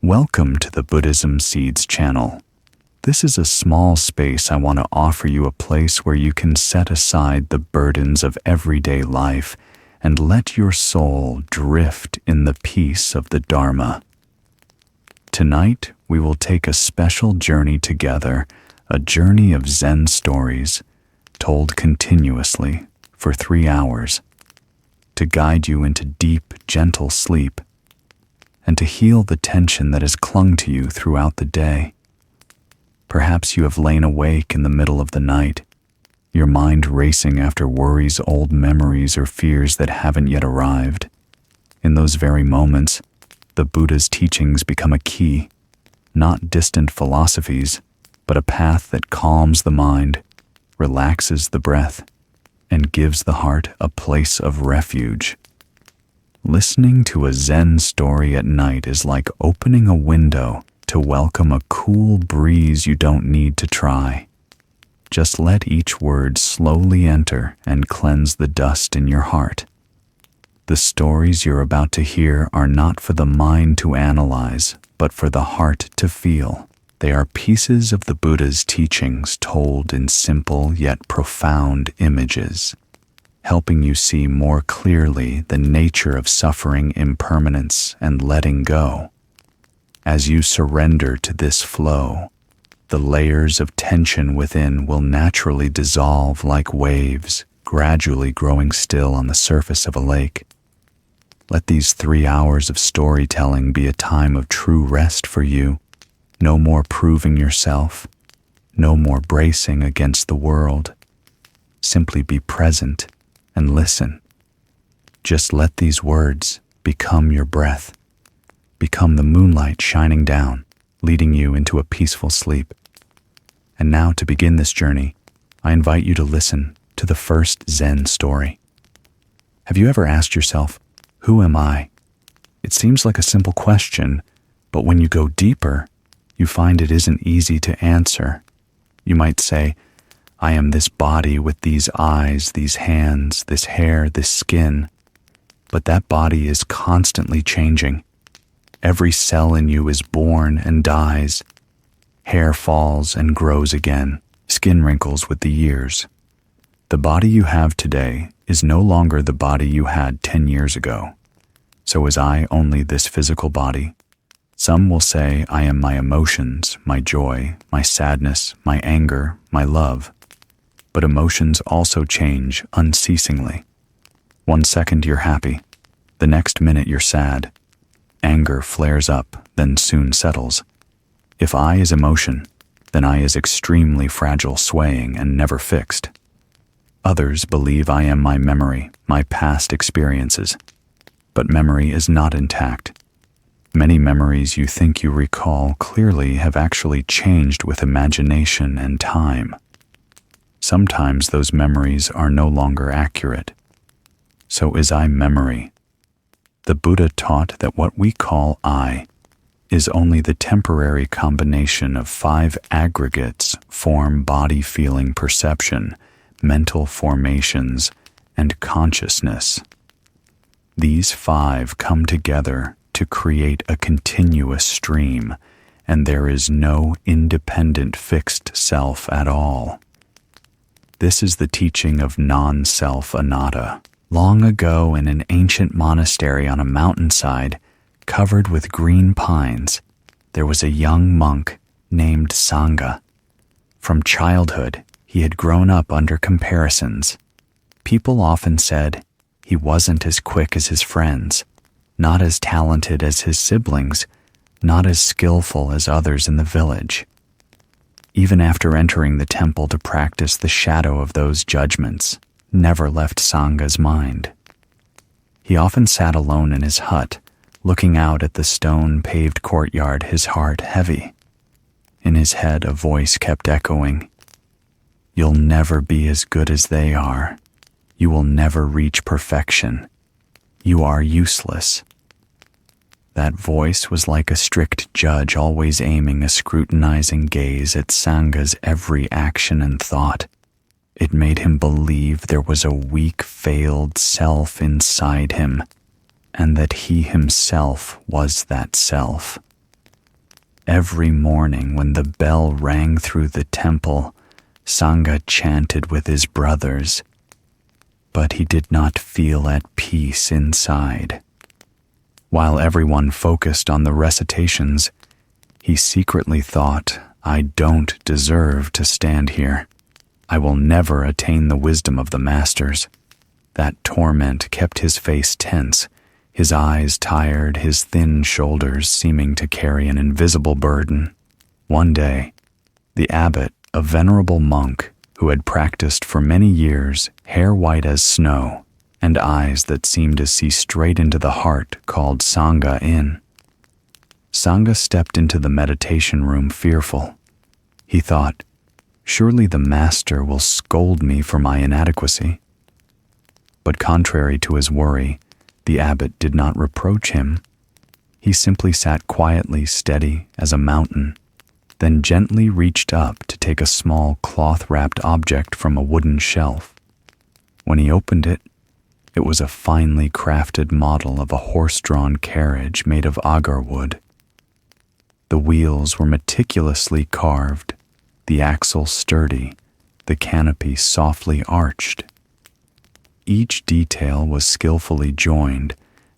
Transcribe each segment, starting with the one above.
Welcome to the Buddhism Seeds channel. This is a small space I want to offer you, a place where you can set aside the burdens of everyday life and let your soul drift in the peace of the Dharma. Tonight, we will take a special journey together, a journey of Zen stories, told continuously for 3 hours, to guide you into deep, gentle sleep, and to heal the tension that has clung to you throughout the day. Perhaps you have lain awake in the middle of the night, your mind racing after worries, old memories, or fears that haven't yet arrived. In those very moments, the Buddha's teachings become a key, not distant philosophies, but a path that calms the mind, relaxes the breath, and gives the heart a place of refuge. Listening to a Zen story at night is like opening a window to welcome a cool breeze you don't need to try. Just let each word slowly enter and cleanse the dust in your heart. The stories you're about to hear are not for the mind to analyze, but for the heart to feel. They are pieces of the Buddha's teachings told in simple yet profound images, helping you see more clearly the nature of suffering, impermanence, and letting go. As you surrender to this flow, the layers of tension within will naturally dissolve like waves, gradually growing still on the surface of a lake. Let these 3 hours of storytelling be a time of true rest for you. No more proving yourself, no more bracing against the world. Simply be present and listen. Just let these words become your breath, become the moonlight shining down, leading you into a peaceful sleep. And now, to begin this journey, I invite you to listen to the first Zen story. Have you ever asked yourself, who am I? It seems like a simple question, but when you go deeper, you find it isn't easy to answer. You might say, I am this body with these eyes, these hands, this hair, this skin. But that body is constantly changing. Every cell in you is born and dies. Hair falls and grows again. Skin wrinkles with the years. The body you have today is no longer the body you had 10 years ago. So is I only this physical body? Some will say I am my emotions, my joy, my sadness, my anger, my love. But emotions also change unceasingly. 1 second you're happy, the next minute you're sad. Anger flares up, then soon settles. If I is emotion, then I is extremely fragile, swaying, and never fixed. Others believe I am my memory, my past experiences. But memory is not intact. Many memories you think you recall clearly have actually changed with imagination and time. Sometimes those memories are no longer accurate. So is I memory. The Buddha taught that what we call I is only the temporary combination of 5 aggregates: form, body, feeling, perception, mental formations, and consciousness. These 5 come together to create a continuous stream, and there is no independent fixed self at all. This is the teaching of non-self anatta. Long ago, in an ancient monastery on a mountainside covered with green pines, there was a young monk named Sangha. From childhood, he had grown up under comparisons. People often said he wasn't as quick as his friends, not as talented as his siblings, not as skillful as others in the village. Even after entering the temple to practice, the shadow of those judgments never left Sangha's mind. He often sat alone in his hut, looking out at the stone-paved courtyard, his heart heavy. In his head, a voice kept echoing, "You'll never be as good as they are. You will never reach perfection. You are useless." That voice was like a strict judge, always aiming a scrutinizing gaze at Sangha's every action and thought. It made him believe there was a weak, failed self inside him, and that he himself was that self. Every morning when the bell rang through the temple, Sangha chanted with his brothers, but he did not feel at peace inside. While everyone focused on the recitations, he secretly thought, I don't deserve to stand here. I will never attain the wisdom of the masters. That torment kept his face tense, his eyes tired, his thin shoulders seeming to carry an invisible burden. One day, the abbot, a venerable monk who had practiced for many years, hair white as snow, and eyes that seemed to see straight into the heart, called Sangha in. Sangha stepped into the meditation room fearful. He thought, surely the master will scold me for my inadequacy. But contrary to his worry, the abbot did not reproach him. He simply sat quietly steady as a mountain, then gently reached up to take a small cloth-wrapped object from a wooden shelf. When he opened it, it was a finely crafted model of a horse-drawn carriage made of agar wood. The wheels were meticulously carved, the axle sturdy, the canopy softly arched. Each detail was skillfully joined,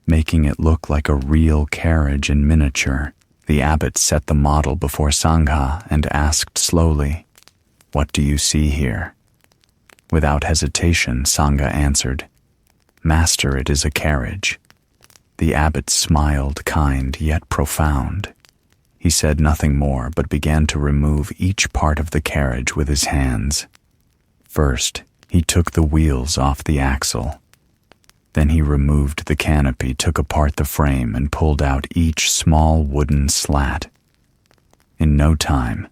making it look like a real carriage in miniature. The abbot set the model before Sangha and asked slowly, "What do you see here?" Without hesitation, Sangha answered, "Master, it is a carriage." The abbot smiled, kind yet profound. He said nothing more, but began to remove each part of the carriage with his hands. First, he took the wheels off the axle. Then he removed the canopy, took apart the frame, and pulled out each small wooden slat. In no time,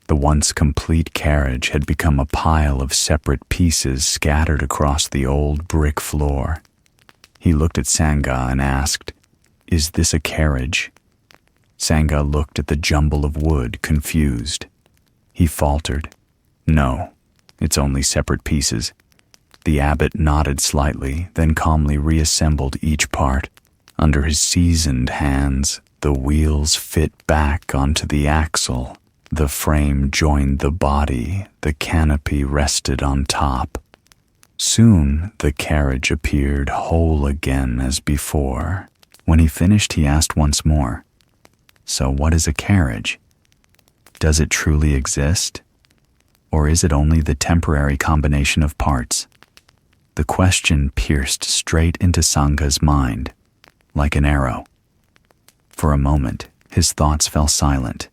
the once complete carriage had become a pile of separate pieces scattered across the old brick floor. He looked at Sangha and asked, "Is this a carriage?" Sangha looked at the jumble of wood, confused. He faltered, "No, it's only separate pieces." The abbot nodded slightly, then calmly reassembled each part. Under his seasoned hands, the wheels fit back onto the axle. The frame joined the body, the canopy rested on top. Soon the carriage appeared whole again as before. When he finished, he asked once more, "So what is a carriage? Does it truly exist? Or is it only the temporary combination of parts?" The question pierced straight into Sangha's mind, like an arrow. For a moment, his thoughts fell silent.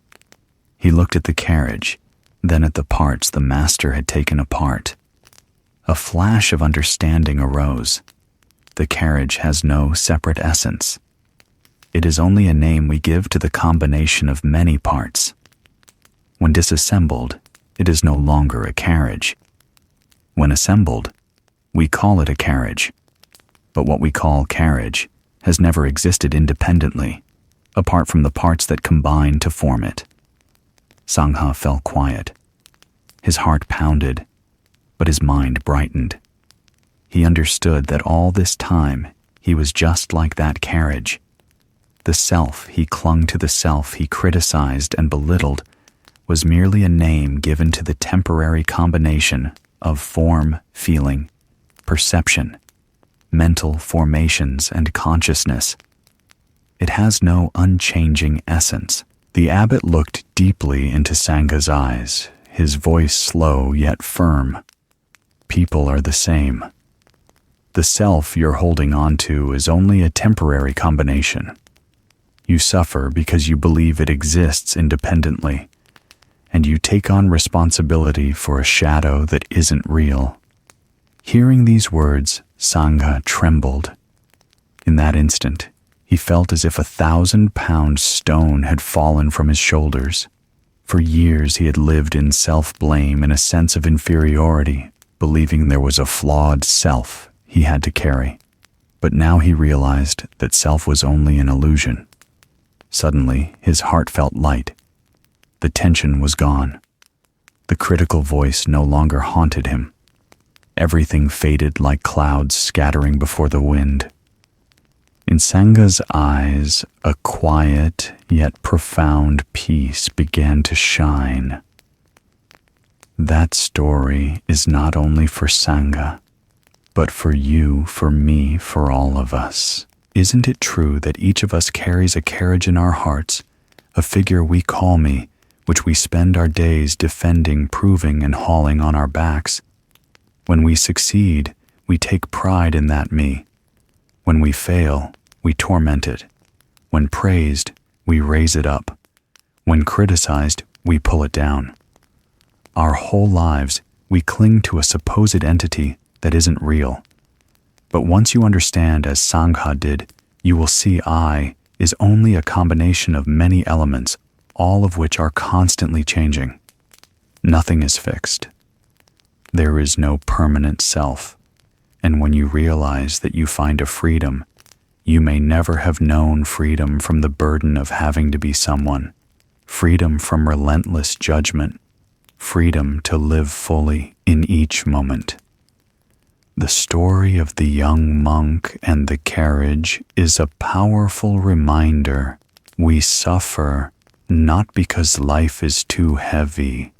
He looked at the carriage, then at the parts the master had taken apart. A flash of understanding arose. The carriage has no separate essence. It is only a name we give to the combination of many parts. When disassembled, it is no longer a carriage. When assembled, we call it a carriage. But what we call carriage has never existed independently, apart from the parts that combine to form it. Sangha fell quiet. His heart pounded, but his mind brightened. He understood that all this time he was just like that carriage. The self he clung to, the self he criticized and belittled, was merely a name given to the temporary combination of form, feeling, perception, mental formations, and consciousness. It has no unchanging essence. The abbot looked deeply into Sangha's eyes, his voice slow yet firm. People are the same. The self you're holding on to is only a temporary combination. You suffer because you believe it exists independently, and you take on responsibility for a shadow that isn't real. Hearing these words, Sangha trembled. In that instant, he felt as if 1,000-pound stone had fallen from his shoulders. For years he had lived in self-blame and a sense of inferiority, believing there was a flawed self he had to carry. But now he realized that self was only an illusion. Suddenly, his heart felt light. The tension was gone. The critical voice no longer haunted him. Everything faded like clouds scattering before the wind. In Sangha's eyes, a quiet yet profound peace began to shine. That story is not only for Sangha, but for you, for me, for all of us. Isn't it true that each of us carries a carriage in our hearts, a figure we call me, which we spend our days defending, proving, and hauling on our backs? When we succeed, we take pride in that me. When we fail, we torment it. When praised, we raise it up. When criticized, we pull it down. Our whole lives, we cling to a supposed entity that isn't real. But once you understand, as Sangha did, you will see I is only a combination of many elements, all of which are constantly changing. Nothing is fixed. There is no permanent self. And when you realize that you find a freedom, you may never have known freedom from the burden of having to be someone, freedom from relentless judgment, freedom to live fully in each moment. The story of the young monk and the carriage is a powerful reminder we suffer not because life is too heavy,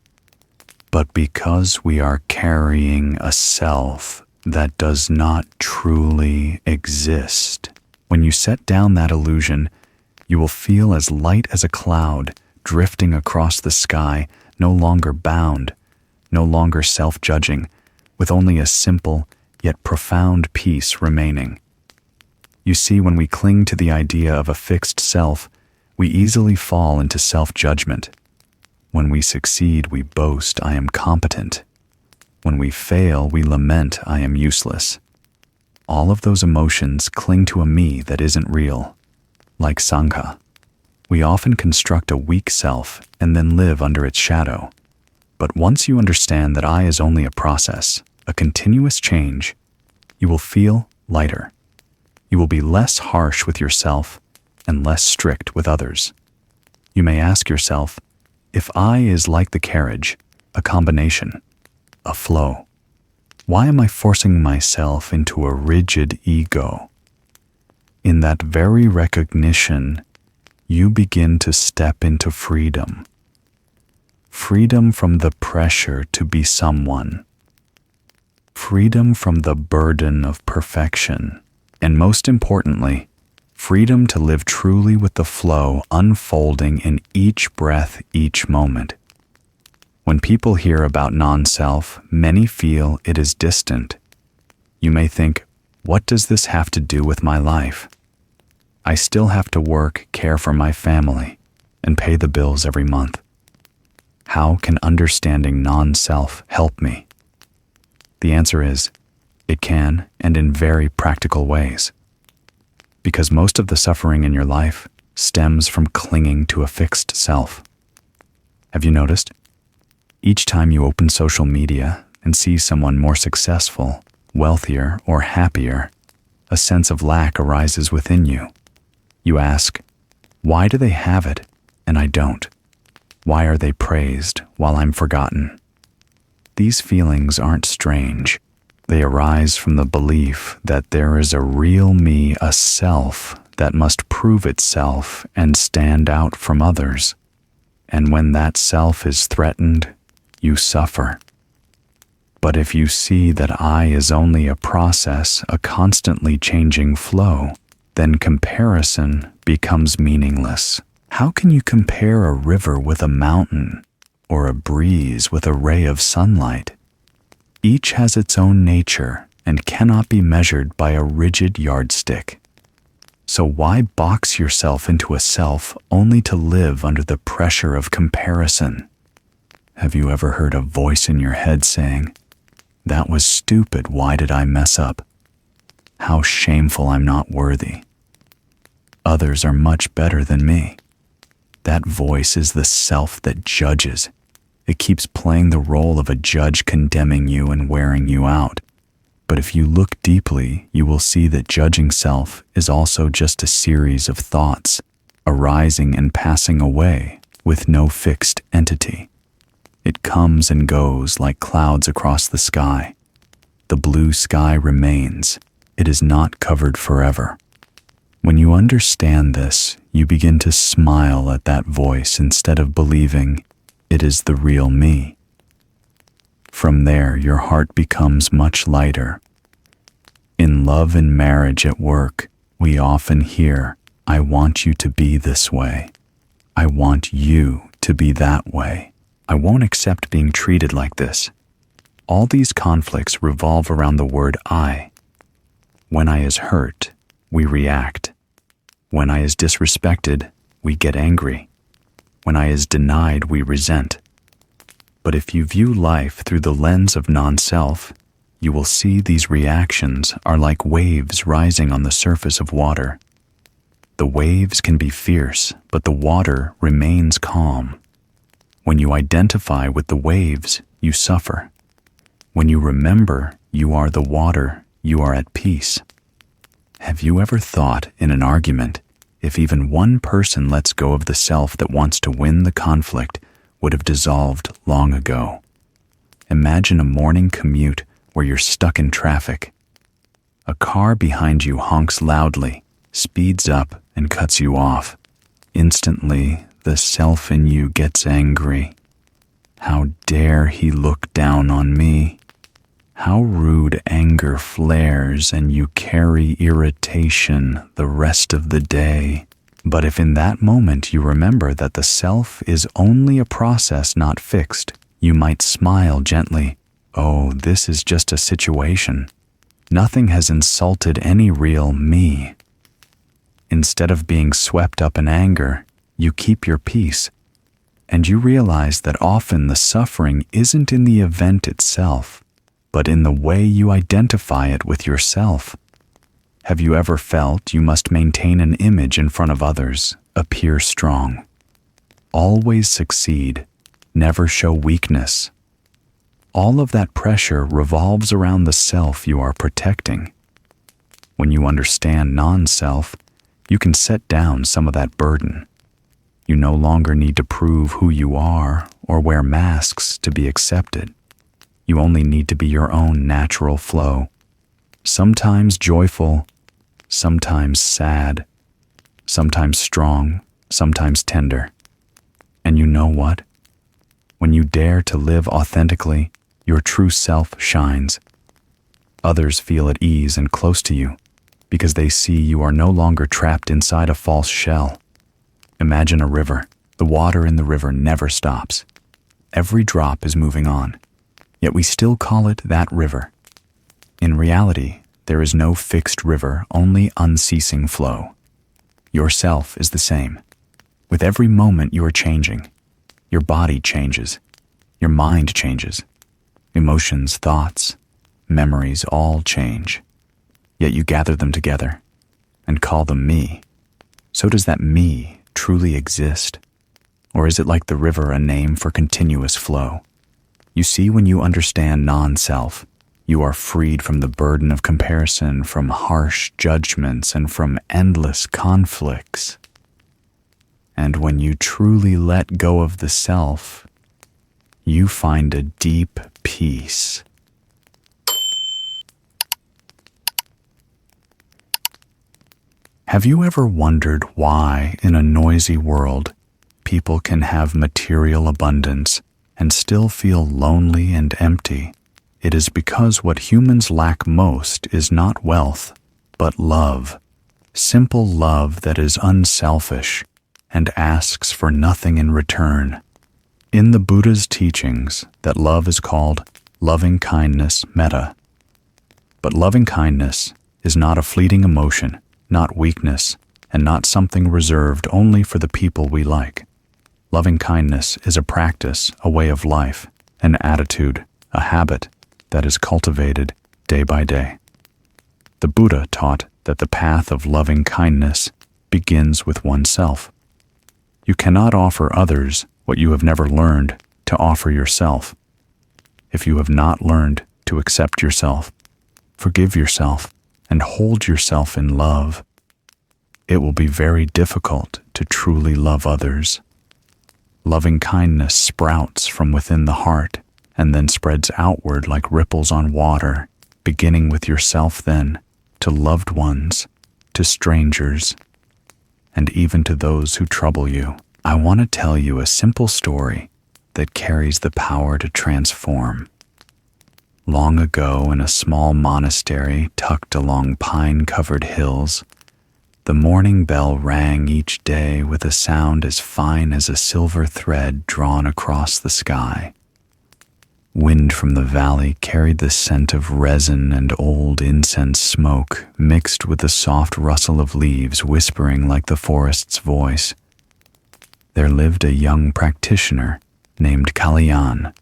but because we are carrying a self that does not truly exist. When you set down that illusion, you will feel as light as a cloud drifting across the sky, no longer bound, no longer self-judging, with only a simple yet profound peace remaining. You see, when we cling to the idea of a fixed self, we easily fall into self-judgment. When we succeed, we boast, I am competent. When we fail, we lament, I am useless. All of those emotions cling to a me that isn't real. Like Sangha, we often construct a weak self and then live under its shadow. But once you understand that I is only a process, a continuous change, you will feel lighter. You will be less harsh with yourself and less strict with others. You may ask yourself, if I is like the carriage, a combination, a flow, why am I forcing myself into a rigid ego? In that very recognition, you begin to step into freedom. Freedom from the pressure to be someone. Freedom from the burden of perfection. And most importantly, freedom to live truly with the flow unfolding in each breath, each moment. When people hear about non-self, many feel it is distant. You may think, what does this have to do with my life? I still have to work, care for my family, and pay the bills every month. How can understanding non-self help me? The answer is, it can, and in very practical ways. Because most of the suffering in your life stems from clinging to a fixed self. Have you noticed? Each time you open social media and see someone more successful, wealthier, or happier, a sense of lack arises within you. You ask, why do they have it and I don't? Why are they praised while I'm forgotten? These feelings aren't strange. They arise from the belief that there is a real me, a self, that must prove itself and stand out from others. And when that self is threatened, you suffer. But if you see that I is only a process, a constantly changing flow, then comparison becomes meaningless. How can you compare a river with a mountain or a breeze with a ray of sunlight? Each has its own nature and cannot be measured by a rigid yardstick. So why box yourself into a self only to live under the pressure of comparison? Have you ever heard a voice in your head saying, "That was stupid, why did I mess up? How shameful, I'm not worthy. Others are much better than me." That voice is the self that judges. It keeps playing the role of a judge, condemning you and wearing you out. But if you look deeply, you will see that judging self is also just a series of thoughts, arising and passing away with no fixed entity. It comes and goes like clouds across the sky. The blue sky remains. It is not covered forever. When you understand this, you begin to smile at that voice instead of believing it is the real me. From there, your heart becomes much lighter. In love and marriage at work, we often hear, "I want you to be this way. I want you to be that way. I won't accept being treated like this." All these conflicts revolve around the word I. When I is hurt, we react. When I is disrespected, we get angry. When I is denied, we resent. But if you view life through the lens of non-self, you will see these reactions are like waves rising on the surface of water. The waves can be fierce, but the water remains calm. When you identify with the waves, you suffer. When you remember you are the water, you are at peace. Have you ever thought in an argument, if even one person lets go of the self that wants to win the conflict, would have dissolved long ago? Imagine a morning commute where you're stuck in traffic. A car behind you honks loudly, speeds up, and cuts you off. Instantly, the self in you gets angry. How dare he look down on me? How rude anger flares, and you carry irritation the rest of the day. But if in that moment you remember that the self is only a process not fixed, you might smile gently. Oh, this is just a situation. Nothing has insulted any real me. Instead of being swept up in anger, you keep your peace, and you realize that often the suffering isn't in the event itself, but in the way you identify it with yourself. Have you ever felt you must maintain an image in front of others, appear strong? Always succeed, never show weakness. All of that pressure revolves around the self you are protecting. When you understand non-self, you can set down some of that burden. You no longer need to prove who you are or wear masks to be accepted. You only need to be your own natural flow. Sometimes joyful, sometimes sad, sometimes strong, sometimes tender. And you know what? When you dare to live authentically, your true self shines. Others feel at ease and close to you because they see you are no longer trapped inside a false shell. Imagine a river. The water in the river never stops. Every drop is moving on, yet we still call it that river. In reality, there is no fixed river, only unceasing flow. Yourself is the same. With every moment you are changing. Your body changes. Your mind changes. Emotions, thoughts, memories all change. Yet you gather them together and call them me. So does that me truly exist? Or is it like the river, a name for continuous flow? You see, when you understand non-self, you are freed from the burden of comparison, from harsh judgments, and from endless conflicts. And when you truly let go of the self, you find a deep peace. Have you ever wondered why, in a noisy world, people can have material abundance and still feel lonely and empty? It is because what humans lack most is not wealth, but love. Simple love that is unselfish and asks for nothing in return. In the Buddha's teachings, that love is called loving kindness metta. But loving kindness is not a fleeting emotion, not weakness, and not something reserved only for the people we like. Loving kindness is a practice, a way of life, an attitude, a habit that is cultivated day by day. The Buddha taught that the path of loving kindness begins with oneself. You cannot offer others what you have never learned to offer yourself. If you have not learned to accept yourself, forgive yourself, and hold yourself in love, it will be very difficult to truly love others. Loving kindness sprouts from within the heart and then spreads outward like ripples on water, beginning with yourself then, to loved ones, to strangers, and even to those who trouble you. I want to tell you a simple story that carries the power to transform. Long ago, in a small monastery tucked along pine-covered hills, the morning bell rang each day with a sound as fine as a silver thread drawn across the sky. Wind from the valley carried the scent of resin and old incense smoke mixed with the soft rustle of leaves whispering like the forest's voice. There lived a young practitioner named Kalyan.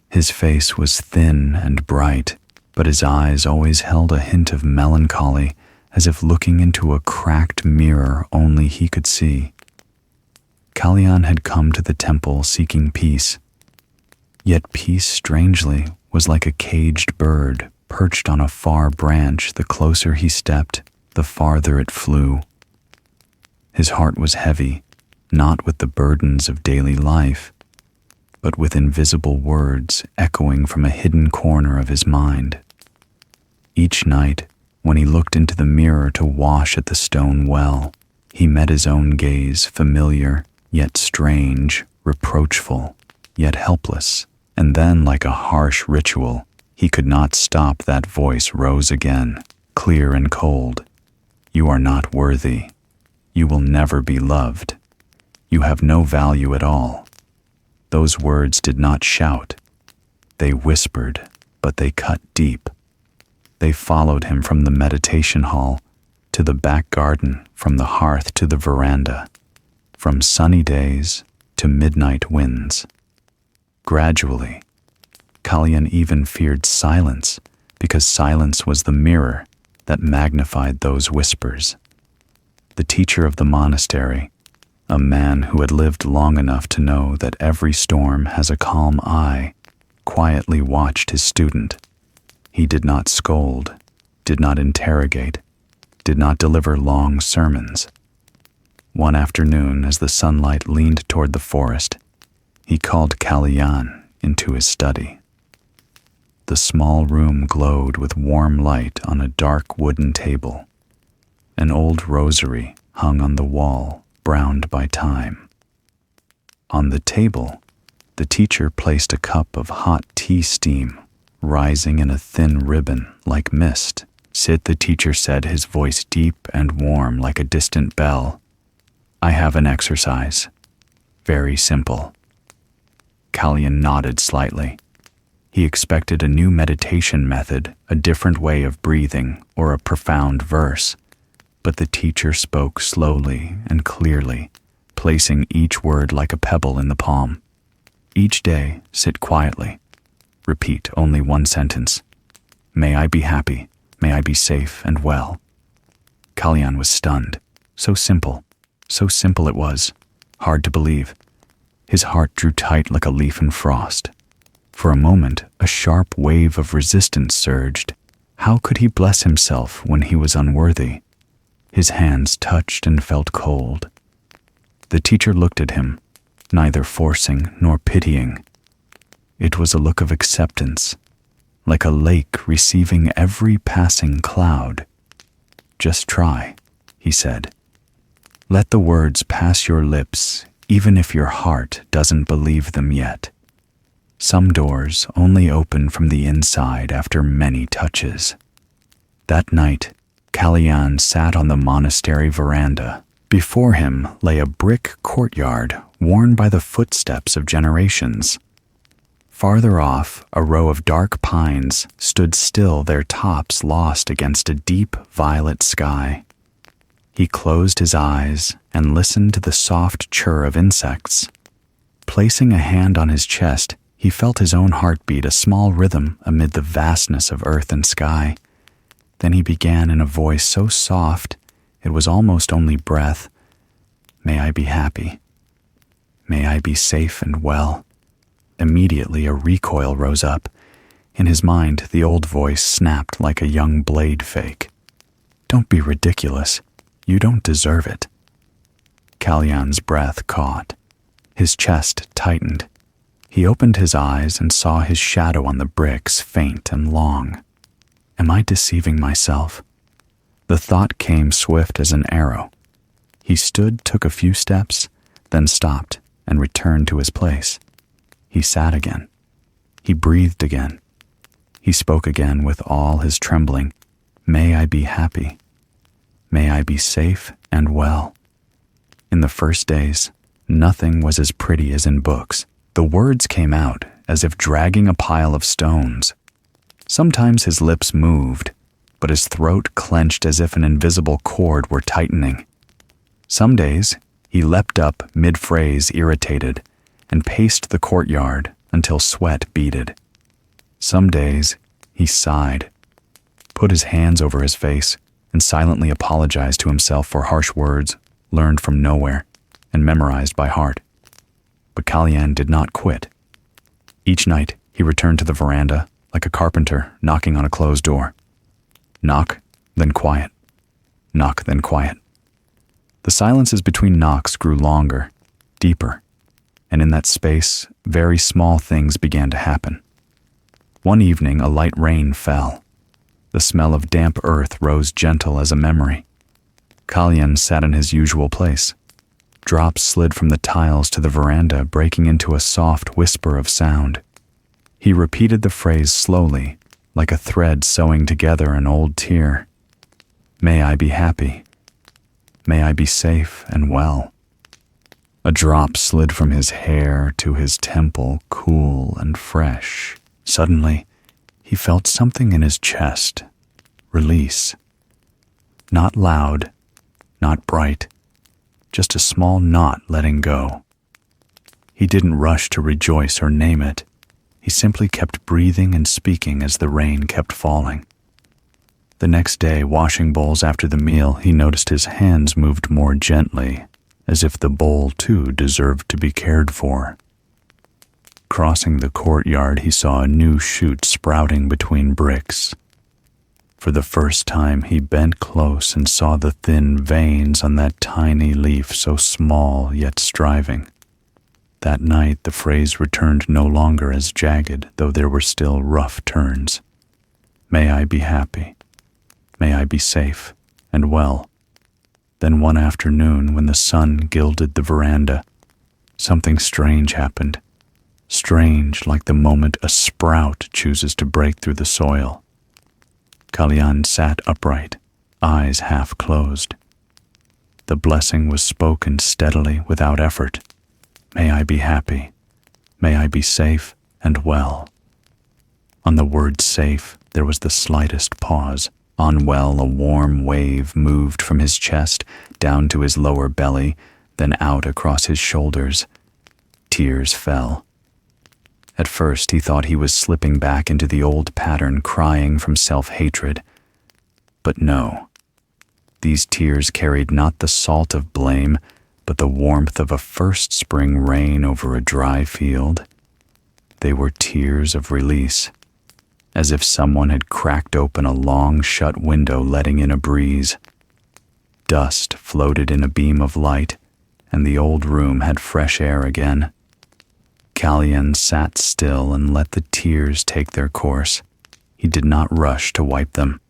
His face was thin and bright, but his eyes always held a hint of melancholy, as if looking into a cracked mirror only he could see. Kalyan had come to the temple seeking peace. Yet peace, strangely, was like a caged bird perched on a far branch. The closer he stepped, the farther it flew. His heart was heavy, not with the burdens of daily life, but with invisible words echoing from a hidden corner of his mind. Each night, when he looked into the mirror to wash at the stone well, he met his own gaze, familiar, yet strange, reproachful, yet helpless. And then, like a harsh ritual, he could not stop. That voice rose again, clear and cold. You are not worthy. You will never be loved. You have no value at all. Those words did not shout. They whispered, but they cut deep. They followed him from the meditation hall to the back garden, from the hearth to the veranda, from sunny days to midnight winds. Gradually, Kalyan even feared silence, because silence was the mirror that magnified those whispers. The teacher of the monastery, a man who had lived long enough to know that every storm has a calm eye, quietly watched his student. He did not scold, did not interrogate, did not deliver long sermons. One afternoon, as the sunlight leaned toward the forest, he called Kalyan into his study. The small room glowed with warm light on a dark wooden table. An old rosary hung on the wall, browned by time. On the table, the teacher placed a cup of hot tea steam, rising in a thin ribbon like mist. Sit, the teacher said, his voice deep and warm like a distant bell. I have an exercise. Very simple. Kalyan nodded slightly. He expected a new meditation method, a different way of breathing, or a profound verse. But the teacher spoke slowly and clearly, placing each word like a pebble in the palm. Each day, sit quietly. Repeat only one sentence. May I be happy. May I be safe and well. Kalyan was stunned. So simple it was. Hard to believe. His heart drew tight like a leaf in frost. For a moment, a sharp wave of resistance surged. How could he bless himself when he was unworthy? His hands touched and felt cold. The teacher looked at him, neither forcing nor pitying. It was a look of acceptance, like a lake receiving every passing cloud. Just try, he said. Let the words pass your lips, even if your heart doesn't believe them yet. Some doors only open from the inside after many touches. That night, Kalyan sat on the monastery veranda. Before him lay a brick courtyard worn by the footsteps of generations. Farther off, a row of dark pines stood still, their tops lost against a deep violet sky. He closed his eyes and listened to the soft chirr of insects. Placing a hand on his chest, he felt his own heartbeat, a small rhythm amid the vastness of earth and sky. Then he began in a voice so soft it was almost only breath. May I be happy. May I be safe and well. Immediately a recoil rose up. In his mind, the old voice snapped like a young blade fake. Don't be ridiculous. You don't deserve it. Kalyan's breath caught. His chest tightened. He opened his eyes and saw his shadow on the bricks, faint and long. Am I deceiving myself? The thought came swift as an arrow. He stood, took a few steps, then stopped and returned to his place. He sat again. He breathed again. He spoke again with all his trembling. May I be happy. May I be safe and well. In the first days, nothing was as pretty as in books. The words came out as if dragging a pile of stones. Sometimes his lips moved, but his throat clenched as if an invisible cord were tightening. Some days, he leapt up mid-phrase irritated and paced the courtyard until sweat beaded. Some days, he sighed, put his hands over his face, and silently apologized to himself for harsh words learned from nowhere and memorized by heart. But Kalyan did not quit. Each night, he returned to the veranda like a carpenter knocking on a closed door. Knock, then quiet. Knock, then quiet. The silences between knocks grew longer, deeper, and in that space, very small things began to happen. One evening, a light rain fell. The smell of damp earth rose gentle as a memory. Kalyan sat in his usual place. Drops slid from the tiles to the veranda, breaking into a soft whisper of sound. He repeated the phrase slowly, like a thread sewing together an old tear. May I be happy. May I be safe and well. A drop slid from his hair to his temple, cool and fresh. Suddenly, he felt something in his chest. Release. Not loud, not bright, just a small knot letting go. He didn't rush to rejoice or name it. He simply kept breathing and speaking as the rain kept falling. The next day, washing bowls after the meal, he noticed his hands moved more gently, as if the bowl too deserved to be cared for. Crossing the courtyard, he saw a new shoot sprouting between bricks. For the first time, he bent close and saw the thin veins on that tiny leaf, so small yet striving. That night, the phrase returned no longer as jagged, though there were still rough turns. May I be happy. May I be safe and well. Then one afternoon, when the sun gilded the veranda, something strange happened. Strange, like the moment a sprout chooses to break through the soil. Kalyan sat upright, eyes half closed. The blessing was spoken steadily, without effort. May I be happy. May I be safe and well. On the word safe, there was the slightest pause. On well, a warm wave moved from his chest down to his lower belly, then out across his shoulders. Tears fell. At first, he thought he was slipping back into the old pattern, crying from self-hatred. But no. These tears carried not the salt of blame, but the warmth of a first spring rain over a dry field. They were tears of release, as if someone had cracked open a long-shut window, letting in a breeze. Dust floated in a beam of light, and the old room had fresh air again. Kalyan sat still and let the tears take their course. He did not rush to wipe them.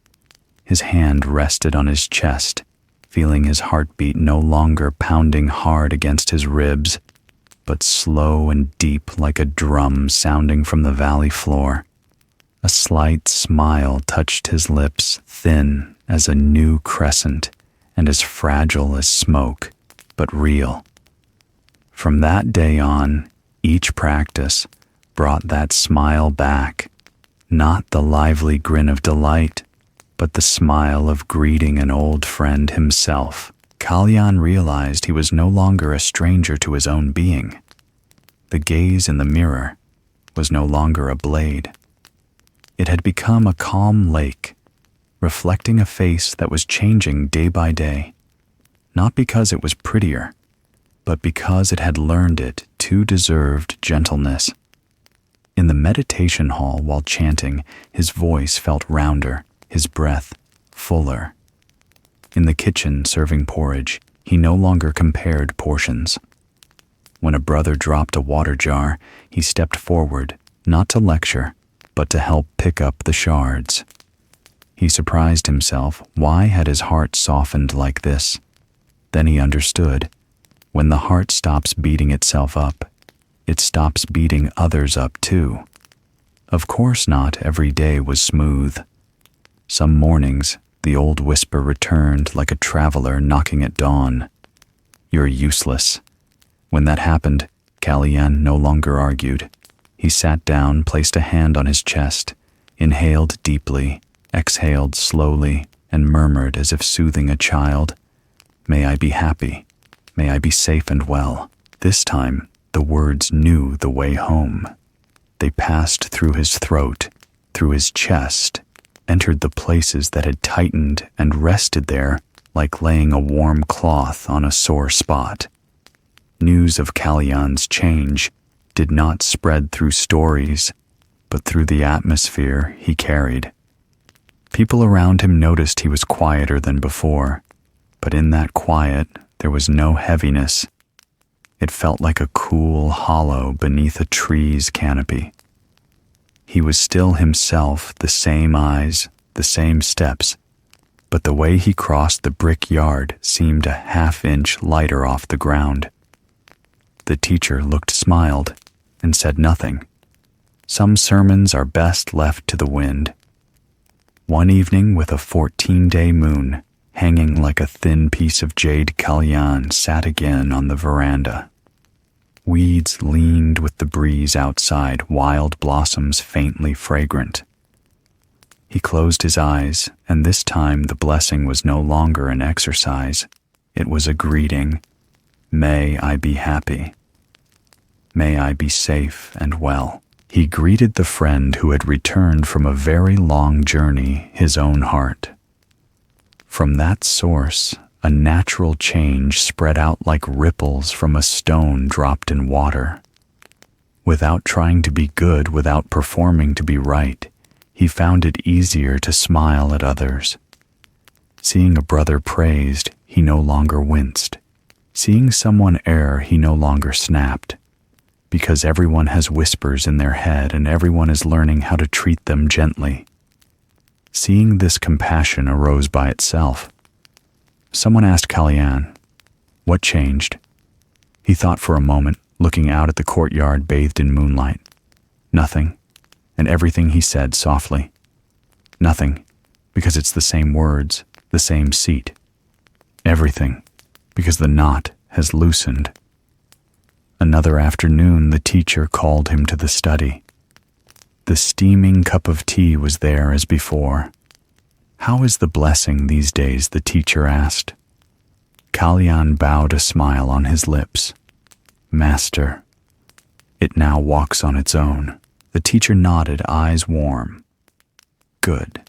His hand rested on his chest, feeling his heartbeat no longer pounding hard against his ribs, but slow and deep like a drum sounding from the valley floor. A slight smile touched his lips, thin as a new crescent and as fragile as smoke, but real. From that day on, each practice brought that smile back, not the lively grin of delight, but the smile of greeting an old friend himself. Kalyan realized he was no longer a stranger to his own being. The gaze in the mirror was no longer a blade. It had become a calm lake, reflecting a face that was changing day by day, not because it was prettier, but because it had learned it too deserved gentleness. In the meditation hall while chanting, his voice felt rounder, his breath fuller. In the kitchen serving porridge, he no longer compared portions. When a brother dropped a water jar, he stepped forward, not to lecture, but to help pick up the shards. He He surprised himself. Why had his heart softened like this? Then he understood. When the heart stops beating itself up, it stops beating others up too. Of course not every day was smooth. Some mornings, the old whisper returned like a traveler knocking at dawn. You're useless. When that happened, Kalyan no longer argued. He sat down, placed a hand on his chest, inhaled deeply, exhaled slowly, and murmured as if soothing a child, "May I be happy. May I be safe and well." This time, the words knew the way home. They passed through his throat, through his chest, entered the places that had tightened and rested there like laying a warm cloth on a sore spot. News of Kalyan's change did not spread through stories, but through the atmosphere he carried. People around him noticed he was quieter than before, but in that quiet there was no heaviness. It felt like a cool hollow beneath a tree's canopy. He was still himself, the same eyes, the same steps, but the way he crossed the brick yard seemed a half-inch lighter off the ground. The teacher smiled, and said nothing. Some sermons are best left to the wind. One evening with a 14-day moon, hanging like a thin piece of jade, Kalyan sat again on the veranda. Weeds leaned with the breeze outside, wild blossoms faintly fragrant. He closed his eyes, and this time the blessing was no longer an exercise. It was a greeting. May I be happy. May I be safe and well. He greeted the friend who had returned from a very long journey, his own heart. From that source, a natural change spread out like ripples from a stone dropped in water. Without trying to be good, without performing to be right, he found it easier to smile at others. Seeing a brother praised, he no longer winced. Seeing someone err, he no longer snapped. Because everyone has whispers in their head and everyone is learning how to treat them gently. Seeing this compassion arose by itself. Someone asked Kalyan, "What changed?" He thought for a moment, looking out at the courtyard bathed in moonlight. Nothing, and everything he said softly. Nothing, because it's the same words, the same seat. Everything, because the knot has loosened. Another afternoon, the teacher called him to the study. The steaming cup of tea was there as before. "How is the blessing these days?" the teacher asked. Kalyan bowed, a smile on his lips. "Master, it now walks on its own." The teacher nodded, eyes warm. "Good.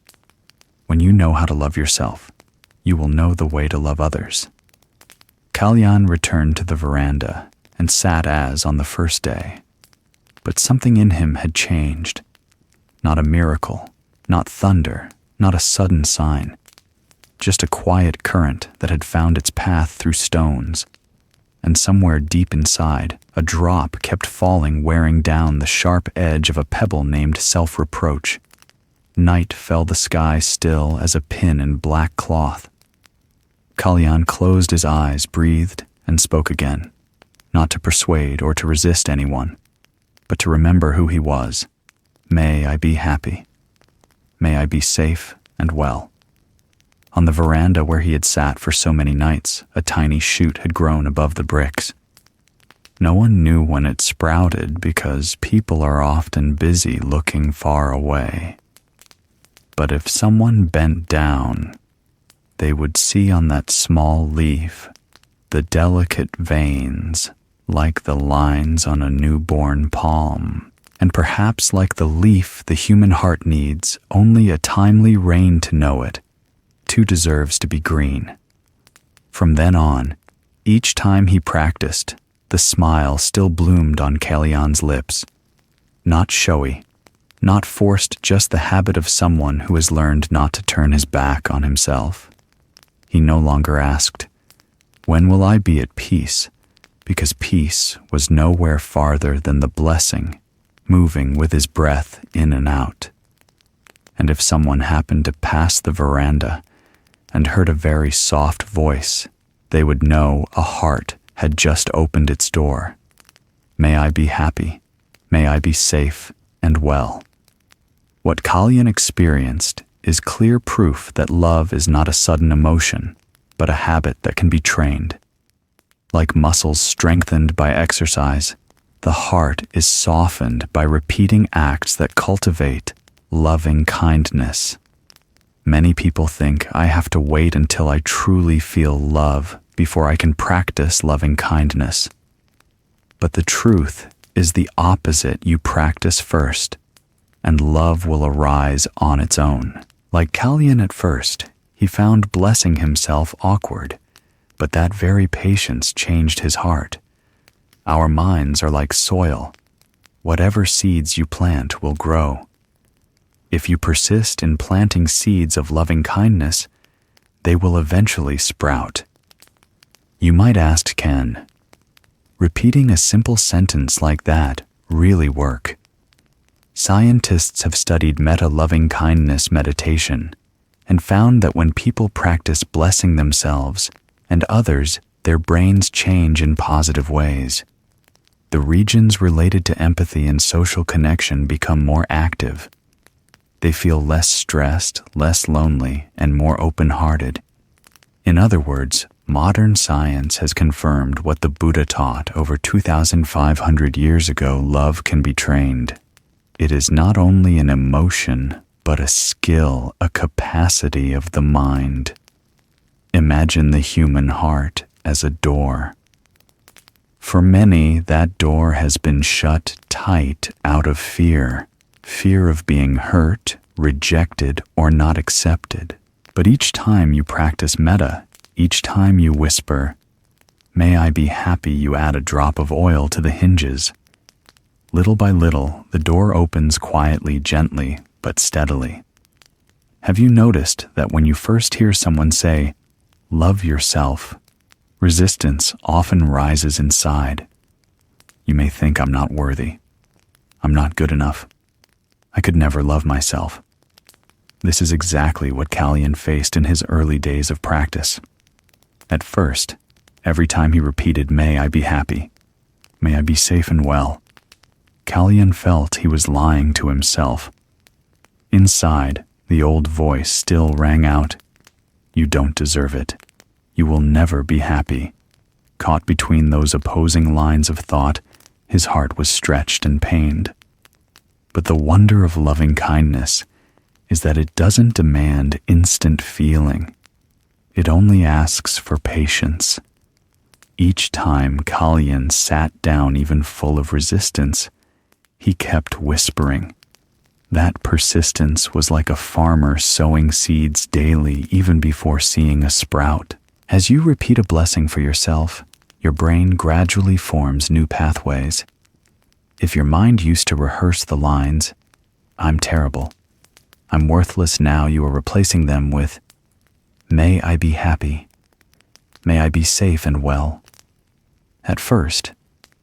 When you know how to love yourself, you will know the way to love others." Kalyan returned to the veranda and sat as on the first day. But something in him had changed. Not a miracle, not thunder, not a sudden sign. Just a quiet current that had found its path through stones. And somewhere deep inside, a drop kept falling, wearing down the sharp edge of a pebble named self-reproach. Night fell, the sky still as a pin in black cloth. Kalyan closed his eyes, breathed, and spoke again. Not to persuade or to resist anyone, but to remember who he was. May I be happy. May I be safe and well. On the veranda where he had sat for so many nights, a tiny shoot had grown above the bricks. No one knew when it sprouted because people are often busy looking far away. But if someone bent down, they would see on that small leaf the delicate veins, like the lines on a newborn palm, and perhaps like the leaf the human heart needs only a timely rain to know it, too deserves to be green. From then on, each time he practiced, the smile still bloomed on Kalyan's lips. Not showy, not forced, just the habit of someone who has learned not to turn his back on himself. He no longer asked, "When will I be at peace?" because peace was nowhere farther than the blessing, moving with his breath in and out. And if someone happened to pass the veranda and heard a very soft voice, they would know a heart had just opened its door. May I be happy. May I be safe and well. What Kalyan experienced is clear proof that love is not a sudden emotion, but a habit that can be trained. Like muscles strengthened by exercise, the heart is softened by repeating acts that cultivate loving kindness. Many people think I have to wait until I truly feel love before I can practice loving kindness. But the truth is the opposite. You practice first, and love will arise on its own. Like Kalyan at first, he found blessing himself awkward, but that very patience changed his heart. Our minds are like soil. Whatever seeds you plant will grow. If you persist in planting seeds of loving kindness, they will eventually sprout. You might ask, can repeating a simple sentence like that really work? Scientists have studied metta-loving kindness meditation and found that when people practice blessing themselves and others, their brains change in positive ways. The regions related to empathy and social connection become more active. They feel less stressed, less lonely, and more open-hearted. In other words, modern science has confirmed what the Buddha taught over 2,500 years ago: love can be trained. It is not only an emotion, but a skill, a capacity of the mind. Imagine the human heart as a door. For many, that door has been shut tight out of fear of being hurt, rejected, or not accepted. But each time you practice metta, each time you whisper, "May I be happy," you add a drop of oil to the hinges. Little by little, the door opens quietly, gently, but steadily. Have you noticed that when you first hear someone say, "Love yourself," resistance often rises inside? You may think, "I'm not worthy. I'm not good enough. I could never love myself." This is exactly what Kalyan faced in his early days of practice. At first, every time he repeated, "May I be happy, may I be safe and well," Kalyan felt he was lying to himself. Inside, the old voice still rang out, "You don't deserve it. You will never be happy." Caught between those opposing lines of thought, his heart was stretched and pained. But the wonder of loving kindness is that it doesn't demand instant feeling. It only asks for patience. Each time Kalyan sat down, even full of resistance, he kept whispering. That persistence was like a farmer sowing seeds daily, even before seeing a sprout. As you repeat a blessing for yourself, your brain gradually forms new pathways. If your mind used to rehearse the lines, "I'm terrible, I'm worthless," now you are replacing them with, "May I be happy, may I be safe and well." At first,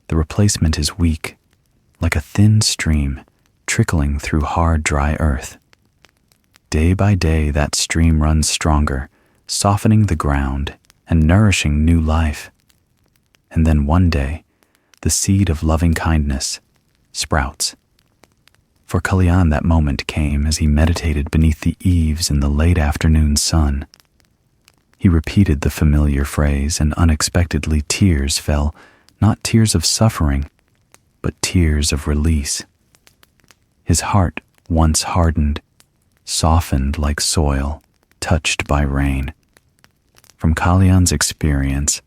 the replacement is weak, like a thin stream trickling through hard, dry earth. Day by day, that stream runs stronger, softening the ground and nourishing new life. And then one day, the seed of loving kindness sprouts. For Kalyan, that moment came as he meditated beneath the eaves in the late afternoon sun. He repeated the familiar phrase, and unexpectedly tears fell, not tears of suffering, but tears of release. His heart, once hardened, softened like soil touched by rain. From Kalyan's experience,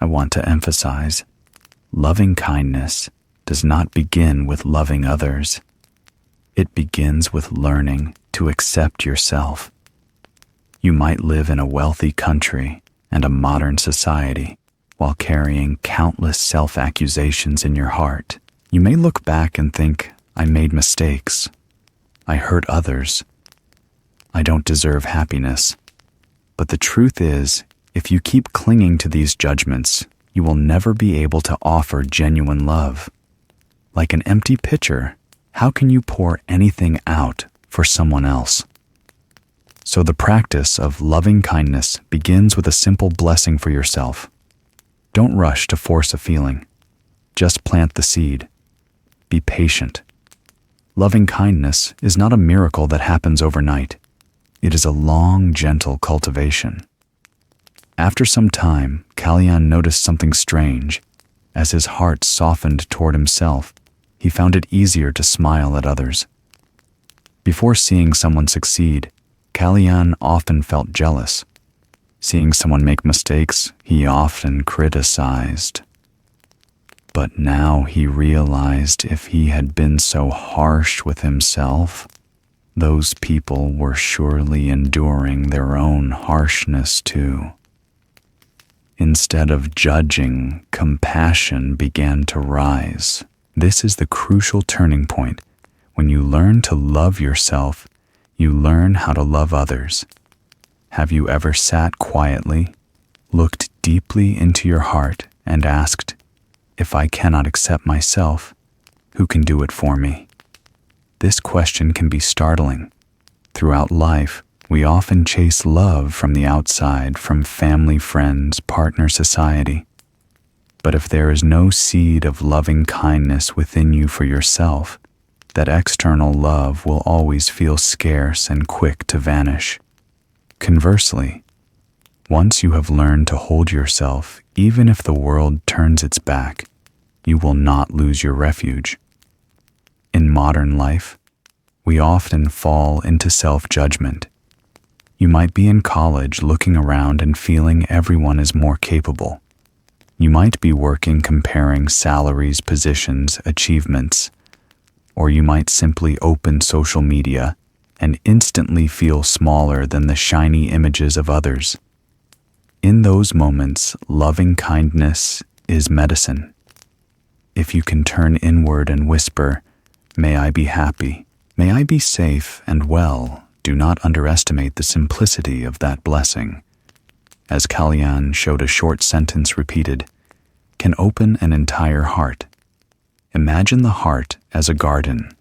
I want to emphasize, loving kindness does not begin with loving others. It begins with learning to accept yourself. You might live in a wealthy country and a modern society while carrying countless self-accusations in your heart. You may look back and think, "I made mistakes. I hurt others. I don't deserve happiness." But the truth is, if you keep clinging to these judgments, you will never be able to offer genuine love. Like an empty pitcher, how can you pour anything out for someone else. So the practice of loving kindness begins with a simple blessing for yourself. Don't rush to force a feeling. Just plant the seed. Be patient. Loving kindness is not a miracle that happens overnight. It is a long, gentle cultivation. After some time, Kalyan noticed something strange. As his heart softened toward himself, he found it easier to smile at others. Before seeing someone succeed, Kalyan often felt jealous. Seeing someone make mistakes, he often criticized. But now he realized if he had been so harsh with himself, those people were surely enduring their own harshness too. Instead of judging, compassion began to rise. This is the crucial turning point. When you learn to love yourself, you learn how to love others. Have you ever sat quietly, looked deeply into your heart, and asked, "If I cannot accept myself, who can do it for me?" This question can be startling. Throughout life, we often chase love from the outside, from family, friends, partner, society. But if there is no seed of loving kindness within you for yourself, that external love will always feel scarce and quick to vanish. Conversely, once you have learned to hold yourself, even if the world turns its back, you will not lose your refuge. In modern life, we often fall into self-judgment. You might be in college looking around and feeling everyone is more capable. You might be working comparing salaries, positions, achievements, or you might simply open social media and instantly feel smaller than the shiny images of others. In those moments, loving kindness is medicine. If you can turn inward and whisper, "May I be happy, may I be safe and well," do not underestimate the simplicity of that blessing. As Kalyan showed, a short sentence repeated can open an entire heart. Imagine the heart as a garden.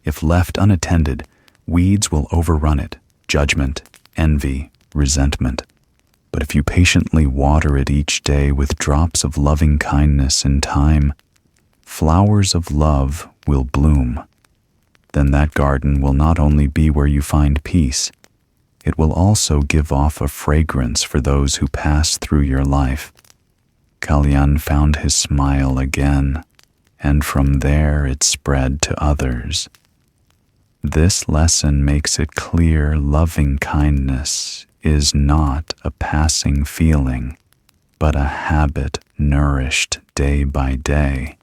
If left unattended, weeds will overrun it, judgment, envy, resentment. But if you patiently water it each day with drops of loving kindness in time, flowers of love will bloom. Then that garden will not only be where you find peace, it will also give off a fragrance for those who pass through your life. Kalyan found his smile again, and from there it spread to others. This lesson makes it clear loving kindness is not a passing feeling, but a habit nourished day by day.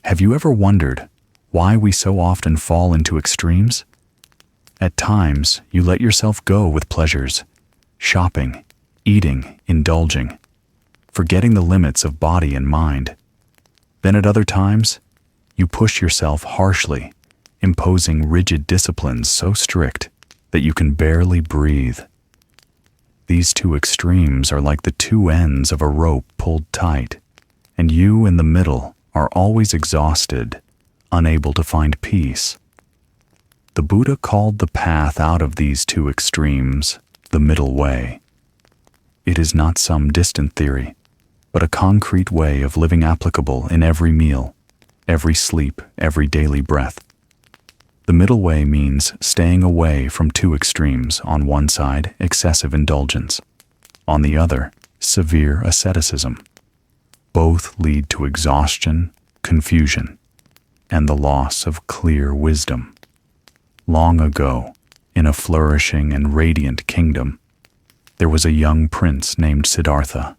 Have you ever wondered why we so often fall into extremes? At times, you let yourself go with pleasures, shopping, eating, indulging, forgetting the limits of body and mind. Then at other times, you push yourself harshly, imposing rigid disciplines so strict that you can barely breathe. These two extremes are like the two ends of a rope pulled tight, and you in the middle are always exhausted, unable to find peace. The Buddha called the path out of these two extremes the middle way. It is not some distant theory, but a concrete way of living applicable in every meal, every sleep, every daily breath. The middle way means staying away from two extremes. On one side, excessive indulgence. On the other, severe asceticism. Both lead to exhaustion, confusion, and the loss of clear wisdom. Long ago, in a flourishing and radiant kingdom, there was a young prince named Siddhartha.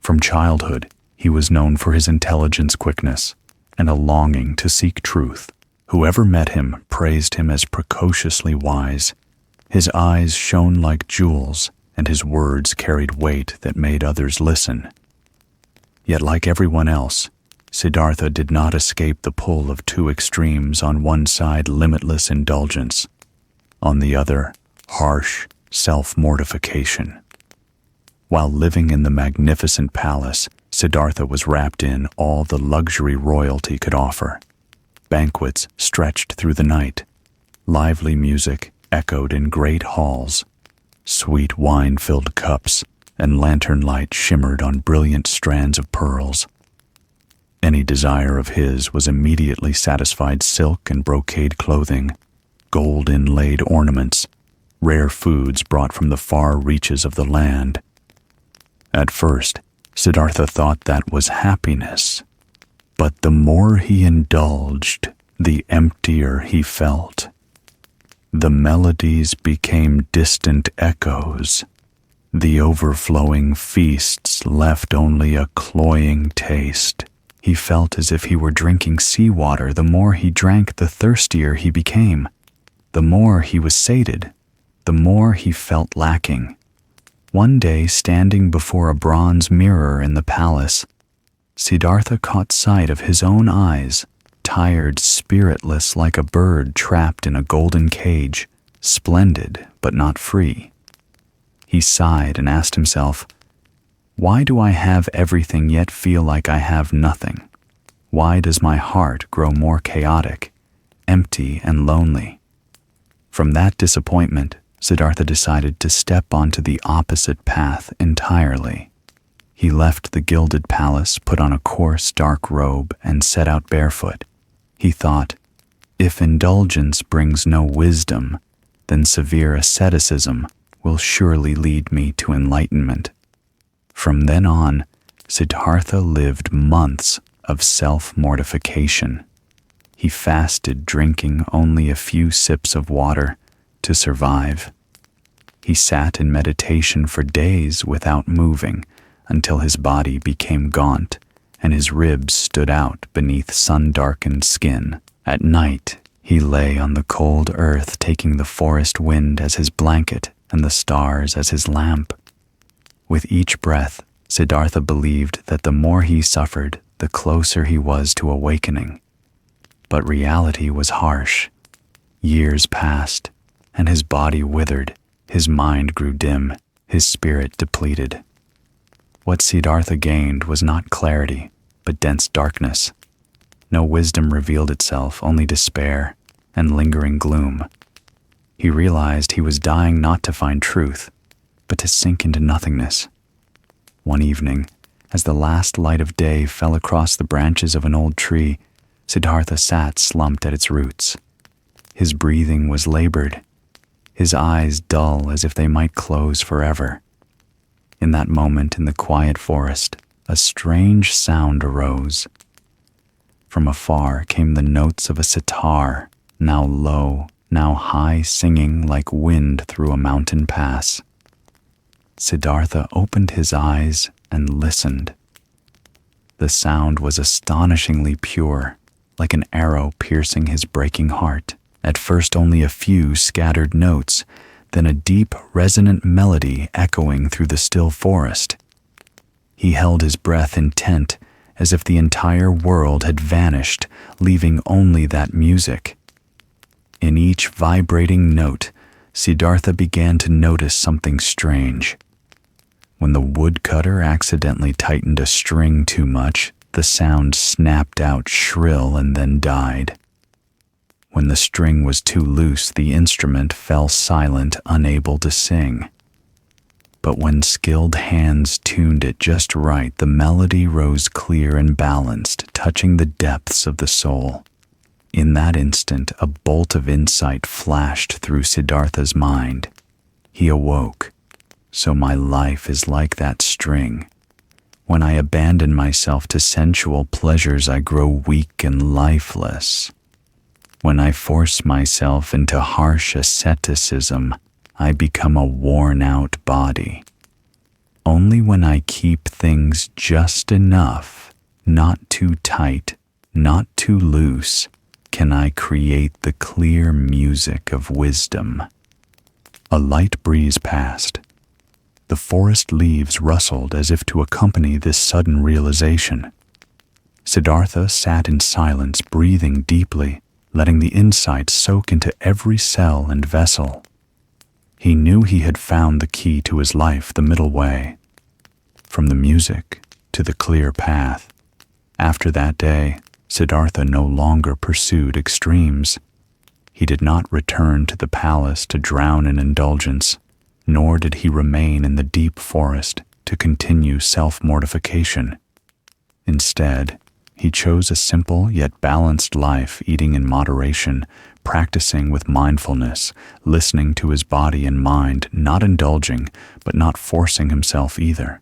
From childhood, he was known for his intelligence, quickness, and a longing to seek truth. Whoever met him praised him as precociously wise. His eyes shone like jewels, and his words carried weight that made others listen. Yet like everyone else, Siddhartha did not escape the pull of two extremes. On one side, limitless indulgence. On the other, harsh self-mortification. While living in the magnificent palace, Siddhartha was wrapped in all the luxury royalty could offer. Banquets stretched through the night. Lively music echoed in great halls. Sweet wine-filled cups and lantern light shimmered on brilliant strands of pearls. Any desire of his was immediately satisfied: silk and brocade clothing, gold-inlaid ornaments, rare foods brought from the far reaches of the land. At first, Siddhartha thought that was happiness, but the more he indulged, the emptier he felt. The melodies became distant echoes. The overflowing feasts left only a cloying taste. He felt as if he were drinking seawater. The more he drank, the thirstier he became. The more he was sated, the more he felt lacking. One day, standing before a bronze mirror in the palace, Siddhartha caught sight of his own eyes, tired, spiritless, like a bird trapped in a golden cage, splendid but not free. He sighed and asked himself, "Why do I have everything yet feel like I have nothing? Why does my heart grow more chaotic, empty and lonely?" From that disappointment, Siddhartha decided to step onto the opposite path entirely. He left the gilded palace, put on a coarse, dark robe, and set out barefoot. He thought, if indulgence brings no wisdom, then severe asceticism will surely lead me to enlightenment. From then on, Siddhartha lived months of self-mortification. He fasted, drinking only a few sips of water to survive. He sat in meditation for days without moving until his body became gaunt and his ribs stood out beneath sun-darkened skin. At night, he lay on the cold earth, taking the forest wind as his blanket and the stars as his lamp. With each breath, Siddhartha believed that the more he suffered, the closer he was to awakening. But reality was harsh. Years passed, and his body withered, his mind grew dim, his spirit depleted. What Siddhartha gained was not clarity, but dense darkness. No wisdom revealed itself, only despair and lingering gloom. He realized he was dying not to find truth, but to sink into nothingness. One evening, as the last light of day fell across the branches of an old tree, Siddhartha sat slumped at its roots. His breathing was labored, his eyes dull as if they might close forever. In that moment in the quiet forest, a strange sound arose. From afar came the notes of a sitar, now low, now high, singing like wind through a mountain pass. Siddhartha opened his eyes and listened. The sound was astonishingly pure, like an arrow piercing his breaking heart. At first only a few scattered notes, then a deep, resonant melody echoing through the still forest. He held his breath intent, as if the entire world had vanished, leaving only that music. In each vibrating note, Siddhartha began to notice something strange. When the woodcutter accidentally tightened a string too much, the sound snapped out shrill and then died. When the string was too loose, the instrument fell silent, unable to sing. But when skilled hands tuned it just right, the melody rose clear and balanced, touching the depths of the soul. In that instant, a bolt of insight flashed through Siddhartha's mind. He awoke. So my life is like that string. When I abandon myself to sensual pleasures, I grow weak and lifeless. When I force myself into harsh asceticism, I become a worn-out body. Only when I keep things just enough, not too tight, not too loose, can I create the clear music of wisdom. A light breeze passed. The forest leaves rustled as if to accompany this sudden realization. Siddhartha sat in silence, breathing deeply, letting the insight soak into every cell and vessel. He knew he had found the key to his life, the middle way. From the music to the clear path. After that day, Siddhartha no longer pursued extremes. He did not return to the palace to drown in indulgence, nor did he remain in the deep forest to continue self-mortification. Instead, he chose a simple yet balanced life, eating in moderation, practicing with mindfulness, listening to his body and mind, not indulging, but not forcing himself either.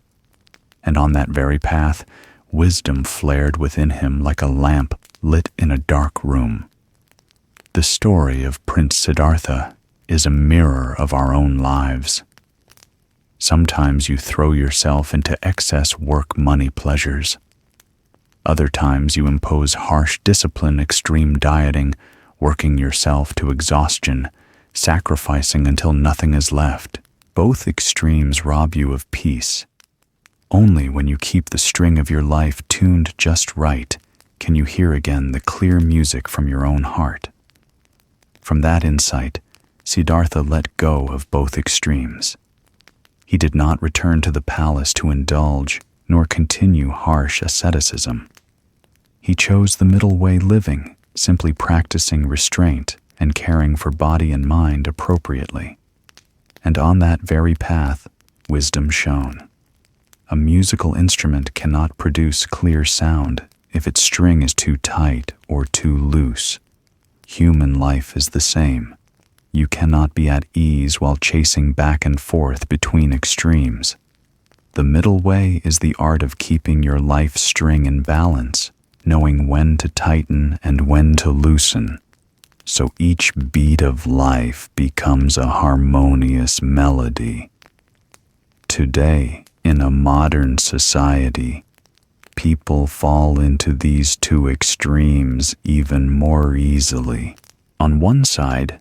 And on that very path, wisdom flared within him like a lamp lit in a dark room. The story of Prince Siddhartha is a mirror of our own lives. Sometimes you throw yourself into excess work, money, pleasures. Other times you impose harsh discipline, extreme dieting, working yourself to exhaustion, sacrificing until nothing is left. Both extremes rob you of peace. Only when you keep the string of your life tuned just right can you hear again the clear music from your own heart. From that insight, Siddhartha let go of both extremes. He did not return to the palace to indulge, nor continue harsh asceticism. He chose the middle way, living, simply practicing restraint and caring for body and mind appropriately. And on that very path, wisdom shone. A musical instrument cannot produce clear sound if its string is too tight or too loose. Human life is the same. You cannot be at ease while chasing back and forth between extremes. The middle way is the art of keeping your life string in balance, knowing when to tighten and when to loosen, so each beat of life becomes a harmonious melody. Today, in a modern society, people fall into these two extremes even more easily. On one side,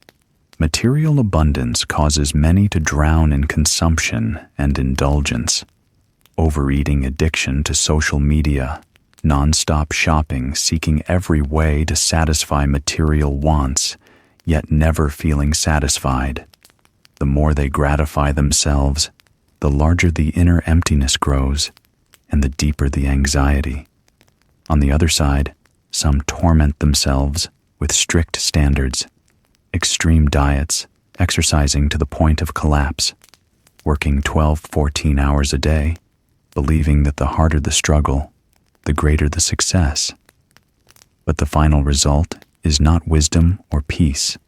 material abundance causes many to drown in consumption and indulgence. Overeating, addiction to social media, non-stop shopping, seeking every way to satisfy material wants, yet never feeling satisfied. The more they gratify themselves, the larger the inner emptiness grows, and the deeper the anxiety. On the other side, some torment themselves with strict standards, extreme diets, exercising to the point of collapse, working 12-14 hours a day, believing that the harder the struggle, the greater the success. But the final result is not wisdom or peace,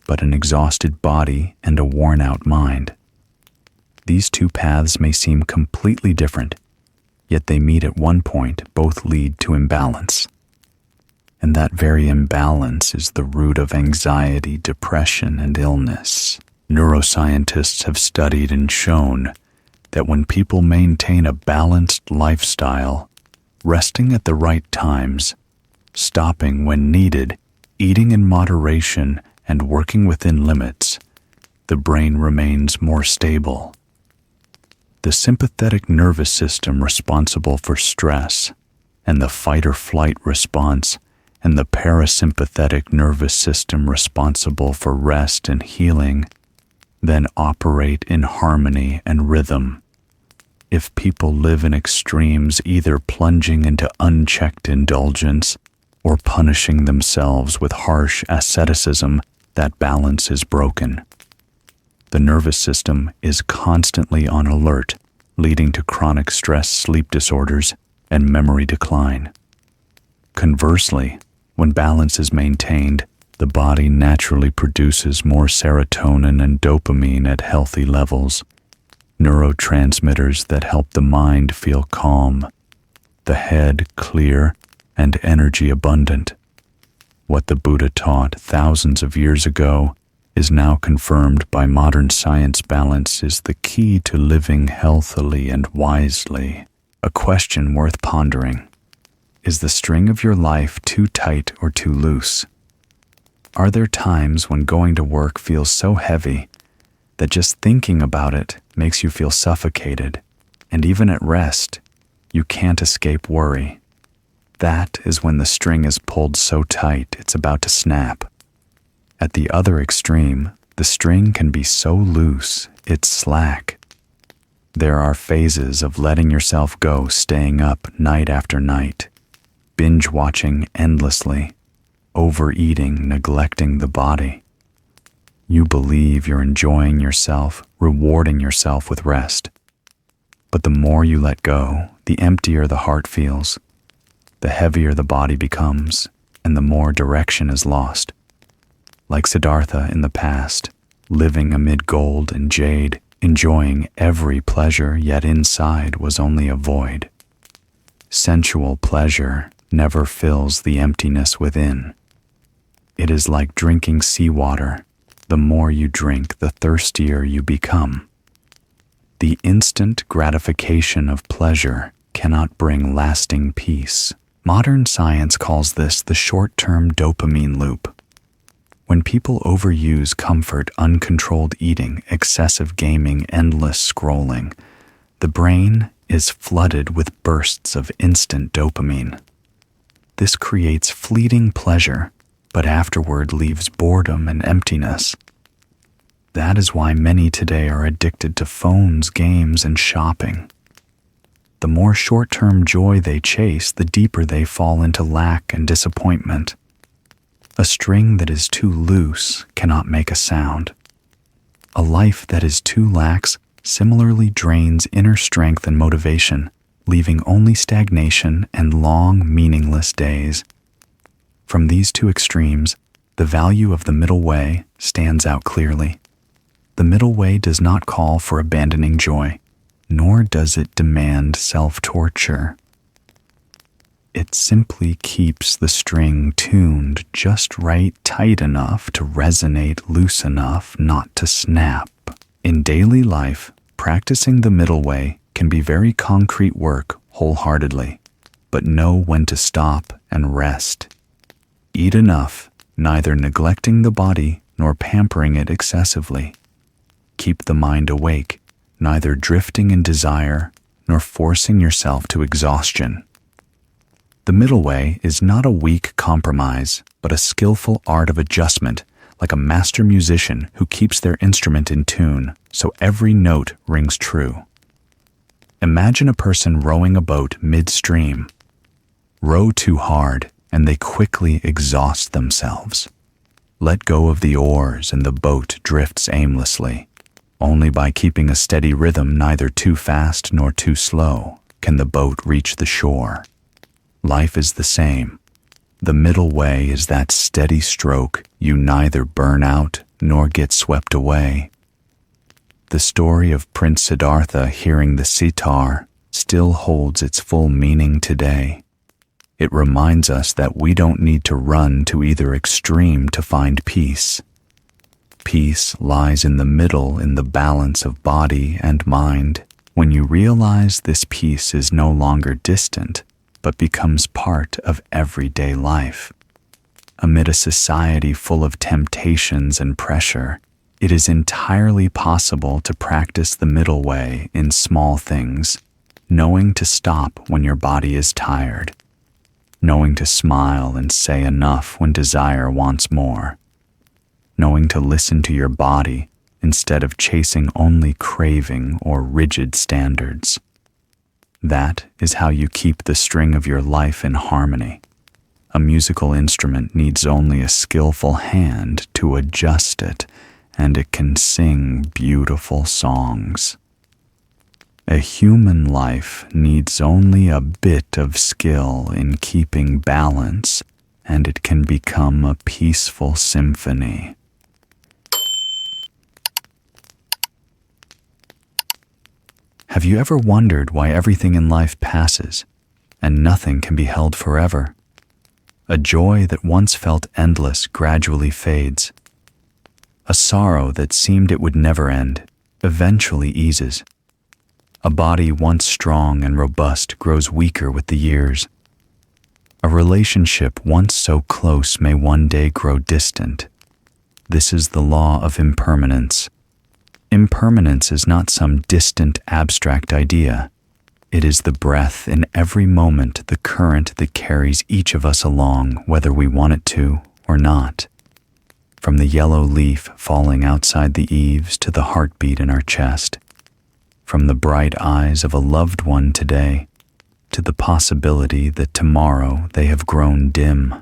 but an exhausted body and a worn-out mind. These two paths may seem completely different, yet they meet at one point, both lead to imbalance. And that very imbalance is the root of anxiety, depression, and illness. Neuroscientists have studied and shown that when people maintain a balanced lifestyle, resting at the right times, stopping when needed, eating in moderation, and working within limits, the brain remains more stable. The sympathetic nervous system responsible for stress, and the fight-or-flight response, and the parasympathetic nervous system responsible for rest and healing, then operate in harmony and rhythm. If people live in extremes, either plunging into unchecked indulgence or punishing themselves with harsh asceticism, that balance is broken. The nervous system is constantly on alert, leading to chronic stress, sleep disorders, and memory decline. Conversely, when balance is maintained, the body naturally produces more serotonin and dopamine at healthy levels, neurotransmitters that help the mind feel calm, the head clear, and energy abundant. What the Buddha taught thousands of years ago is now confirmed by modern science. Balance is the key to living healthily and wisely. A question worth pondering: is the string of your life too tight or too loose? Are there times when going to work feels so heavy that just thinking about it makes you feel suffocated, and even at rest, you can't escape worry? That is when the string is pulled so tight it's about to snap. At the other extreme, the string can be so loose it's slack. There are phases of letting yourself go, staying up night after night, binge watching endlessly, overeating, neglecting the body. You believe you're enjoying yourself, rewarding yourself with rest. But the more you let go, the emptier the heart feels, the heavier the body becomes, and the more direction is lost. Like Siddhartha in the past, living amid gold and jade, enjoying every pleasure, yet inside was only a void. Sensual pleasure never fills the emptiness within. It is like drinking seawater. The more you drink, the thirstier you become. The instant gratification of pleasure cannot bring lasting peace. Modern science calls this the short-term dopamine loop. When people overuse comfort, uncontrolled eating, excessive gaming, endless scrolling, the brain is flooded with bursts of instant dopamine. This creates fleeting pleasure, but afterward leaves boredom and emptiness. That is why many today are addicted to phones, games, and shopping. The more short-term joy they chase, the deeper they fall into lack and disappointment. A string that is too loose cannot make a sound. A life that is too lax similarly drains inner strength and motivation, leaving only stagnation and long, meaningless days. From these two extremes, the value of the middle way stands out clearly. The middle way does not call for abandoning joy, nor does it demand self-torture. It simply keeps the string tuned just right, tight enough to resonate, loose enough not to snap. In daily life, practicing the middle way can be very concrete work wholeheartedly, but know when to stop and rest. Eat enough, neither neglecting the body nor pampering it excessively. Keep the mind awake, neither drifting in desire nor forcing yourself to exhaustion. The middle way is not a weak compromise, but a skillful art of adjustment, like a master musician who keeps their instrument in tune so every note rings true. Imagine a person rowing a boat midstream. Row too hard, and they quickly exhaust themselves. Let go of the oars, and the boat drifts aimlessly. Only by keeping a steady rhythm, neither too fast nor too slow, can the boat reach the shore. Life is the same. The middle way is that steady stroke you neither burn out nor get swept away. The story of Prince Siddhartha hearing the sitar still holds its full meaning today. It reminds us that we don't need to run to either extreme to find peace. Peace lies in the middle, in the balance of body and mind. When you realize this peace is no longer distant, but becomes part of everyday life. Amid a society full of temptations and pressure, it is entirely possible to practice the middle way in small things, knowing to stop when your body is tired, knowing to smile and say enough when desire wants more, knowing to listen to your body instead of chasing only craving or rigid standards. That is how you keep the string of your life in harmony. A musical instrument needs only a skillful hand to adjust it, and it can sing beautiful songs. A human life needs only a bit of skill in keeping balance, and it can become a peaceful symphony. Have you ever wondered why everything in life passes, and nothing can be held forever? A joy that once felt endless gradually fades. A sorrow that seemed it would never end eventually eases. A body once strong and robust grows weaker with the years. A relationship once so close may one day grow distant. This is the law of impermanence. Impermanence is not some distant abstract idea. It is the breath in every moment, the current that carries each of us along, whether we want it to or not. From the yellow leaf falling outside the eaves to the heartbeat in our chest. from the bright eyes of a loved one today to the possibility that tomorrow they have grown dim.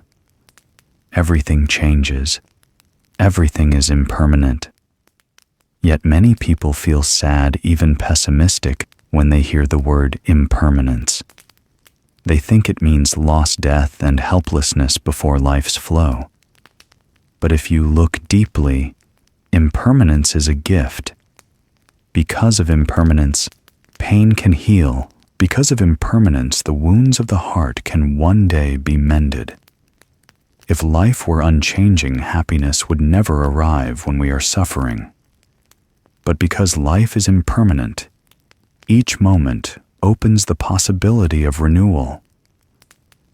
Everything changes. Everything is impermanent. Yet many people feel sad, even pessimistic, when they hear the word impermanence. They think it means lost death and helplessness before life's flow. But if you look deeply, impermanence is a gift. Because of impermanence, pain can heal. Because of impermanence, the wounds of the heart can one day be mended. If life were unchanging, happiness would never arrive when we are suffering. But because life is impermanent, each moment opens the possibility of renewal.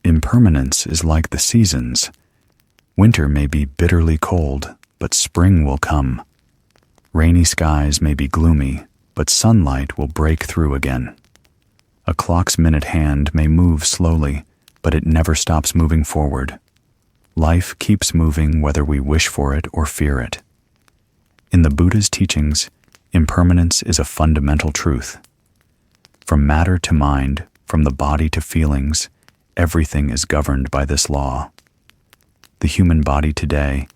Impermanence is like the seasons. Winter may be bitterly cold, but spring will come. Rainy skies may be gloomy, but sunlight will break through again. A clock's minute hand may move slowly, but it never stops moving forward. Life keeps moving whether we wish for it or fear it. In the Buddha's teachings, impermanence is a fundamental truth. From matter to mind, from the body to feelings, everything is governed by this law. The human body today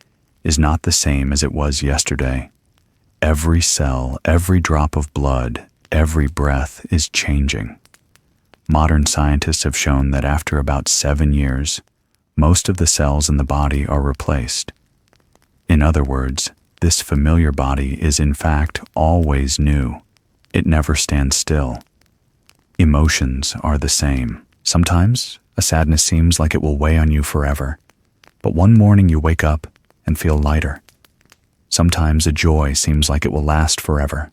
is not the same as it was yesterday. Every cell, every drop of blood, every breath is changing. Modern scientists have shown that after about 7 years, most of the cells in the body are replaced. In other words, this familiar body is in fact always new. It never stands still. Emotions are the same. Sometimes a sadness seems like it will weigh on you forever, but one morning you wake up and feel lighter. Sometimes a joy seems like it will last forever,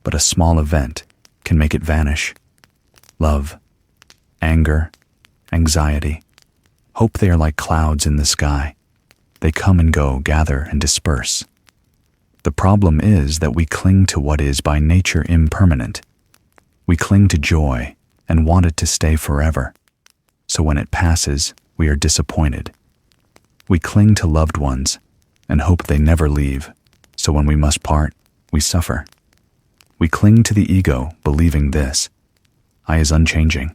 but a small event can make it vanish. Love, anger, anxiety, hope, they are like clouds in the sky. They come and go, gather and disperse. The problem is that we cling to what is by nature impermanent. We cling to joy and want it to stay forever. So when it passes, we are disappointed. We cling to loved ones and hope they never leave. So when we must part, we suffer. We cling to the ego, believing this: I is unchanging.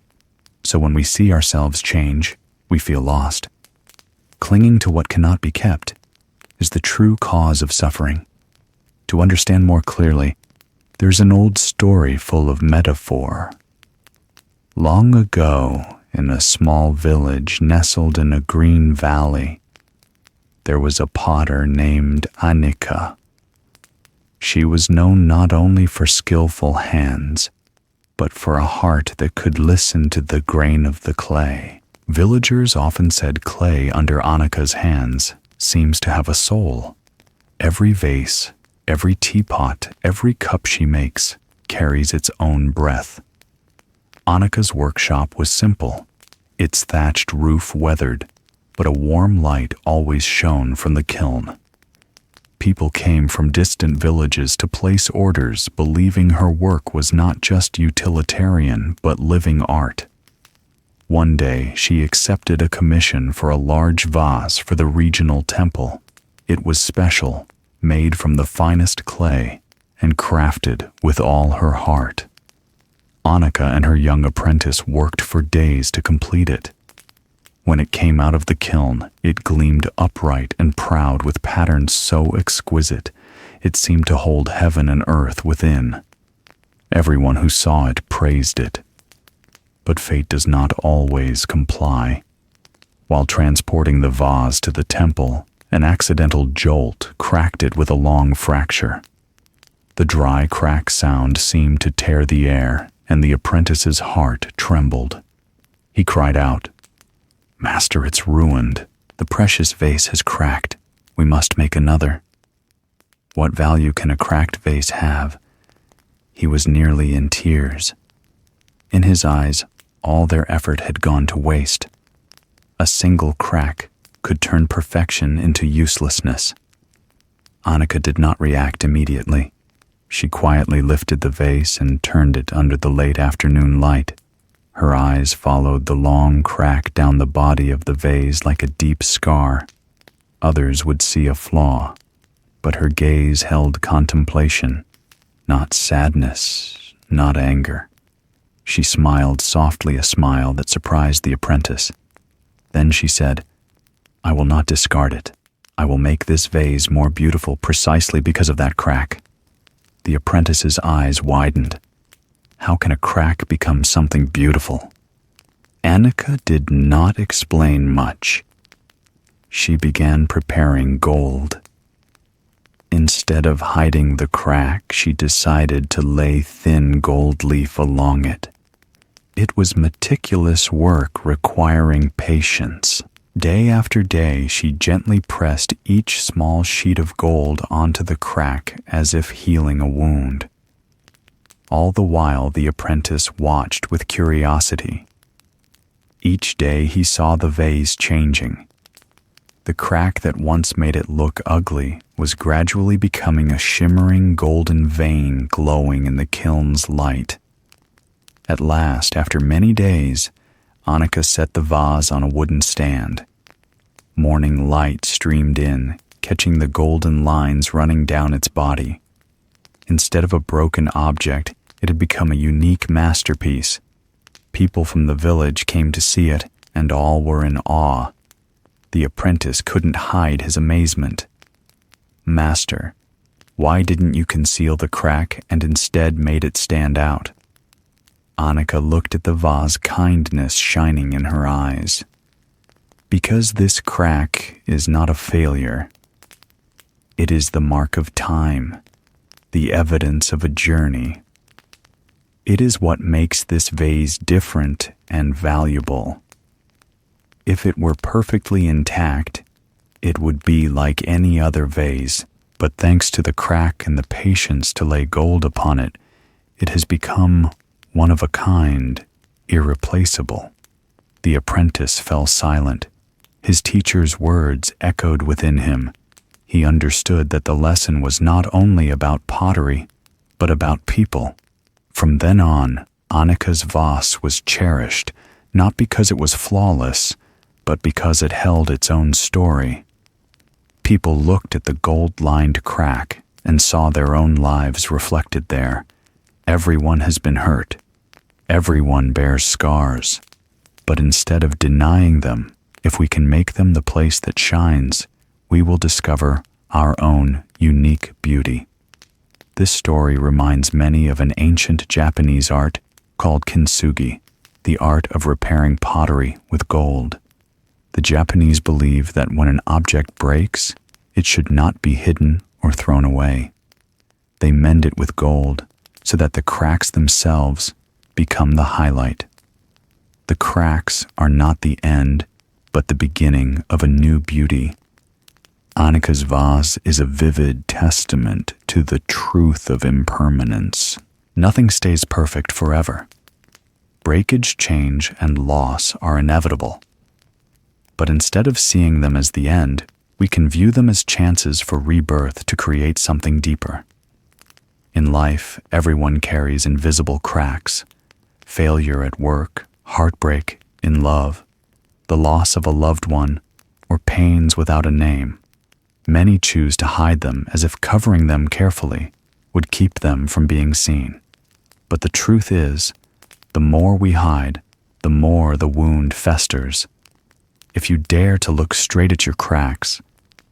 So when we see ourselves change, we feel lost. Clinging to what cannot be kept is the true cause of suffering. To understand more clearly, there's an old story full of metaphor. Long ago, in a small village nestled in a green valley, there was a potter named Annika. She was known not only for skillful hands, but for a heart that could listen to the grain of the clay. Villagers often said clay under Annika's hands seems to have a soul. Every vase, every teapot, every cup she makes carries its own breath. Annika's workshop was simple, its thatched roof weathered, but a warm light always shone from the kiln. People came from distant villages to place orders, believing her work was not just utilitarian but living art. One day, she accepted a commission for a large vase for the regional temple. It was special, made from the finest clay, and crafted with all her heart. Annika and her young apprentice worked for days to complete it. When it came out of the kiln, it gleamed upright and proud with patterns so exquisite, it seemed to hold heaven and earth within. Everyone who saw it praised it. But fate does not always comply. While transporting the vase to the temple, an accidental jolt cracked it with a long fracture. The dry crack sound seemed to tear the air, and the apprentice's heart trembled. He cried out, "Master, it's ruined. The precious vase has cracked. We must make another." What value can a cracked vase have? He was nearly in tears. In his eyes, all their effort had gone to waste. A single crack could turn perfection into uselessness. Annika did not react immediately. She quietly lifted the vase and turned it under the late afternoon light. Her eyes followed the long crack down the body of the vase like a deep scar. Others would see a flaw, but her gaze held contemplation, not sadness, not anger. She smiled softly, a smile that surprised the apprentice. Then she said, "I will not discard it. I will make this vase more beautiful precisely because of that crack." The apprentice's eyes widened. How can a crack become something beautiful? Annika did not explain much. She began preparing gold. Instead of hiding the crack, she decided to lay thin gold leaf along it. It was meticulous work requiring patience. Day after day, she gently pressed each small sheet of gold onto the crack as if healing a wound. All the while, the apprentice watched with curiosity. Each day, he saw the vase changing. The crack that once made it look ugly was gradually becoming a shimmering golden vein glowing in the kiln's light. At last, after many days, Annika set the vase on a wooden stand. Morning light streamed in, catching the golden lines running down its body. Instead of a broken object, it had become a unique masterpiece. People from the village came to see it, and all were in awe. The apprentice couldn't hide his amazement. "Master, why didn't you conceal the crack and instead made it stand out?" Annika looked at the vase, kindness shining in her eyes. "Because this crack is not a failure. It is the mark of time, the evidence of a journey. It is what makes this vase different and valuable. If it were perfectly intact, it would be like any other vase, but thanks to the crack and the patience to lay gold upon it, it has become one of a kind, irreplaceable." The apprentice fell silent. His teacher's words echoed within him. He understood that the lesson was not only about pottery, but about people. From then on, Annika's vase was cherished, not because it was flawless, but because it held its own story. People looked at the gold-lined crack and saw their own lives reflected there. Everyone has been hurt. Everyone bears scars. But instead of denying them, if we can make them the place that shines, we will discover our own unique beauty. This story reminds many of an ancient Japanese art called kintsugi, the art of repairing pottery with gold. The Japanese believe that when an object breaks, it should not be hidden or thrown away. They mend it with gold so that the cracks themselves become the highlight. The cracks are not the end, but the beginning of a new beauty. Annika's vase is a vivid testament to the truth of impermanence. Nothing stays perfect forever. Breakage, change, and loss are inevitable. But instead of seeing them as the end, we can view them as chances for rebirth to create something deeper. In life, everyone carries invisible cracks: failure at work, heartbreak in love, the loss of a loved one, or pains without a name. Many choose to hide them as if covering them carefully would keep them from being seen. But the truth is, the more we hide, the more the wound festers. If you dare to look straight at your cracks,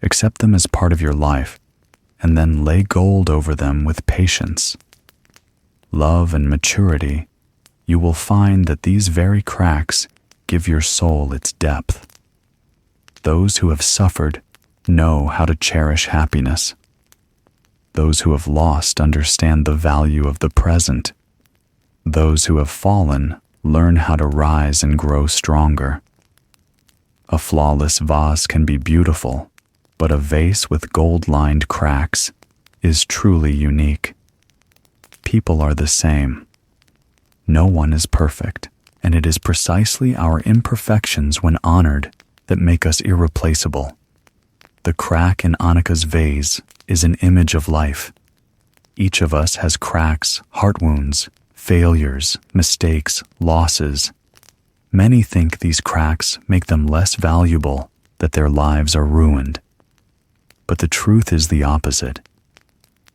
accept them as part of your life, and then lay gold over them with patience, love, and maturity, you will find that these very cracks give your soul its depth. Those who have suffered know how to cherish happiness. Those who have lost understand the value of the present. Those who have fallen learn how to rise and grow stronger. A flawless vase can be beautiful, but a vase with gold-lined cracks is truly unique. People are the same. No one is perfect, and it is precisely our imperfections when honored that make us irreplaceable. The crack in Annika's vase is an image of life. Each of us has cracks, heart wounds, failures, mistakes, losses. Many think these cracks make them less valuable, that their lives are ruined. But the truth is the opposite.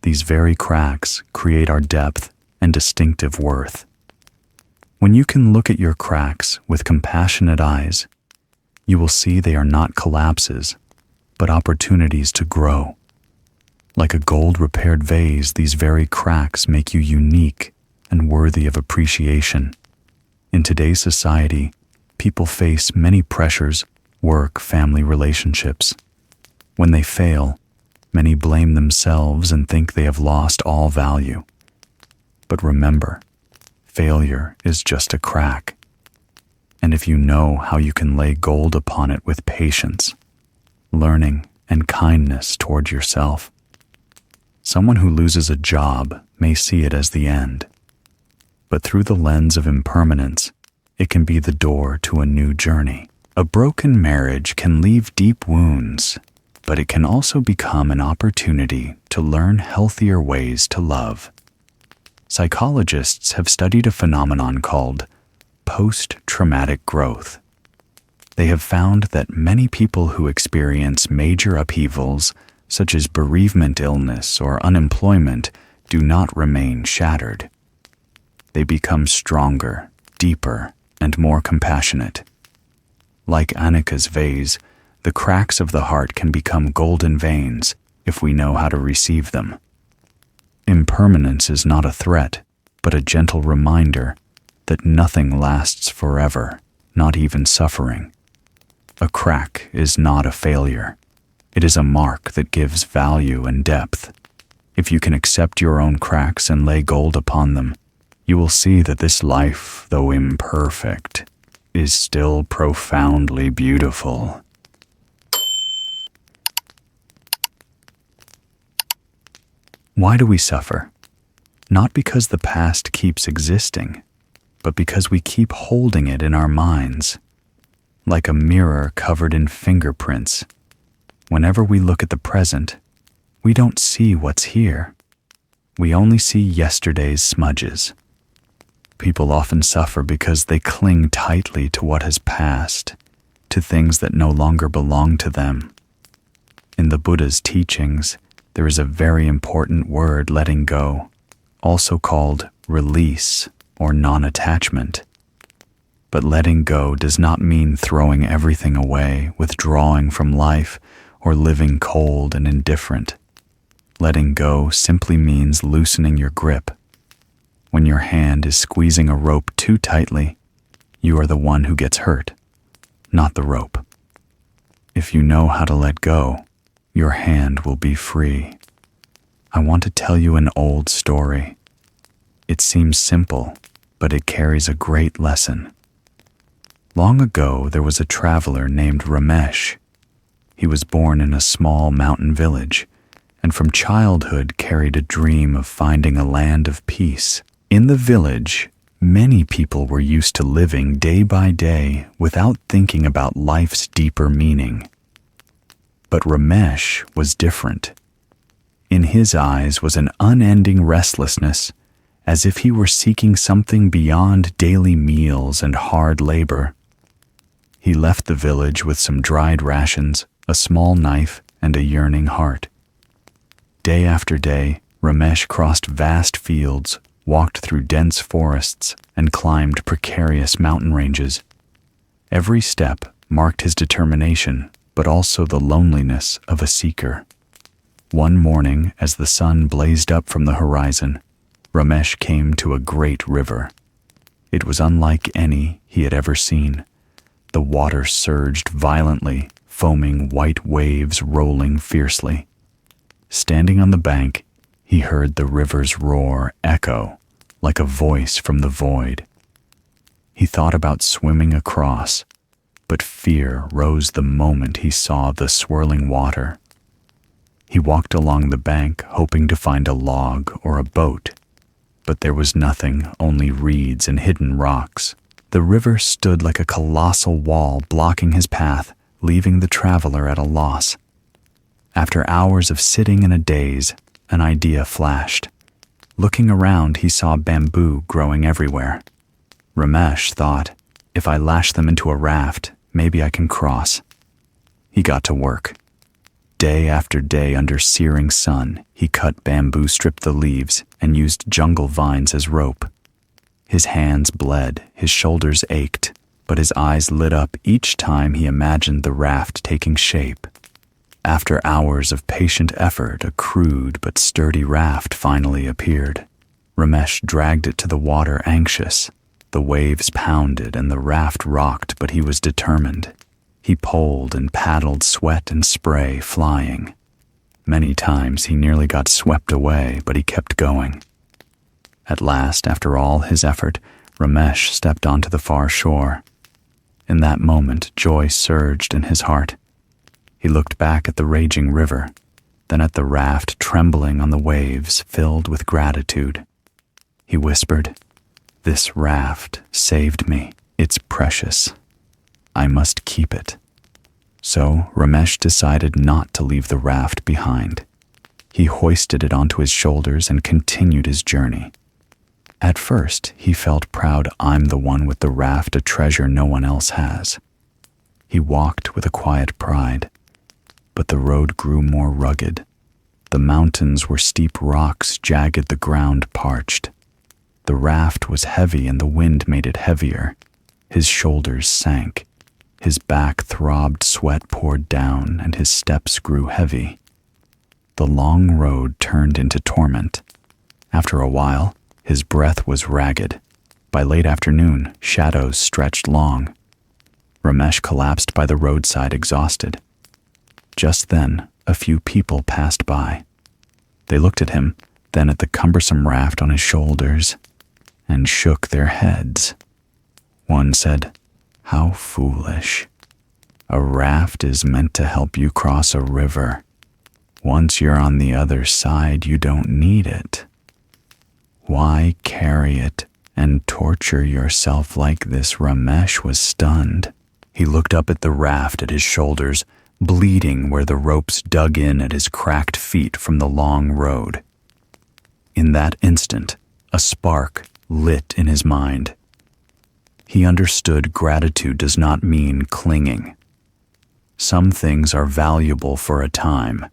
These very cracks create our depth and distinctive worth. When you can look at your cracks with compassionate eyes, you will see they are not collapses, but opportunities to grow. Like a gold-repaired vase, these very cracks make you unique and worthy of appreciation. In today's society, people face many pressures: work, family, relationships. When they fail, many blame themselves and think they have lost all value. But remember, failure is just a crack. And if you know how you can lay gold upon it with patience, learning, and kindness toward yourself, someone who loses a job may see it as the end. But through the lens of impermanence, it can be the door to a new journey. A broken marriage can leave deep wounds, but it can also become an opportunity to learn healthier ways to love. Psychologists have studied a phenomenon called post-traumatic growth. They have found that many people who experience major upheavals, such as bereavement, illness, or unemployment, do not remain shattered. They become stronger, deeper, and more compassionate. Like Annika's vase, the cracks of the heart can become golden veins if we know how to receive them. Impermanence is not a threat, but a gentle reminder that nothing lasts forever, not even suffering. A crack is not a failure. It is a mark that gives value and depth. If you can accept your own cracks and lay gold upon them, you will see that this life, though imperfect, is still profoundly beautiful. Why do we suffer? Not because the past keeps existing, but because we keep holding it in our minds. Like a mirror covered in fingerprints, whenever we look at the present, we don't see what's here. We only see yesterday's smudges. People often suffer because they cling tightly to what has passed, to things that no longer belong to them. In the Buddha's teachings, there is a very important word, letting go, also called release or non-attachment. But letting go does not mean throwing everything away, withdrawing from life, or living cold and indifferent. Letting go simply means loosening your grip. When your hand is squeezing a rope too tightly, you are the one who gets hurt, not the rope. If you know how to let go, your hand will be free. I want to tell you an old story. It seems simple, but it carries a great lesson. Long ago, there was a traveler named Ramesh. He was born in a small mountain village, and from childhood carried a dream of finding a land of peace. In the village, many people were used to living day by day without thinking about life's deeper meaning. But Ramesh was different. In his eyes was an unending restlessness, as if he were seeking something beyond daily meals and hard labor. He left the village with some dried rations, a small knife, and a yearning heart. Day after day, Ramesh crossed vast fields, walked through dense forests, and climbed precarious mountain ranges. Every step marked his determination, but also the loneliness of a seeker. One morning, as the sun blazed up from the horizon, Ramesh came to a great river. It was unlike any he had ever seen. The water surged violently, foaming white waves rolling fiercely. Standing on the bank, he heard the river's roar echo like a voice from the void. He thought about swimming across, but fear rose the moment he saw the swirling water. He walked along the bank, hoping to find a log or a boat, but there was nothing, only reeds and hidden rocks. The river stood like a colossal wall blocking his path, leaving the traveler at a loss. After hours of sitting in a daze, an idea flashed. Looking around, he saw bamboo growing everywhere. Ramesh thought, if I lash them into a raft, maybe I can cross. He got to work. Day after day under searing sun, he cut bamboo, stripped the leaves, and used jungle vines as rope. His hands bled, his shoulders ached, but his eyes lit up each time he imagined the raft taking shape. After hours of patient effort, a crude but sturdy raft finally appeared. Ramesh dragged it to the water anxious. The waves pounded and the raft rocked, but he was determined. He poled and paddled, sweat and spray flying. Many times he nearly got swept away, but he kept going. At last, after all his effort, Ramesh stepped onto the far shore. In that moment, joy surged in his heart. He looked back at the raging river, then at the raft trembling on the waves, filled with gratitude. He whispered, "This raft saved me. It's precious. I must keep it." So Ramesh decided not to leave the raft behind. He hoisted it onto his shoulders and continued his journey. At first, he felt proud. I'm the one with the raft, a treasure no one else has. He walked with a quiet pride. But the road grew more rugged. The mountains were steep rocks, jagged, the ground parched. The raft was heavy and the wind made it heavier. His shoulders sank. His back throbbed, sweat poured down, and his steps grew heavy. The long road turned into torment. After a while, his breath was ragged. By late afternoon, shadows stretched long. Ramesh collapsed by the roadside, exhausted. Just then, a few people passed by. They looked at him, then at the cumbersome raft on his shoulders, and shook their heads. One said, "How foolish. A raft is meant to help you cross a river. Once you're on the other side, you don't need it. Why carry it and torture yourself like this?" Ramesh was stunned. He looked up at the raft at his shoulders, bleeding where the ropes dug in at his cracked feet from the long road. In that instant, a spark lit in his mind. He understood gratitude does not mean clinging. Some things are valuable for a time,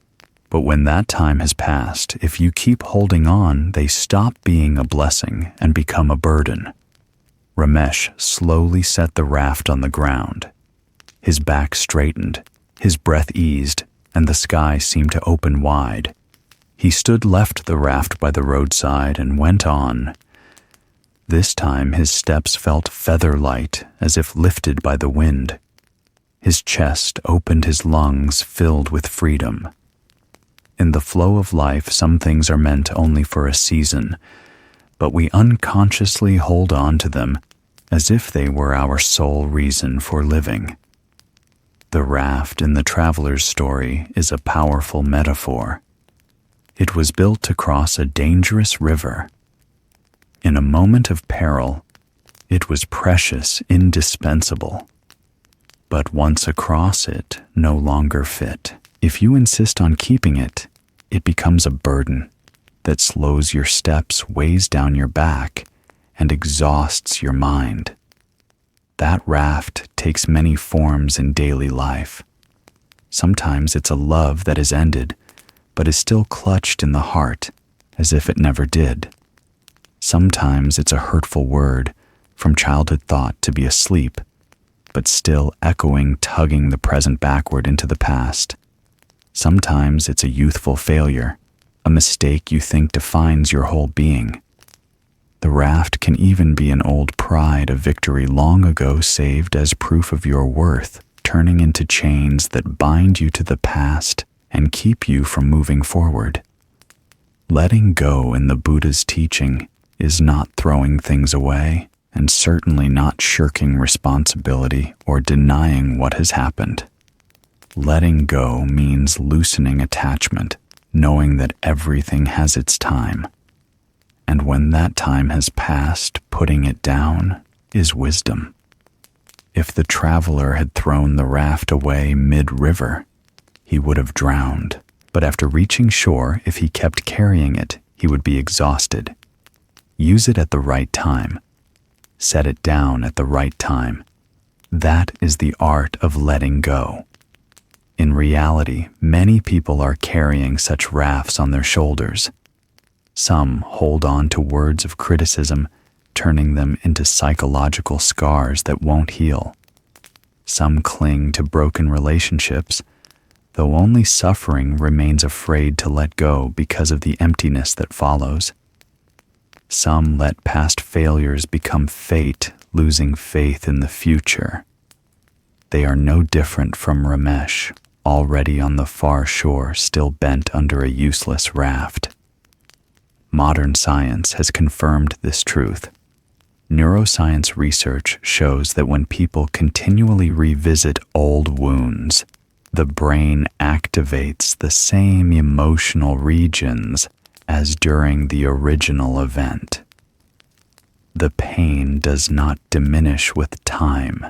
but when that time has passed, if you keep holding on, they stop being a blessing and become a burden. Ramesh slowly set the raft on the ground. His back straightened, his breath eased, and the sky seemed to open wide. He left the raft by the roadside and went on. This time his steps felt feather-light, as if lifted by the wind. His chest opened, his lungs filled with freedom. In the flow of life, some things are meant only for a season, but we unconsciously hold on to them as if they were our sole reason for living. The raft in the traveler's story is a powerful metaphor. It was built to cross a dangerous river. In a moment of peril, it was precious, indispensable. But once across it, no longer fit. If you insist on keeping it, it becomes a burden that slows your steps, weighs down your back, and exhausts your mind. That raft takes many forms in daily life. Sometimes it's a love that is ended, but is still clutched in the heart as if it never did. Sometimes it's a hurtful word from childhood thought to be asleep, but still echoing, tugging the present backward into the past. Sometimes it's a youthful failure, a mistake you think defines your whole being. The raft can even be an old pride, a victory long ago saved as proof of your worth, turning into chains that bind you to the past and keep you from moving forward. Letting go in the Buddha's teaching is not throwing things away, and certainly not shirking responsibility or denying what has happened. Letting go means loosening attachment, knowing that everything has its time. And when that time has passed, putting it down is wisdom. If the traveler had thrown the raft away mid-river, he would have drowned. But after reaching shore, if he kept carrying it, he would be exhausted. Use it at the right time. Set it down at the right time. That is the art of letting go. In reality, many people are carrying such rafts on their shoulders. Some hold on to words of criticism, turning them into psychological scars that won't heal. Some cling to broken relationships, though only suffering remains afraid to let go because of the emptiness that follows. Some let past failures become fate, losing faith in the future. They are no different from Ramesh, already on the far shore, still bent under a useless raft. Modern science has confirmed this truth. Neuroscience research shows that when people continually revisit old wounds, the brain activates the same emotional regions as during the original event. The pain does not diminish with time.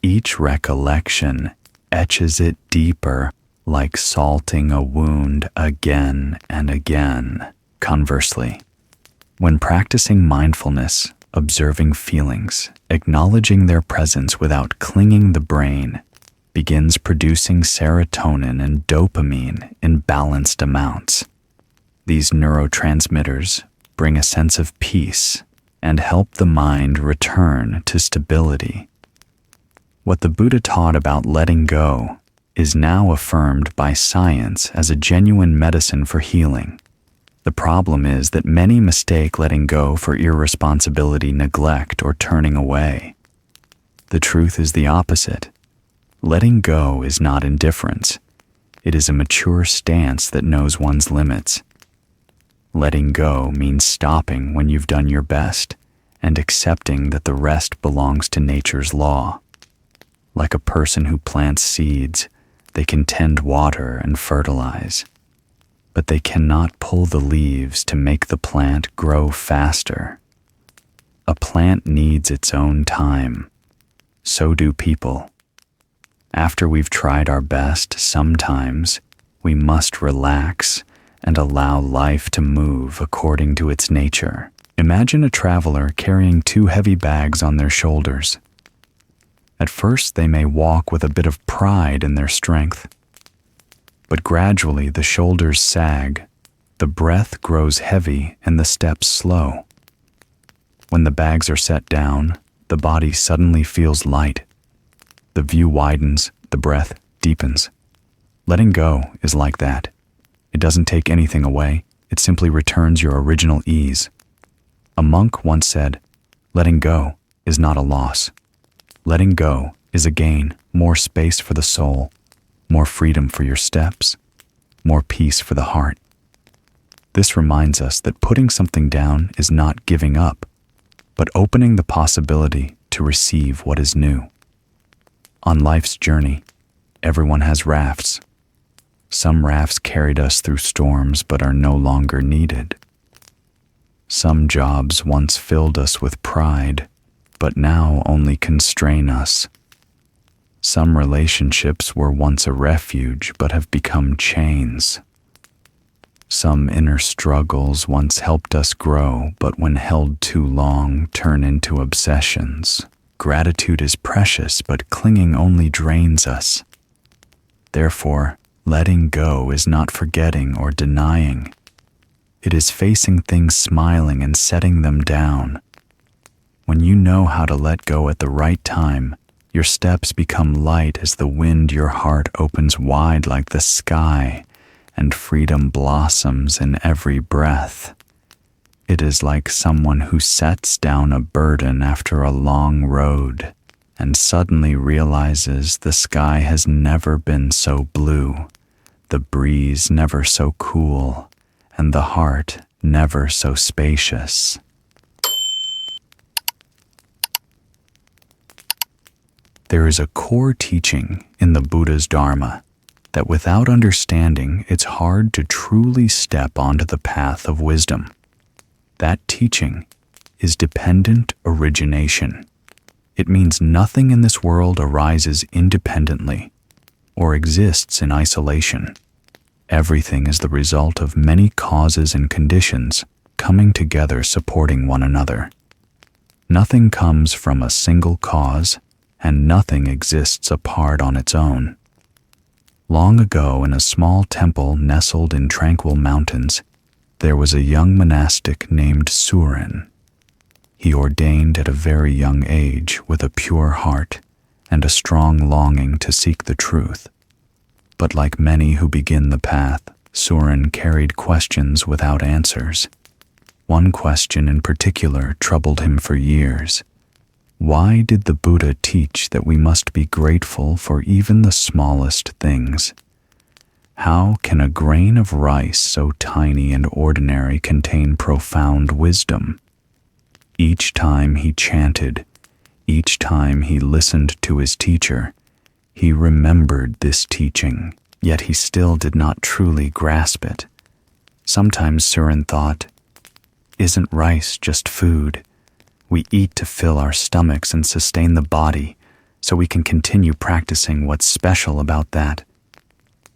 Each recollection etches it deeper, like salting a wound again and again. Conversely, when practicing mindfulness, observing feelings, acknowledging their presence without clinging the brain, begins producing serotonin and dopamine in balanced amounts. These neurotransmitters bring a sense of peace and help the mind return to stability. What the Buddha taught about letting go is now affirmed by science as a genuine medicine for healing. The problem is that many mistake letting go for irresponsibility, neglect, or turning away. The truth is the opposite. Letting go is not indifference. It is a mature stance that knows one's limits. Letting go means stopping when you've done your best and accepting that the rest belongs to nature's law. Like a person who plants seeds, they can tend water and fertilize, but they cannot pull the leaves to make the plant grow faster. A plant needs its own time. So do people. After we've tried our best, sometimes we must relax and allow life to move according to its nature. Imagine a traveler carrying 2 heavy bags on their shoulders. At first, they may walk with a bit of pride in their strength. But gradually, the shoulders sag, the breath grows heavy, and the steps slow. When the bags are set down, the body suddenly feels light. The view widens, the breath deepens. Letting go is like that. It doesn't take anything away, it simply returns your original ease. A monk once said, "Letting go is not a loss. Letting go is a gain, more space for the soul, more freedom for your steps, more peace for the heart." This reminds us that putting something down is not giving up, but opening the possibility to receive what is new. On life's journey, everyone has rafts. Some rafts carried us through storms but are no longer needed. Some jobs once filled us with pride, but now only constrain us. Some relationships were once a refuge but have become chains. Some inner struggles once helped us grow, but when held too long, turn into obsessions. Gratitude is precious, but clinging only drains us. Therefore, letting go is not forgetting or denying. It is facing things smiling and setting them down. When you know how to let go at the right time, your steps become light as the wind, your heart opens wide like the sky, and freedom blossoms in every breath. It is like someone who sets down a burden after a long road and suddenly realizes the sky has never been so blue, the breeze never so cool, and the heart never so spacious. There is a core teaching in the Buddha's Dharma that without understanding, it's hard to truly step onto the path of wisdom. That teaching is dependent origination. It means nothing in this world arises independently or exists in isolation. Everything is the result of many causes and conditions coming together supporting one another. Nothing comes from a single cause, and nothing exists apart on its own. Long ago, in a small temple nestled in tranquil mountains, there was a young monastic named Suren. He ordained at a very young age with a pure heart and a strong longing to seek the truth. But like many who begin the path, Suren carried questions without answers. One question in particular troubled him for years. Why did the Buddha teach that we must be grateful for even the smallest things? How can a grain of rice so tiny and ordinary contain profound wisdom? Each time he chanted, each time he listened to his teacher, he remembered this teaching, yet he still did not truly grasp it. Sometimes Suren thought, "Isn't rice just food? We eat to fill our stomachs and sustain the body, so we can continue practicing. What's special about that?"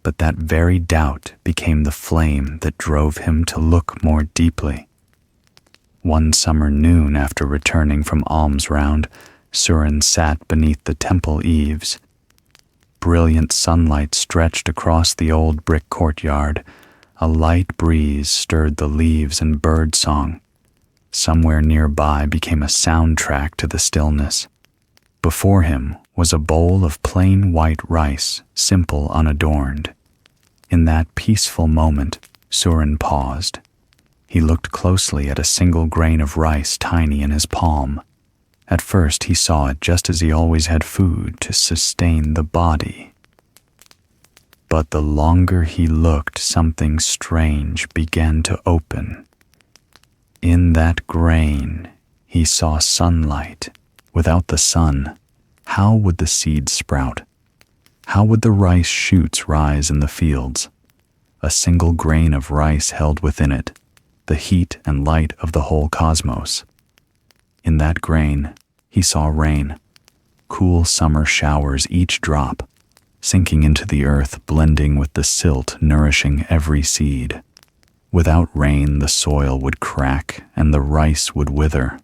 But that very doubt became the flame that drove him to look more deeply. One summer noon, after returning from alms round, Suren sat beneath the temple eaves. Brilliant sunlight stretched across the old brick courtyard. A light breeze stirred the leaves and bird song. Somewhere nearby became a soundtrack to the stillness. Before him was a bowl of plain white rice, simple, unadorned. In that peaceful moment, Suren paused. He looked closely at a single grain of rice tiny in his palm. At first he saw it just as he always had food to sustain the body. But the longer he looked, something strange began to open. In that grain, he saw sunlight. Without the sun, how would the seeds sprout? How would the rice shoots rise in the fields? A single grain of rice held within it the heat and light of the whole cosmos. In that grain, he saw rain, cool summer showers, each drop, sinking into the earth, blending with the silt, nourishing every seed. Without rain, the soil would crack and the rice would wither.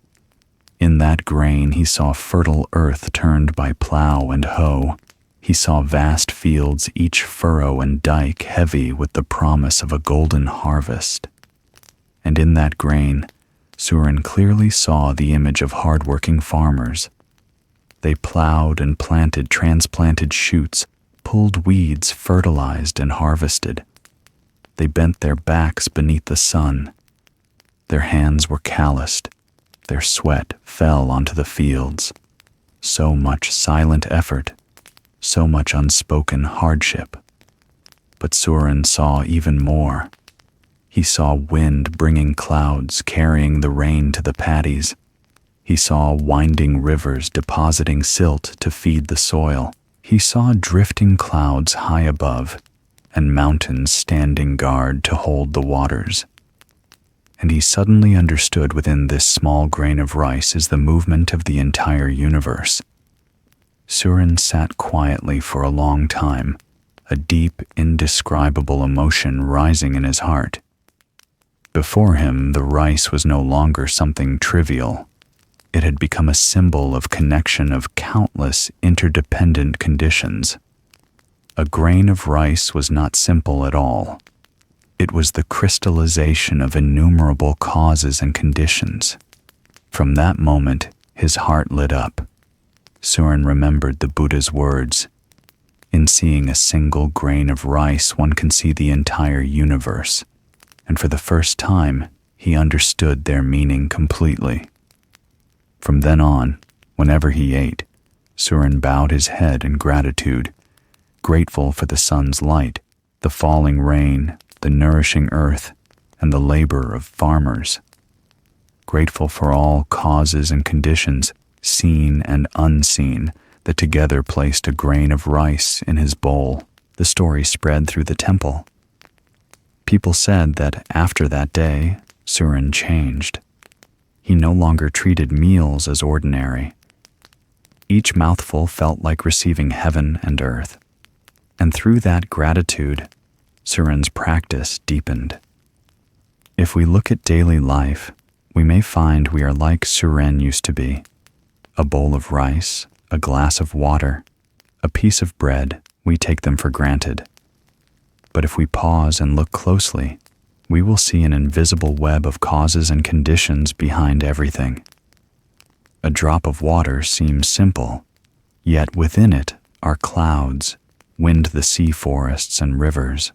In that grain, he saw fertile earth turned by plow and hoe. He saw vast fields, each furrow and dike heavy with the promise of a golden harvest. And in that grain, Suren clearly saw the image of hard-working farmers. They plowed and planted, transplanted shoots, pulled weeds, fertilized and harvested. They bent their backs beneath the sun. Their hands were calloused. Their sweat fell onto the fields. So much silent effort, so much unspoken hardship. But Suren saw even more. He saw wind bringing clouds, carrying the rain to the paddies. He saw winding rivers depositing silt to feed the soil. He saw drifting clouds high above, and mountains standing guard to hold the waters. And he suddenly understood within this small grain of rice is the movement of the entire universe. Suren sat quietly for a long time, a deep, indescribable emotion rising in his heart. Before him, the rice was no longer something trivial. It had become a symbol of connection of countless interdependent conditions. A grain of rice was not simple at all. It was the crystallization of innumerable causes and conditions. From that moment, his heart lit up. Suren remembered the Buddha's words, "In seeing a single grain of rice, one can see the entire universe." And for the first time, he understood their meaning completely. From then on, whenever he ate, Suren bowed his head in gratitude, grateful for the sun's light, the falling rain, the nourishing earth, and the labor of farmers. Grateful for all causes and conditions, seen and unseen, that together placed a grain of rice in his bowl. The story spread through the temple. People said that after that day, Suren changed. He no longer treated meals as ordinary. Each mouthful felt like receiving heaven and earth. And through that gratitude, Suren's practice deepened. If we look at daily life, we may find we are like Suren used to be. A bowl of rice, a glass of water, a piece of bread, we take them for granted. But if we pause and look closely, we will see an invisible web of causes and conditions behind everything. A drop of water seems simple, yet within it are clouds, wind the sea forests and rivers.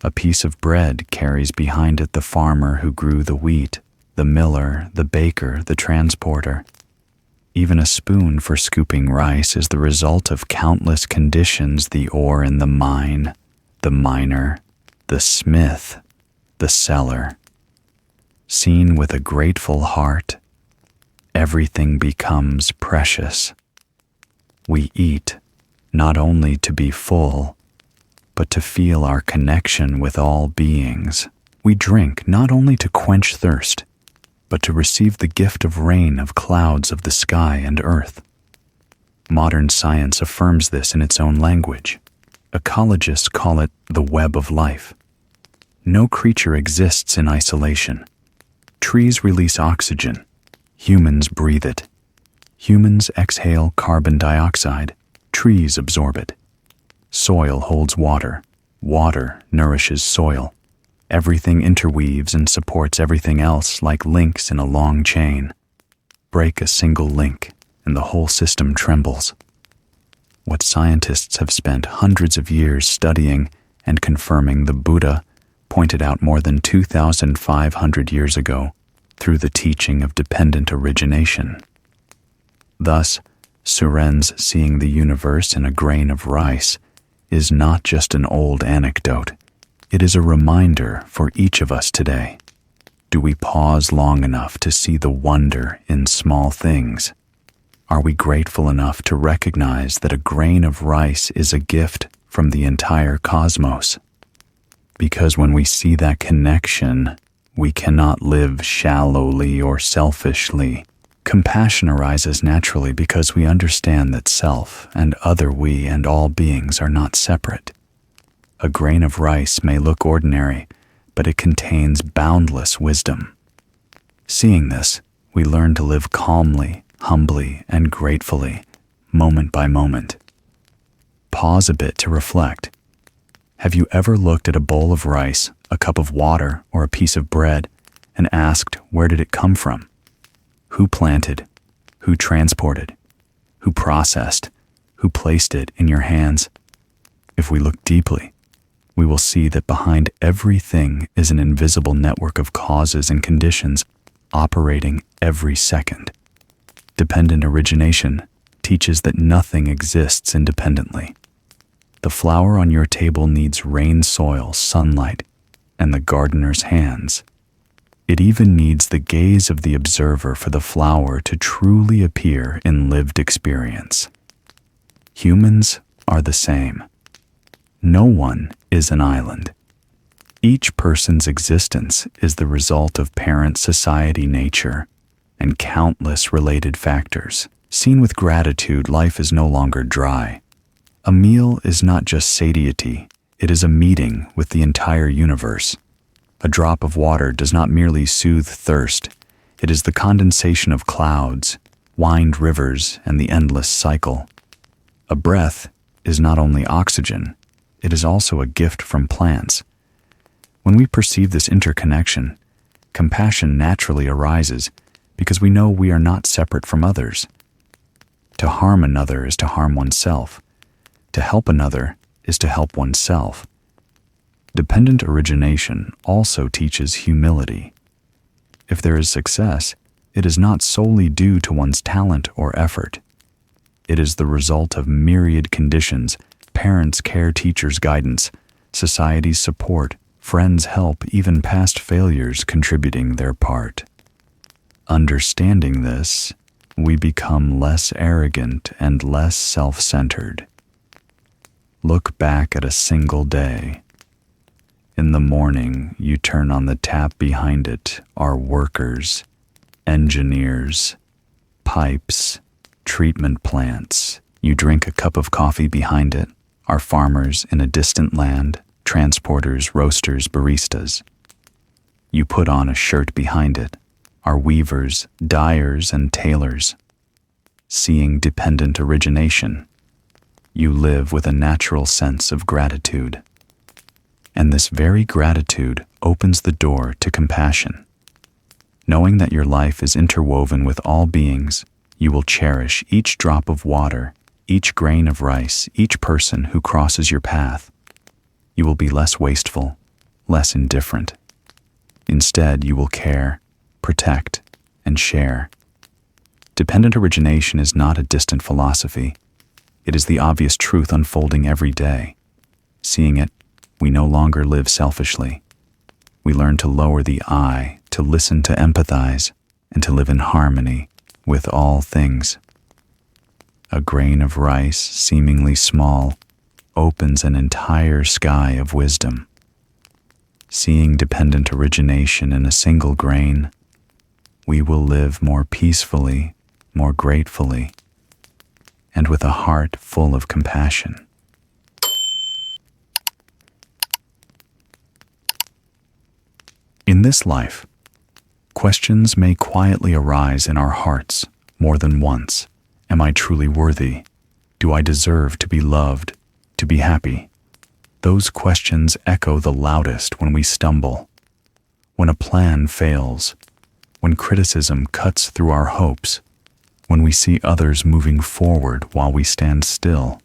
A piece of bread carries behind it the farmer who grew the wheat, the miller, the baker, the transporter. Even a spoon for scooping rice is the result of countless conditions: the ore in the mine, the miner, the smith, the seller. Seen with a grateful heart, everything becomes precious. We eat not only to be full, but to feel our connection with all beings. We drink not only to quench thirst, but to receive the gift of rain of clouds of the sky and earth. Modern science affirms this in its own language. Ecologists call it the web of life. No creature exists in isolation. Trees release oxygen. Humans breathe it. Humans exhale carbon dioxide. Trees absorb it. Soil holds water. Water nourishes soil. Everything interweaves and supports everything else like links in a long chain. Break a single link, and the whole system trembles. What scientists have spent hundreds of years studying and confirming, the Buddha pointed out more than 2,500 years ago through the teaching of dependent origination. Thus, Suren's seeing the universe in a grain of rice is not just an old anecdote. It is a reminder for each of us today. Do we pause long enough to see the wonder in small things? Are we grateful enough to recognize that a grain of rice is a gift from the entire cosmos? Because when we see that connection, we cannot live shallowly or selfishly. Compassion arises naturally because we understand that self and other we and all beings are not separate. A grain of rice may look ordinary, but it contains boundless wisdom. Seeing this, we learn to live calmly, humbly, and gratefully, moment by moment. Pause a bit to reflect. Have you ever looked at a bowl of rice, a cup of water, or a piece of bread, and asked, where did it come from? Who planted? Who transported? Who processed? Who placed it in your hands? If we look deeply, we will see that behind everything is an invisible network of causes and conditions operating every second. Dependent origination teaches that nothing exists independently. The flower on your table needs rain, soil, sunlight, and the gardener's hands. It even needs the gaze of the observer for the flower to truly appear in lived experience. Humans are the same. No one is an island. Each person's existence is the result of parent, society, nature, and countless related factors. Seen with gratitude, life is no longer dry. A meal is not just satiety, it is a meeting with the entire universe. A drop of water does not merely soothe thirst, it is the condensation of clouds, wind rivers, and the endless cycle. A breath is not only oxygen, it is also a gift from plants. When we perceive this interconnection, compassion naturally arises because we know we are not separate from others. To harm another is to harm oneself. To help another is to help oneself. Dependent origination also teaches humility. If there is success, it is not solely due to one's talent or effort. It is the result of myriad conditions: parents' care, teachers' guidance, society's support, friends' help, even past failures contributing their part. Understanding this, we become less arrogant and less self-centered. Look back at a single day. In the morning, you turn on the tap. Behind it are workers, engineers, pipes, treatment plants. You drink a cup of coffee. Behind it are farmers in a distant land, transporters, roasters, baristas. You put on a shirt. Behind it are weavers, dyers, and tailors. Seeing dependent origination, you live with a natural sense of gratitude. And this very gratitude opens the door to compassion. Knowing that your life is interwoven with all beings, you will cherish each drop of water, each grain of rice, each person who crosses your path. You will be less wasteful, less indifferent. Instead, you will care, protect, and share. Dependent origination is not a distant philosophy. It is the obvious truth unfolding every day. Seeing it, we no longer live selfishly. We learn to lower the I, to listen, to empathize, and to live in harmony with all things. A grain of rice, seemingly small, opens an entire sky of wisdom. Seeing dependent origination in a single grain, we will live more peacefully, more gratefully, and with a heart full of compassion. In this life, questions may quietly arise in our hearts more than once. Am I truly worthy? Do I deserve to be loved, to be happy? Those questions echo the loudest when we stumble, when a plan fails, when criticism cuts through our hopes, when we see others moving forward while we stand still.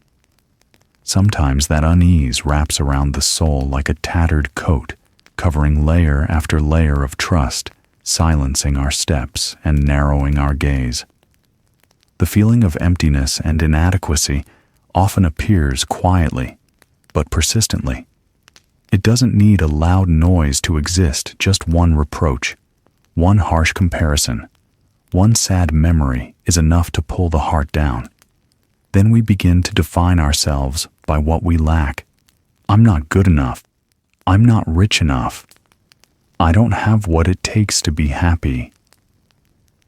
Sometimes that unease wraps around the soul like a tattered coat, covering layer after layer of trust, silencing our steps and narrowing our gaze. The feeling of emptiness and inadequacy often appears quietly, but persistently. It doesn't need a loud noise to exist, just one reproach, one harsh comparison, one sad memory is enough to pull the heart down. Then we begin to define ourselves by what we lack. I'm not good enough. I'm not rich enough. I don't have what it takes to be happy.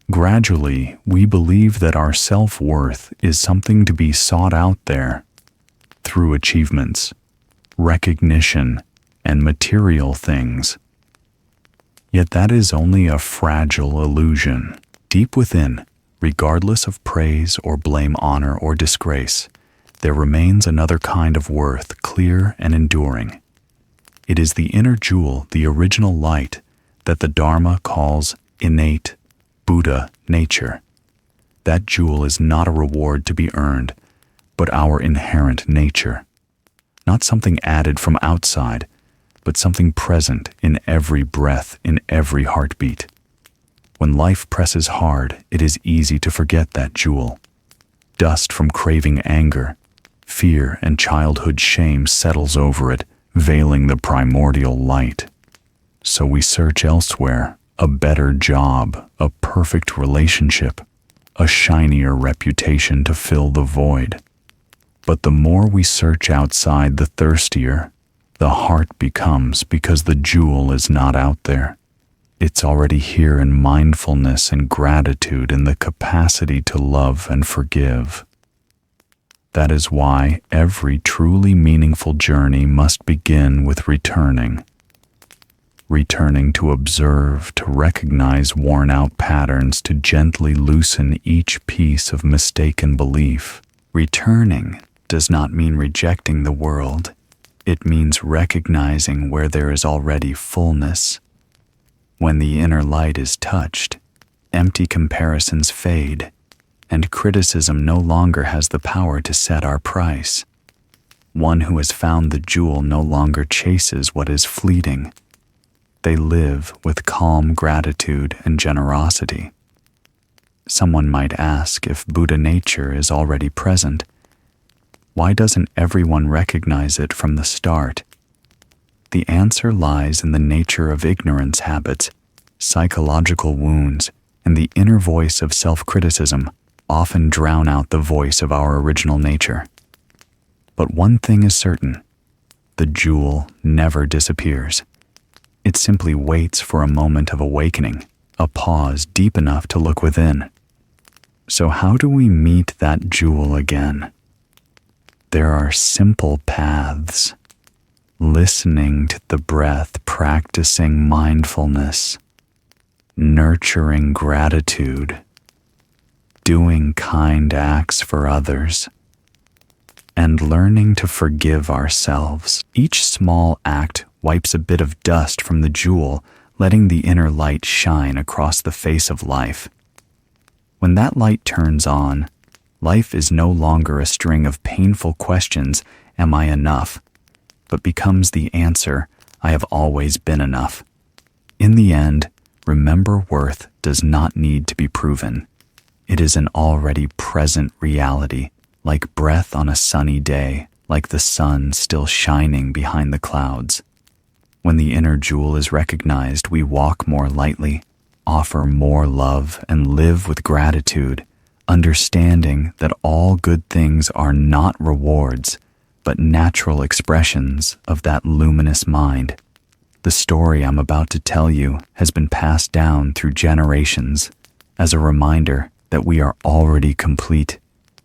Gradually, we believe that our self-worth is something to be sought out there through achievements, recognition, and material things. Yet that is only a fragile illusion. Deep within, regardless of praise or blame, honor or disgrace, there remains another kind of worth, clear and enduring. It is the inner jewel, the original light, that the Dharma calls innate, Buddha nature. That jewel is not a reward to be earned, but our inherent nature. Not something added from outside, but something present in every breath, in every heartbeat. When life presses hard, it is easy to forget that jewel. Dust from craving anger, fear, and childhood shame settles over it, veiling the primordial light. So we search elsewhere, a better job, a perfect relationship, a shinier reputation to fill the void. But the more we search outside, the thirstier the heart becomes, because the jewel is not out there. It's already here in mindfulness and gratitude, in the capacity to love and forgive. That is why every truly meaningful journey must begin with returning. Returning to observe, to recognize worn-out patterns, to gently loosen each piece of mistaken belief. Returning does not mean rejecting the world. It means recognizing where there is already fullness. When the inner light is touched, empty comparisons fade, and criticism no longer has the power to set our price. One who has found the jewel no longer chases what is fleeting. They live with calm gratitude and generosity. Someone might ask, if Buddha nature is already present, why doesn't everyone recognize it from the start? The answer lies in the nature of ignorance habits, psychological wounds, and the inner voice of self-criticism often drown out the voice of our original nature. But one thing is certain: the jewel never disappears. It simply waits for a moment of awakening, a pause deep enough to look within. So how do we meet that jewel again? There are simple paths. Listening to the breath, practicing mindfulness, nurturing gratitude, doing kind acts for others, and learning to forgive ourselves. Each small act wipes a bit of dust from the jewel, letting the inner light shine across the face of life. When that light turns on, life is no longer a string of painful questions, am I enough, but becomes the answer, I have always been enough. In the end, remember worth does not need to be proven. It is an already present reality, like breath on a sunny day, like the sun still shining behind the clouds. When the inner jewel is recognized, we walk more lightly, offer more love, and live with gratitude, understanding that all good things are not rewards, but natural expressions of that luminous mind. The story I'm about to tell you has been passed down through generations as a reminder that we are already complete.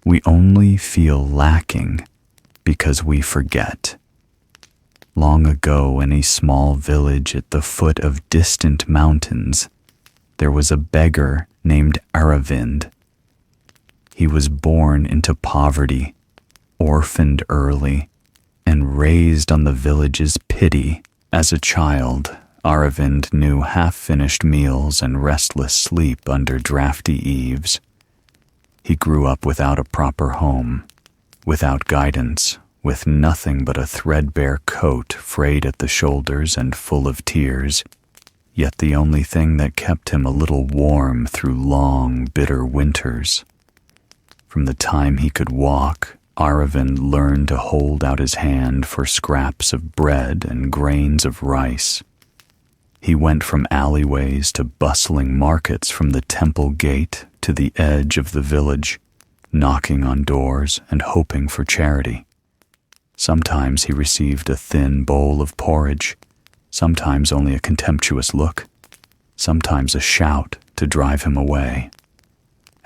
We only feel lacking because we forget. Long ago, in a small village at the foot of distant mountains, there was a beggar named Aravind. He was born into poverty, orphaned early, and raised on the village's pity. As a child, Aravind knew half-finished meals and restless sleep under drafty eaves. He grew up without a proper home, without guidance, with nothing but a threadbare coat frayed at the shoulders and full of tears, yet the only thing that kept him a little warm through long, bitter winters. From the time he could walk, Aravind learned to hold out his hand for scraps of bread and grains of rice. He went from alleyways to bustling markets, from the temple gate to the edge of the village, knocking on doors and hoping for charity. Sometimes he received a thin bowl of porridge, sometimes only a contemptuous look, sometimes a shout to drive him away.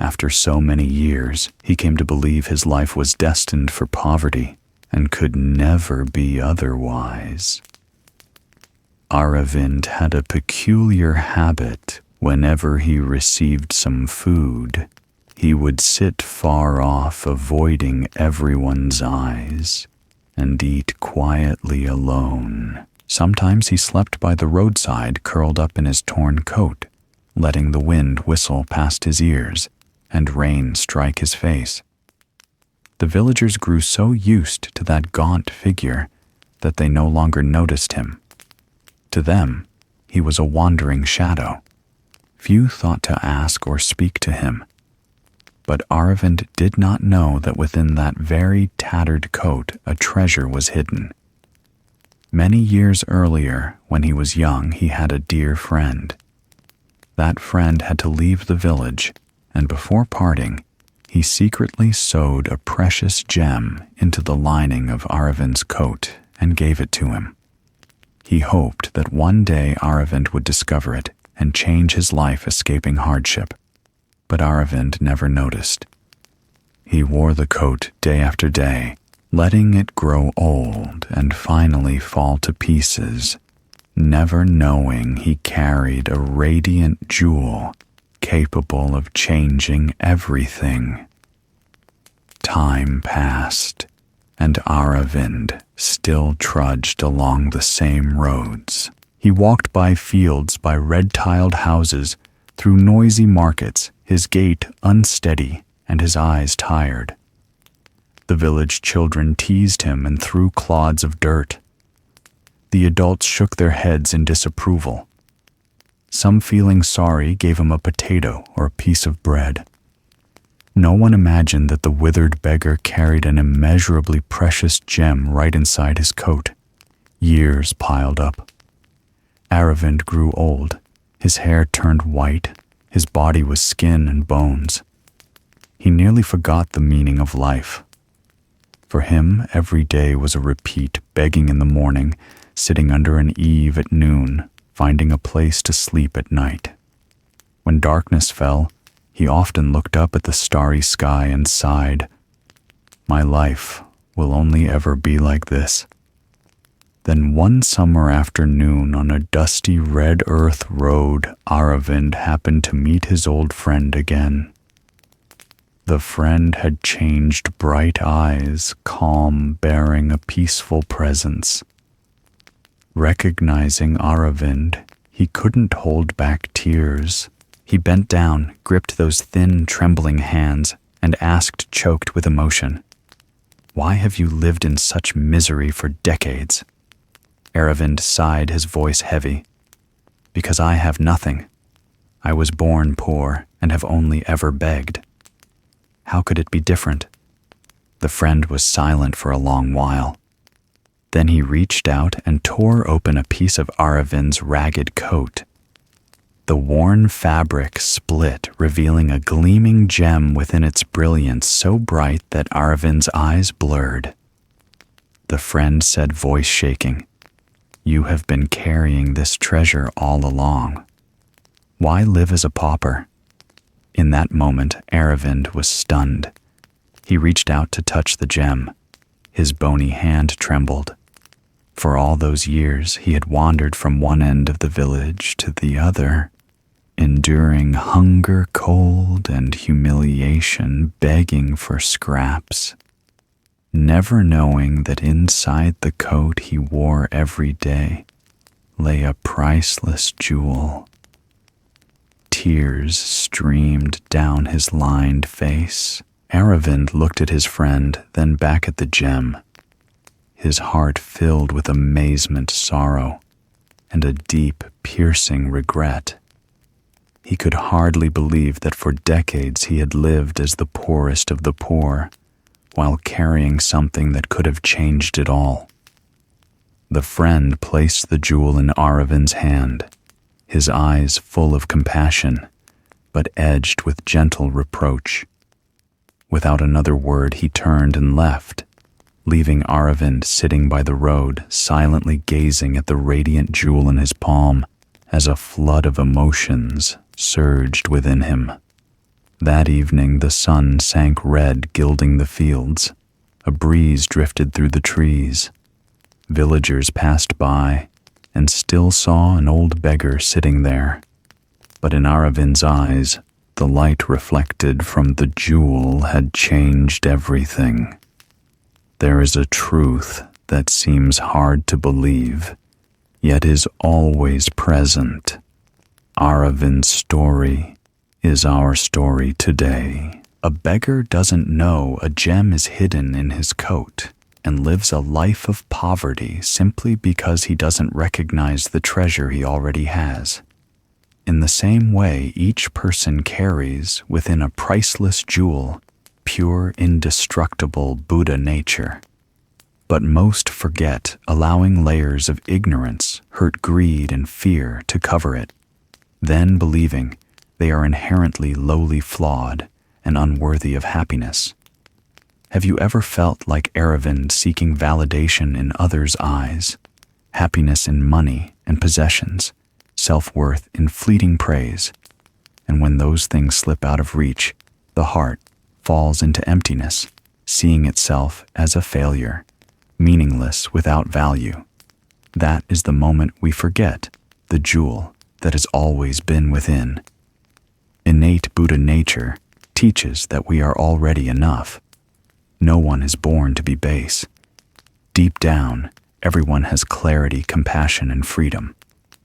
After so many years, he came to believe his life was destined for poverty and could never be otherwise. Aravind had a peculiar habit. Whenever he received some food, he would sit far off, avoiding everyone's eyes, and eat quietly alone. Sometimes he slept by the roadside, curled up in his torn coat, letting the wind whistle past his ears and rain strike his face. The villagers grew so used to that gaunt figure that they no longer noticed him. To them, he was a wandering shadow. Few thought to ask or speak to him. But Aravind did not know that within that very tattered coat a treasure was hidden. Many years earlier, when he was young, he had a dear friend. That friend had to leave the village, and before parting, he secretly sewed a precious gem into the lining of Aravind's coat and gave it to him. He hoped that one day Aravind would discover it and change his life, escaping hardship. But Aravind never noticed. He wore the coat day after day, letting it grow old and finally fall to pieces, never knowing he carried a radiant jewel capable of changing everything. Time passed, and Aravind still trudged along the same roads. He walked by fields, by red-tiled houses, through noisy markets, his gait unsteady and his eyes tired. The village children teased him and threw clods of dirt. The adults shook their heads in disapproval. Some, feeling sorry, gave him a potato or a piece of bread. No one imagined that the withered beggar carried an immeasurably precious gem right inside his coat. Years piled up. Aravind grew old. His hair turned white. His body was skin and bones. He nearly forgot the meaning of life. For him, every day was a repeat, begging in the morning, sitting under an eave at noon, finding a place to sleep at night. When darkness fell, he often looked up at the starry sky and sighed, "My life will only ever be like this." Then one summer afternoon, on a dusty red earth road, Aravind happened to meet his old friend again. The friend had changed bright eyes, calm, bearing a peaceful presence. Recognizing Aravind, he couldn't hold back tears. He bent down, gripped those thin, trembling hands, and asked, choked with emotion, "Why have you lived in such misery for decades?" Aravind sighed, his voice heavy. "Because I have nothing. I was born poor and have only ever begged." How could it be different? The friend was silent for a long while. Then he reached out and tore open a piece of Aravind's ragged coat. The worn fabric split, revealing a gleaming gem within its brilliance so bright that Aravind's eyes blurred. The friend said, voice shaking, "You have been carrying this treasure all along. Why live as a pauper?" In that moment, Aravind was stunned. He reached out to touch the gem. His bony hand trembled. For all those years, he had wandered from one end of the village to the other, enduring hunger, cold, and humiliation, begging for scraps, never knowing that inside the coat he wore every day lay a priceless jewel. Tears streamed down his lined face. Aravind looked at his friend, then back at the gem. His heart filled with amazement, sorrow, and a deep, piercing regret. He could hardly believe that for decades he had lived as the poorest of the poor, while carrying something that could have changed it all. The friend placed the jewel in Aravind's hand, his eyes full of compassion, but edged with gentle reproach. Without another word, he turned and left, leaving Aravind sitting by the road, silently gazing at the radiant jewel in his palm as a flood of emotions surged within him. That evening, the sun sank red, gilding the fields. A breeze drifted through the trees. Villagers passed by and still saw an old beggar sitting there. But in Aravind's eyes, the light reflected from the jewel had changed everything. There is a truth that seems hard to believe, yet is always present. Aravind's story is our story today. A beggar doesn't know a gem is hidden in his coat and lives a life of poverty simply because he doesn't recognize the treasure he already has. In the same way, each person carries within a priceless jewel pure, indestructible Buddha nature. But most forget, allowing layers of ignorance, hurt greed, and fear to cover it, then believing they are inherently lowly flawed and unworthy of happiness. Have you ever felt like Aravind seeking validation in others' eyes, happiness in money and possessions, self-worth in fleeting praise? And when those things slip out of reach, the heart falls into emptiness, seeing itself as a failure, meaningless without value. That is the moment we forget the jewel that has always been within. Innate Buddha nature teaches that we are already enough. No one is born to be base. Deep down, everyone has clarity, compassion, and freedom.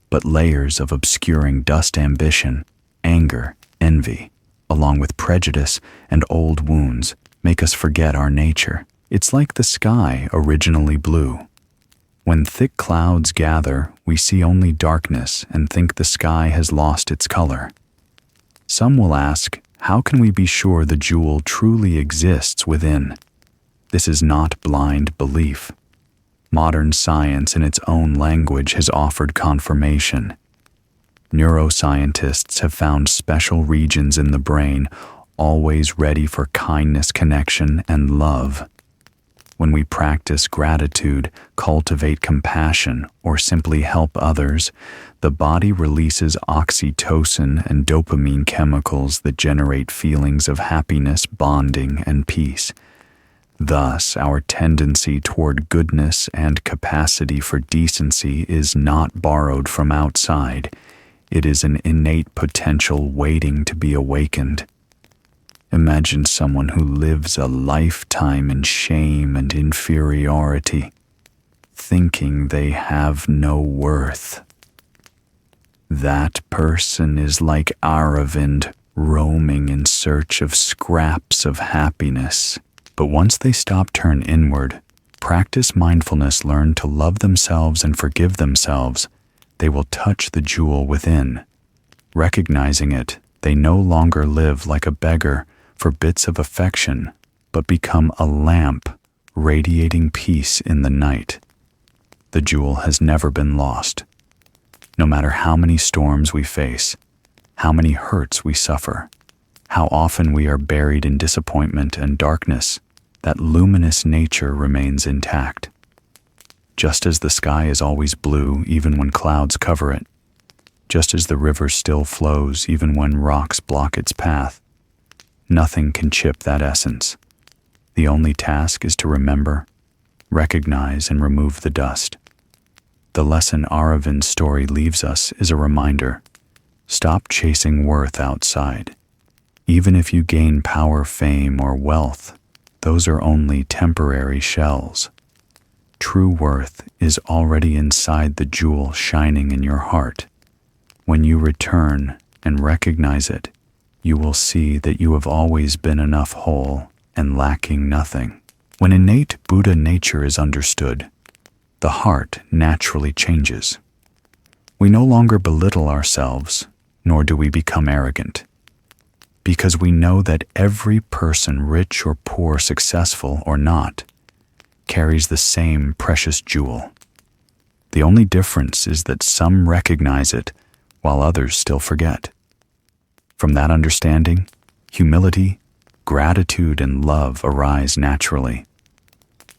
But layers of obscuring dust, ambition, anger, envy, along with prejudice and old wounds, make us forget our nature. It's like the sky originally blue. When thick clouds gather, we see only darkness and think the sky has lost its color. Some will ask, how can we be sure the jewel truly exists within? This is not blind belief. Modern science in its own language has offered confirmation. Neuroscientists have found special regions in the brain always ready for kindness, connection, and love. When we practice gratitude, cultivate compassion, or simply help others, the body releases oxytocin and dopamine chemicals that generate feelings of happiness, bonding, and peace. Thus, our tendency toward goodness and capacity for decency is not borrowed from outside. It is an innate potential waiting to be awakened. Imagine someone who lives a lifetime in shame and inferiority. thinking they have no worth. That person is like Aravind, roaming in search of scraps of happiness. But once they turn inward, practice mindfulness, learn to love themselves and forgive themselves, they will touch the jewel within. Recognizing it, they no longer live like a beggar for bits of affection, but become a lamp radiating peace in the night. The jewel has never been lost. No matter how many storms we face, how many hurts we suffer, how often we are buried in disappointment and darkness, that luminous nature remains intact. Just as the sky is always blue even when clouds cover it, just as the river still flows even when rocks block its path, nothing can chip that essence. The only task is to remember, recognize, and remove the dust. The lesson Aravind's story leaves us is a reminder. Stop chasing worth outside. Even if you gain power, fame, or wealth, those are only temporary shells. True worth is already inside the jewel shining in your heart. When you return and recognize it, you will see that you have always been enough whole and lacking nothing. When innate Buddha nature is understood, the heart naturally changes. We no longer belittle ourselves, nor do we become arrogant, because we know that every person, rich or poor, successful or not, carries the same precious jewel. The only difference is that some recognize it while others still forget. From that understanding, humility, gratitude, and love arise naturally.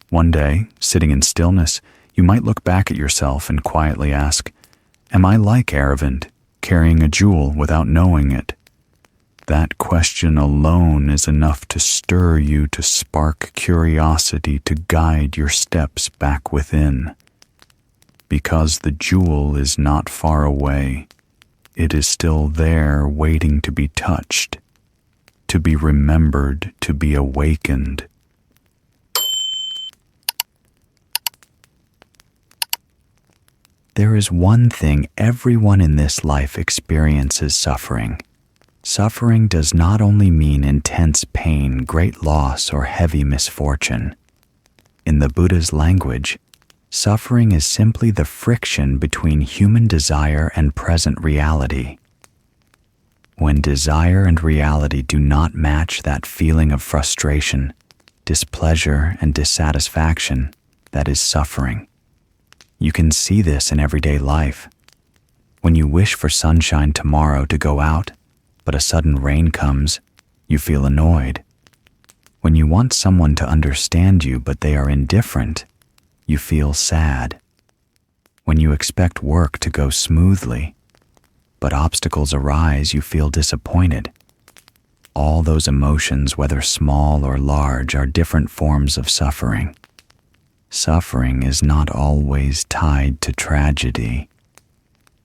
One day, sitting in stillness, you might look back at yourself and quietly ask, "Am I like Aravind, carrying a jewel without knowing it?" That question alone is enough to stir you, to spark curiosity, to guide your steps back within. Because the jewel is not far away, it is still there, waiting to be touched, to be remembered, to be awakened. There is one thing everyone in this life experiences: suffering. Suffering does not only mean intense pain, great loss, or heavy misfortune. In the Buddha's language, suffering is simply the friction between human desire and present reality. When desire and reality do not match, that feeling of frustration, displeasure, and dissatisfaction, that is suffering. You can see this in everyday life. When you wish for sunshine tomorrow to go out, but a sudden rain comes, you feel annoyed. When you want someone to understand you, but they are indifferent, you feel sad. When you expect work to go smoothly, but obstacles arise, you feel disappointed. All those emotions, whether small or large, are different forms of suffering. Suffering is not always tied to tragedy.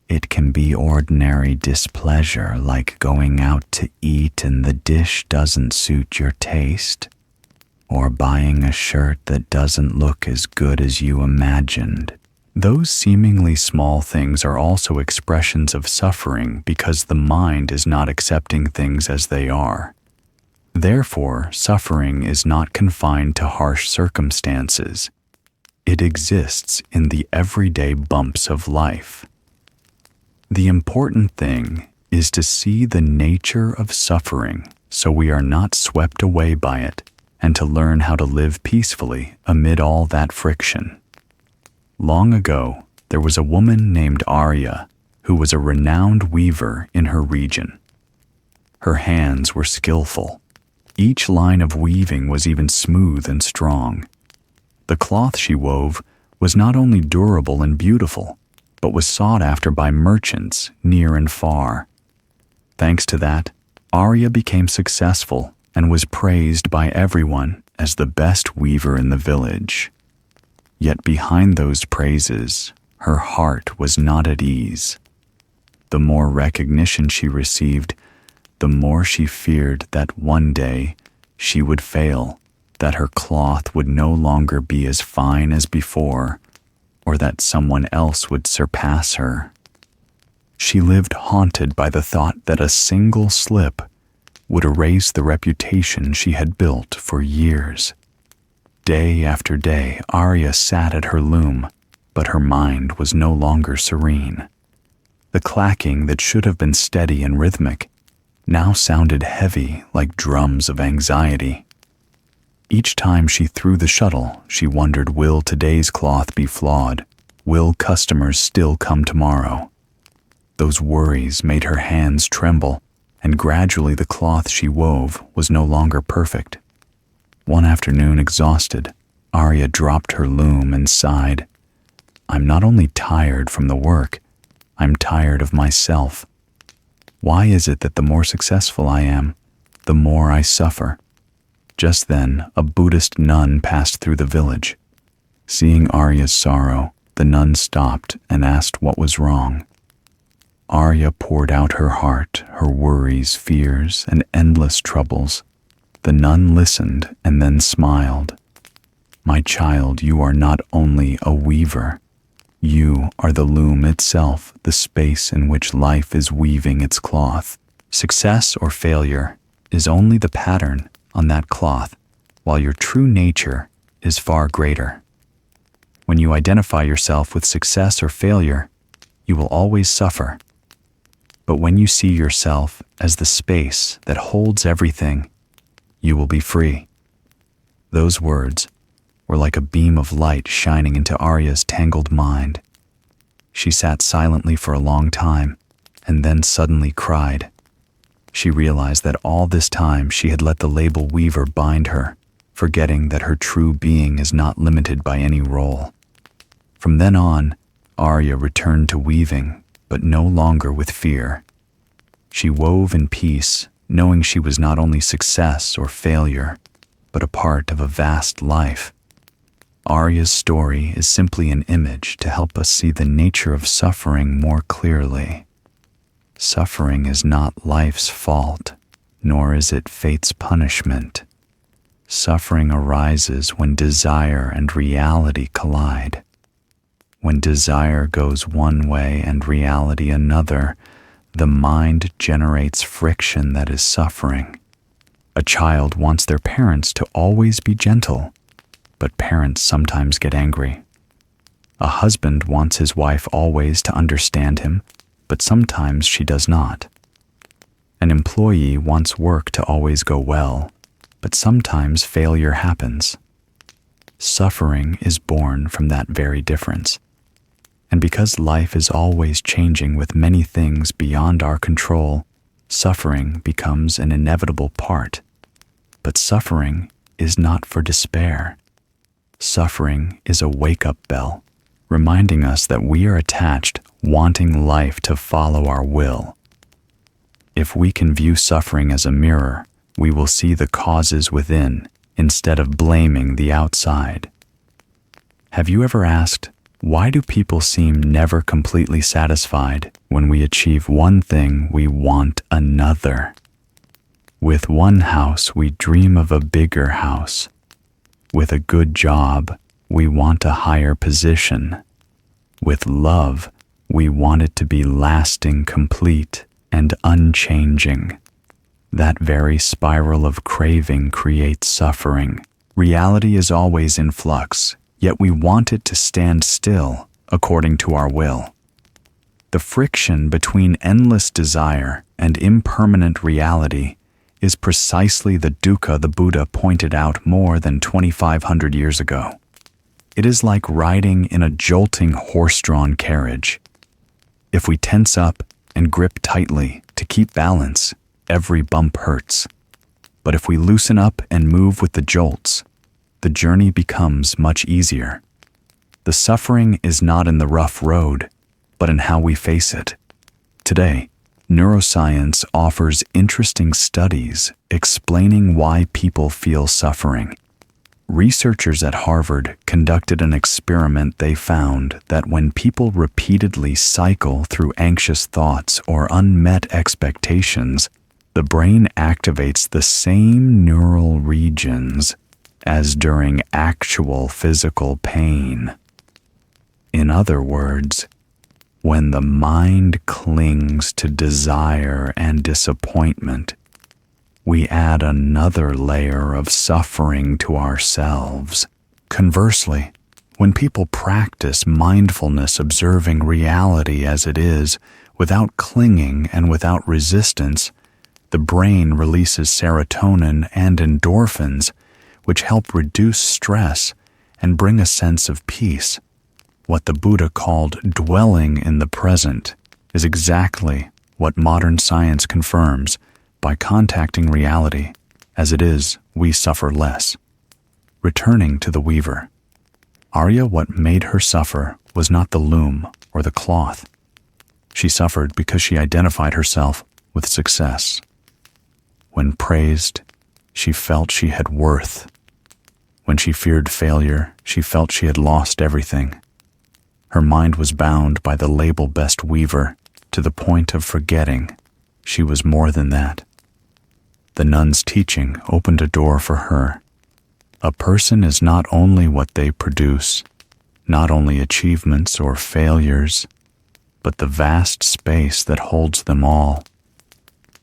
It can be ordinary displeasure, like going out to eat and the dish doesn't suit your taste, or buying a shirt that doesn't look as good as you imagined. Those seemingly small things are also expressions of suffering because the mind is not accepting things as they are. Therefore, suffering is not confined to harsh circumstances. It exists in the everyday bumps of life. The important thing is to see the nature of suffering so we are not swept away by it, and to learn how to live peacefully amid all that friction. Long ago, there was a woman named Arya who was a renowned weaver in her region. Her hands were skillful. Each line of weaving was even smooth and strong. The cloth she wove was not only durable and beautiful, but was sought after by merchants near and far. Thanks to that, Arya became successful and was praised by everyone as the best weaver in the village. Yet behind those praises, her heart was not at ease. The more recognition she received, the more she feared that one day she would fail, that her cloth would no longer be as fine as before, or that someone else would surpass her. She lived haunted by the thought that a single slip would erase the reputation she had built for years. Day after day, Arya sat at her loom, but her mind was no longer serene. The clacking that should have been steady and rhythmic now sounded heavy like drums of anxiety. Each time she threw the shuttle, she wondered, will today's cloth be flawed? Will customers still come tomorrow? Those worries made her hands tremble, and gradually the cloth she wove was no longer perfect. One afternoon, exhausted, Arya dropped her loom and sighed. I'm not only tired from the work, I'm tired of myself. Why is it that the more successful I am, the more I suffer? Just then, a Buddhist nun passed through the village. Seeing Arya's sorrow, the nun stopped and asked what was wrong. Arya poured out her heart, her worries, fears, and endless troubles. The nun listened and then smiled. My child, you are not only a weaver. You are the loom itself, the space in which life is weaving its cloth. Success or failure is only the pattern on that cloth, while your true nature is far greater. When you identify yourself with success or failure, you will always suffer. But when you see yourself as the space that holds everything, you will be free. Those words were like a beam of light shining into Arya's tangled mind. She sat silently for a long time and then suddenly cried. She realized that all this time she had let the label weaver bind her, forgetting that her true being is not limited by any role. From then on, Arya returned to weaving, but no longer with fear. She wove in peace, knowing she was not only success or failure, but a part of a vast life. Arya's story is simply an image to help us see the nature of suffering more clearly. Suffering is not life's fault, nor is it fate's punishment. Suffering arises when desire and reality collide. When desire goes one way and reality another, the mind generates friction that is suffering. A child wants their parents to always be gentle, but parents sometimes get angry. A husband wants his wife always to understand him, but sometimes she does not. An employee wants work to always go well, but sometimes failure happens. Suffering is born from that very difference. And because life is always changing with many things beyond our control, suffering becomes an inevitable part. But suffering is not for despair. Suffering is a wake-up bell, reminding us that we are attached, wanting life to follow our will. If we can view suffering as a mirror, we will see the causes within instead of blaming the outside. Have you ever asked, why do people seem never completely satisfied when we achieve one thing we want another? With one house, we dream of a bigger house. With a good job, we want a higher position. With love, we want it to be lasting, complete, and unchanging. That very spiral of craving creates suffering. Reality is always in flux, yet we want it to stand still according to our will. The friction between endless desire and impermanent reality is precisely the dukkha the Buddha pointed out more than 2,500 years ago. It is like riding in a jolting horse-drawn carriage. If we tense up and grip tightly to keep balance, every bump hurts. But if we loosen up and move with the jolts, the journey becomes much easier. The suffering is not in the rough road, but in how we face it. Today, neuroscience offers interesting studies explaining why people feel suffering. Researchers at Harvard conducted an experiment. They found that when people repeatedly cycle through anxious thoughts or unmet expectations, the brain activates the same neural regions as during actual physical pain. In other words, when the mind clings to desire and disappointment, we add another layer of suffering to ourselves. Conversely, when people practice mindfulness, observing reality as it is, without clinging and without resistance, the brain releases serotonin and endorphins, which help reduce stress and bring a sense of peace. What the Buddha called dwelling in the present is exactly what modern science confirms. By contacting reality as it is, we suffer less. Returning to the weaver, Arya, what made her suffer was not the loom or the cloth. She suffered because she identified herself with success. When praised, she felt she had worth. When she feared failure, she felt she had lost everything. Her mind was bound by the label best weaver to the point of forgetting she was more than that. The nun's teaching opened a door for her. A person is not only what they produce, not only achievements or failures, but the vast space that holds them all.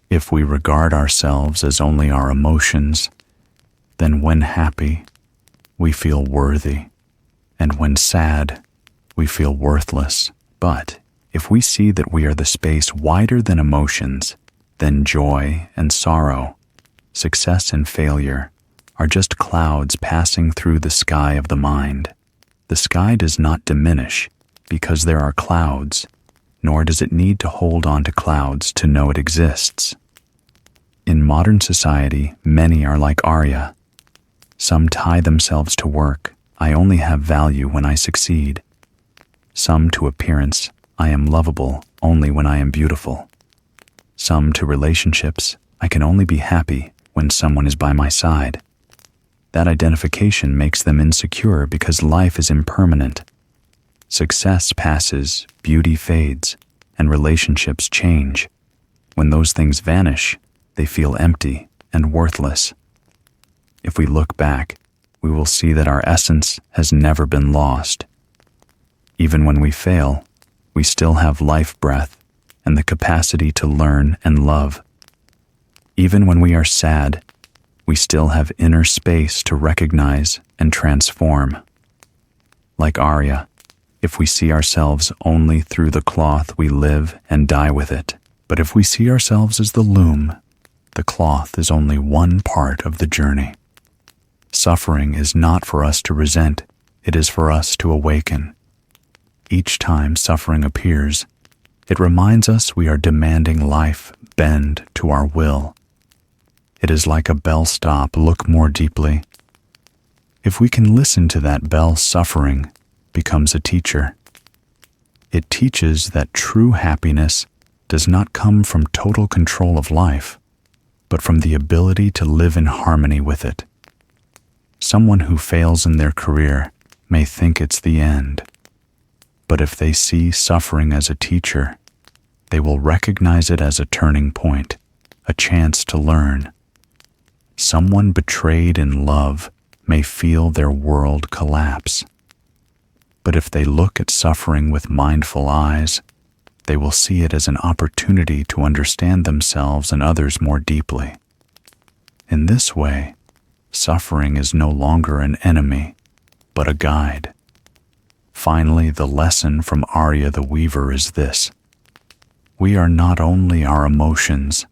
If we regard ourselves as only our emotions, then when happy, we feel worthy, and when sad, we feel worthless. But if we see that we are the space wider than emotions, then joy and sorrow, success and failure, are just clouds passing through the sky of the mind. The sky does not diminish because there are clouds, nor does it need to hold on to clouds to know it exists. In modern society, many are like Arya. Some tie themselves to work. I only have value when I succeed. Some to appearance. I am lovable only when I am beautiful. Some to relationships. I can only be happy when someone is by my side. That identification makes them insecure because life is impermanent. Success passes, beauty fades, and relationships change. When those things vanish, they feel empty and worthless. If we look back, we will see that our essence has never been lost. Even when we fail, we still have life breath and the capacity to learn and love. Even when we are sad, we still have inner space to recognize and transform. Like Arya, if we see ourselves only through the cloth, we live and die with it. But if we see ourselves as the loom, the cloth is only one part of the journey. Suffering is not for us to resent, it is for us to awaken. Each time suffering appears, it reminds us we are demanding life bend to our will. It is like a bell stop, look more deeply. If we can listen to that bell, suffering becomes a teacher. It teaches that true happiness does not come from total control of life, but from the ability to live in harmony with it. Someone who fails in their career may think it's the end, but if they see suffering as a teacher, they will recognize it as a turning point, a chance to learn. Someone betrayed in love may feel their world collapse, but if they look at suffering with mindful eyes, they will see it as an opportunity to understand themselves and others more deeply. In this way, suffering is no longer an enemy, but a guide. Finally, the lesson from Arya the Weaver is this: we are not only our emotions,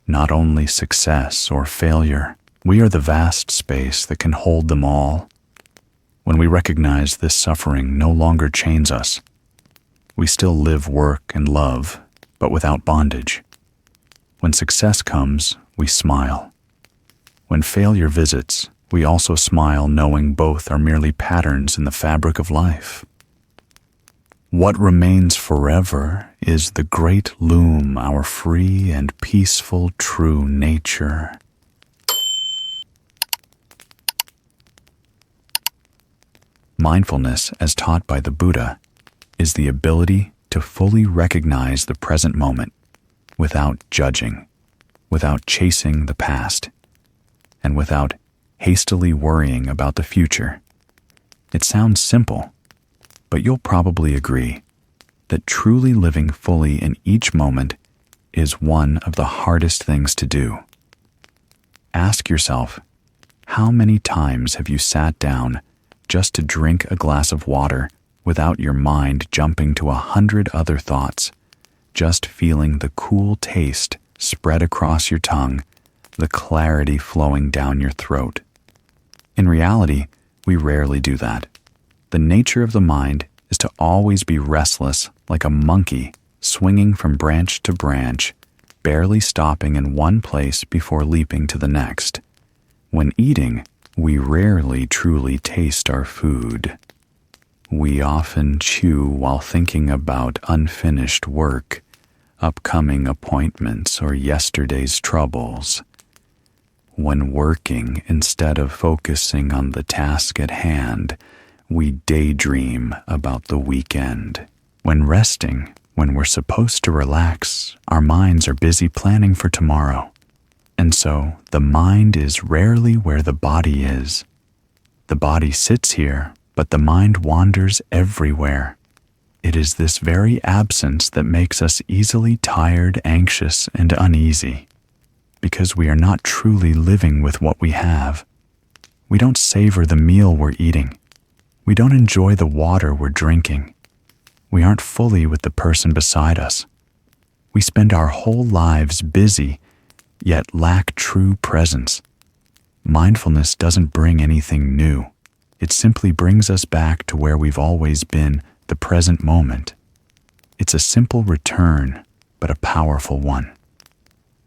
not only success or failure, we are the vast space that can hold them all. When we recognize this, suffering no longer chains us. We still live, work, and love, but without bondage. When success comes, we smile. When failure visits, we also smile, knowing both are merely patterns in the fabric of life. What remains forever is the great loom, our free and peaceful true nature. Mindfulness, as taught by the Buddha, is the ability to fully recognize the present moment without judging, without chasing the past, and without hastily worrying about the future. It sounds simple, But you'll probably agree that truly living fully in each moment is one of the hardest things to do. Ask yourself, how many times have you sat down just to drink a glass of water without your mind jumping to 100 other thoughts, just feeling the cool taste spread across your tongue, the clarity flowing down your throat? In reality, we rarely do that. The nature of the mind is to always be restless like a monkey swinging from branch to branch, barely stopping in one place before leaping to the next. When eating, we rarely truly taste our food. We often chew while thinking about unfinished work, upcoming appointments, or yesterday's troubles. When working, instead of focusing on the task at hand, we daydream about the weekend. When resting, when we're supposed to relax, our minds are busy planning for tomorrow. And so, the mind is rarely where the body is. The body sits here, but the mind wanders everywhere. It is this very absence that makes us easily tired, anxious, and uneasy, because we are not truly living with what we have. We don't savor the meal we're eating. We don't enjoy the water we're drinking. We aren't fully with the person beside us. We spend our whole lives busy, yet lack true presence. Mindfulness doesn't bring anything new. It simply brings us back to where we've always been, the present moment. It's a simple return, but a powerful one.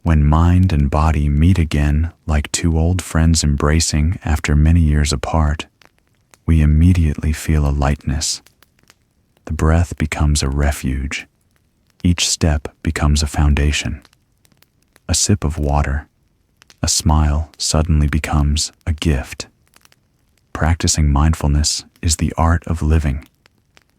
When mind and body meet again like two old friends embracing after many years apart, we immediately feel a lightness. The breath becomes a refuge. Each step becomes a foundation. A sip of water, a smile suddenly becomes a gift. Practicing mindfulness is the art of living.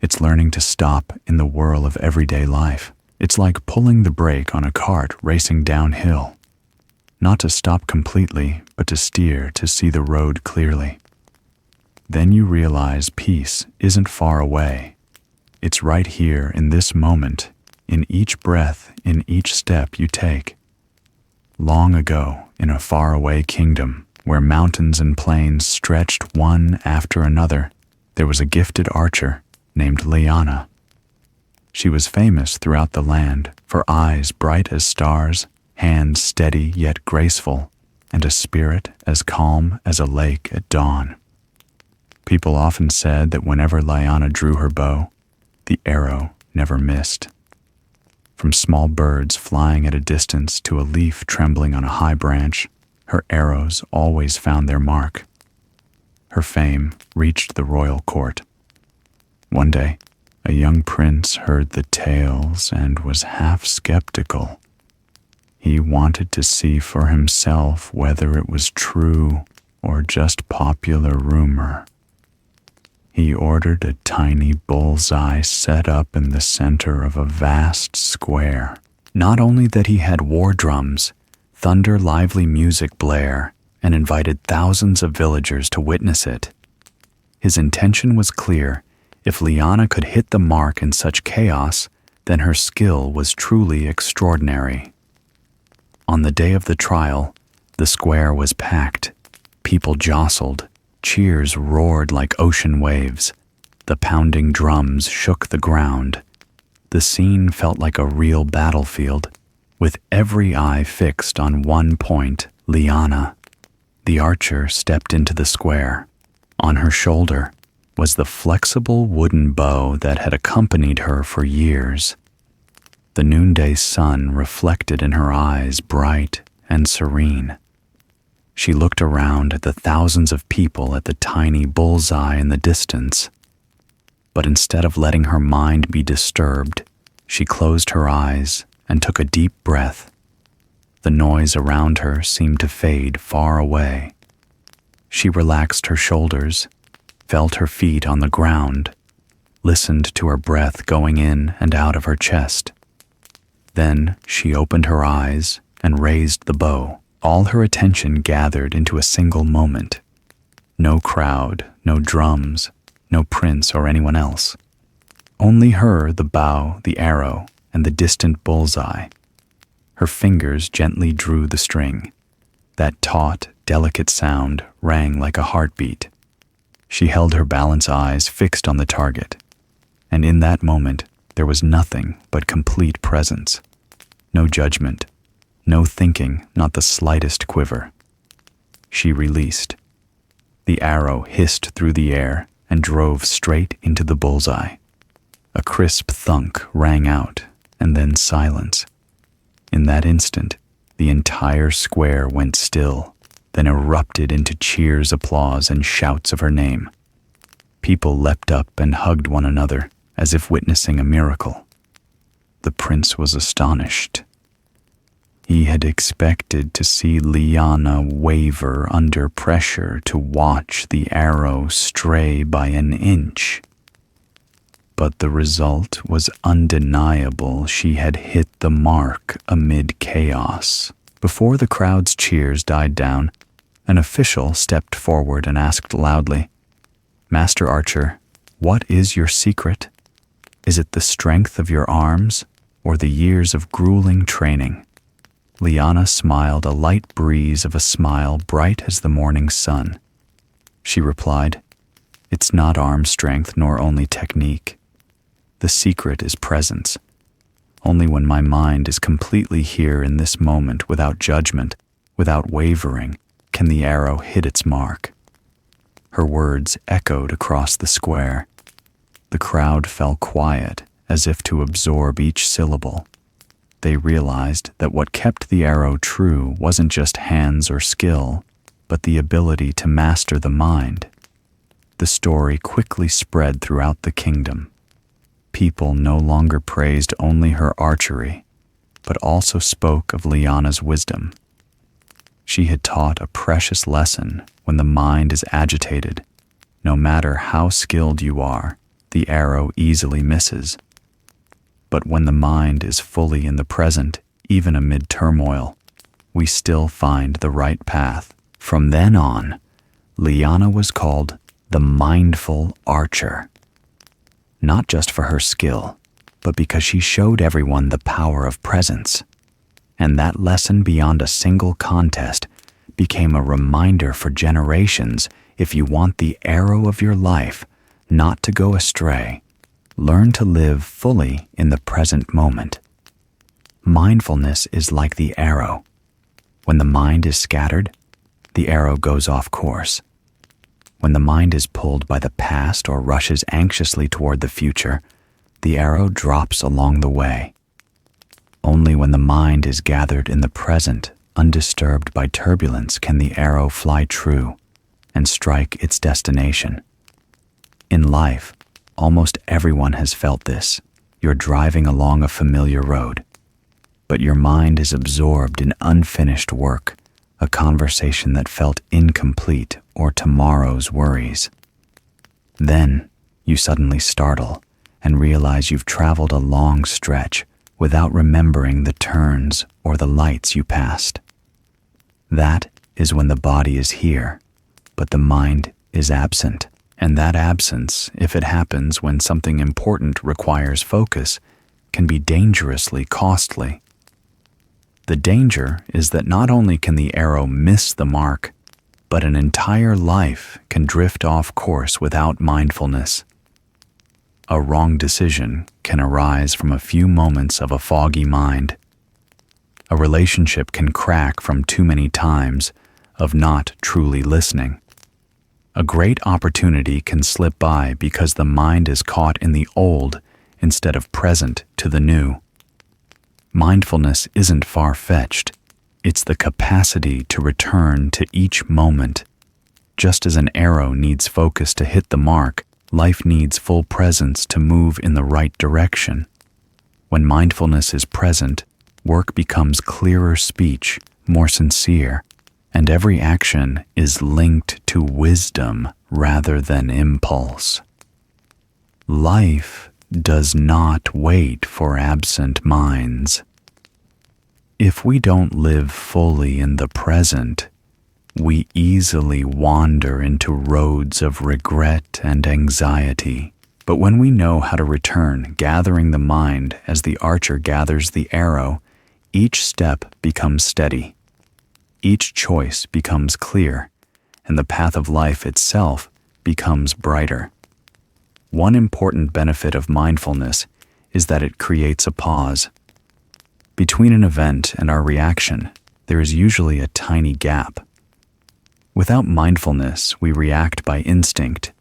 It's learning to stop in the whirl of everyday life. It's like pulling the brake on a cart racing downhill. Not to stop completely, but to steer to see the road clearly. Then you realize peace isn't far away. It's right here in this moment, in each breath, in each step you take. Long ago, in a faraway kingdom, where mountains and plains stretched one after another, there was a gifted archer named Liana. She was famous throughout the land for eyes bright as stars, hands steady yet graceful, and a spirit as calm as a lake at dawn. People often said that whenever Liana drew her bow, the arrow never missed. From small birds flying at a distance to a leaf trembling on a high branch, her arrows always found their mark. Her fame reached the royal court. One day, a young prince heard the tales and was half skeptical. He wanted to see for himself whether it was true or just popular rumor. He ordered a tiny bullseye set up in the center of a vast square. Not only that he had war drums, thunder lively music blare, and invited thousands of villagers to witness it. His intention was clear. If Liana could hit the mark in such chaos, then her skill was truly extraordinary. On the day of the trial, the square was packed. People jostled. Cheers roared like ocean waves. The pounding drums shook the ground. The scene felt like a real battlefield, with every eye fixed on one point, Liana. The archer stepped into the square. On her shoulder was the flexible wooden bow that had accompanied her for years. The noonday sun reflected in her eyes, bright and serene. She looked around at the thousands of people at the tiny bullseye in the distance. But instead of letting her mind be disturbed, she closed her eyes and took a deep breath. The noise around her seemed to fade far away. She relaxed her shoulders, felt her feet on the ground, listened to her breath going in and out of her chest. Then she opened her eyes and raised the bow. All her attention gathered into a single moment. No crowd, no drums, no prince or anyone else. Only her, the bow, the arrow, and the distant bullseye. Her fingers gently drew the string. That taut, delicate sound rang like a heartbeat. She held her balanced eyes fixed on the target, and in that moment there was nothing but complete presence. No judgment, no thinking, not the slightest quiver. She released. The arrow hissed through the air and drove straight into the bullseye. A crisp thunk rang out, and then silence. In that instant, the entire square went still, then erupted into cheers, applause, and shouts of her name. People leapt up and hugged one another, as if witnessing a miracle. The prince was astonished. He had expected to see Liana waver under pressure to watch the arrow stray by an inch. But the result was undeniable. She had hit the mark amid chaos. Before the crowd's cheers died down, an official stepped forward and asked loudly, "Master Archer, what is your secret? Is it the strength of your arms or the years of grueling training?" Liana smiled, a light breeze of a smile bright as the morning sun. She replied, "It's not arm strength nor only technique. The secret is presence. Only when my mind is completely here in this moment, without judgment, without wavering, can the arrow hit its mark." Her words echoed across the square. The crowd fell quiet, as if to absorb each syllable. They realized that what kept the arrow true wasn't just hands or skill, but the ability to master the mind. The story quickly spread throughout the kingdom. People no longer praised only her archery, but also spoke of Liana's wisdom. She had taught a precious lesson: when the mind is agitated, no matter how skilled you are, the arrow easily misses. But when the mind is fully in the present, even amid turmoil, we still find the right path. From then on, Liana was called the mindful archer. Not just for her skill, but because she showed everyone the power of presence. And that lesson beyond a single contest became a reminder for generations: if you want the arrow of your life not to go astray, learn to live fully in the present moment. Mindfulness is like the arrow. When the mind is scattered, the arrow goes off course. When the mind is pulled by the past or rushes anxiously toward the future, the arrow drops along the way. Only when the mind is gathered in the present, undisturbed by turbulence, can the arrow fly true and strike its destination. In life, almost everyone has felt this. You're driving along a familiar road, but your mind is absorbed in unfinished work, a conversation that felt incomplete, or tomorrow's worries. Then you suddenly startle and realize you've traveled a long stretch without remembering the turns or the lights you passed. That is when the body is here, but the mind is absent. And that absence, if it happens when something important requires focus, can be dangerously costly. The danger is that not only can the arrow miss the mark, but an entire life can drift off course without mindfulness. A wrong decision can arise from a few moments of a foggy mind. A relationship can crack from too many times of not truly listening. A great opportunity can slip by because the mind is caught in the old instead of present to the new. Mindfulness isn't far-fetched. It's the capacity to return to each moment. Just as an arrow needs focus to hit the mark, life needs full presence to move in the right direction. When mindfulness is present, work becomes clearer speech, more sincere, and every action is linked to wisdom rather than impulse. Life does not wait for absent minds. If we don't live fully in the present, we easily wander into roads of regret and anxiety, But when we know how to return, gathering the mind as the archer gathers the arrow, each step becomes steady. Each choice becomes clear, and the path of life itself becomes brighter. One important benefit of mindfulness is that it creates a pause. Between an event and our reaction, there is usually a tiny gap. Without mindfulness, we react by instinct.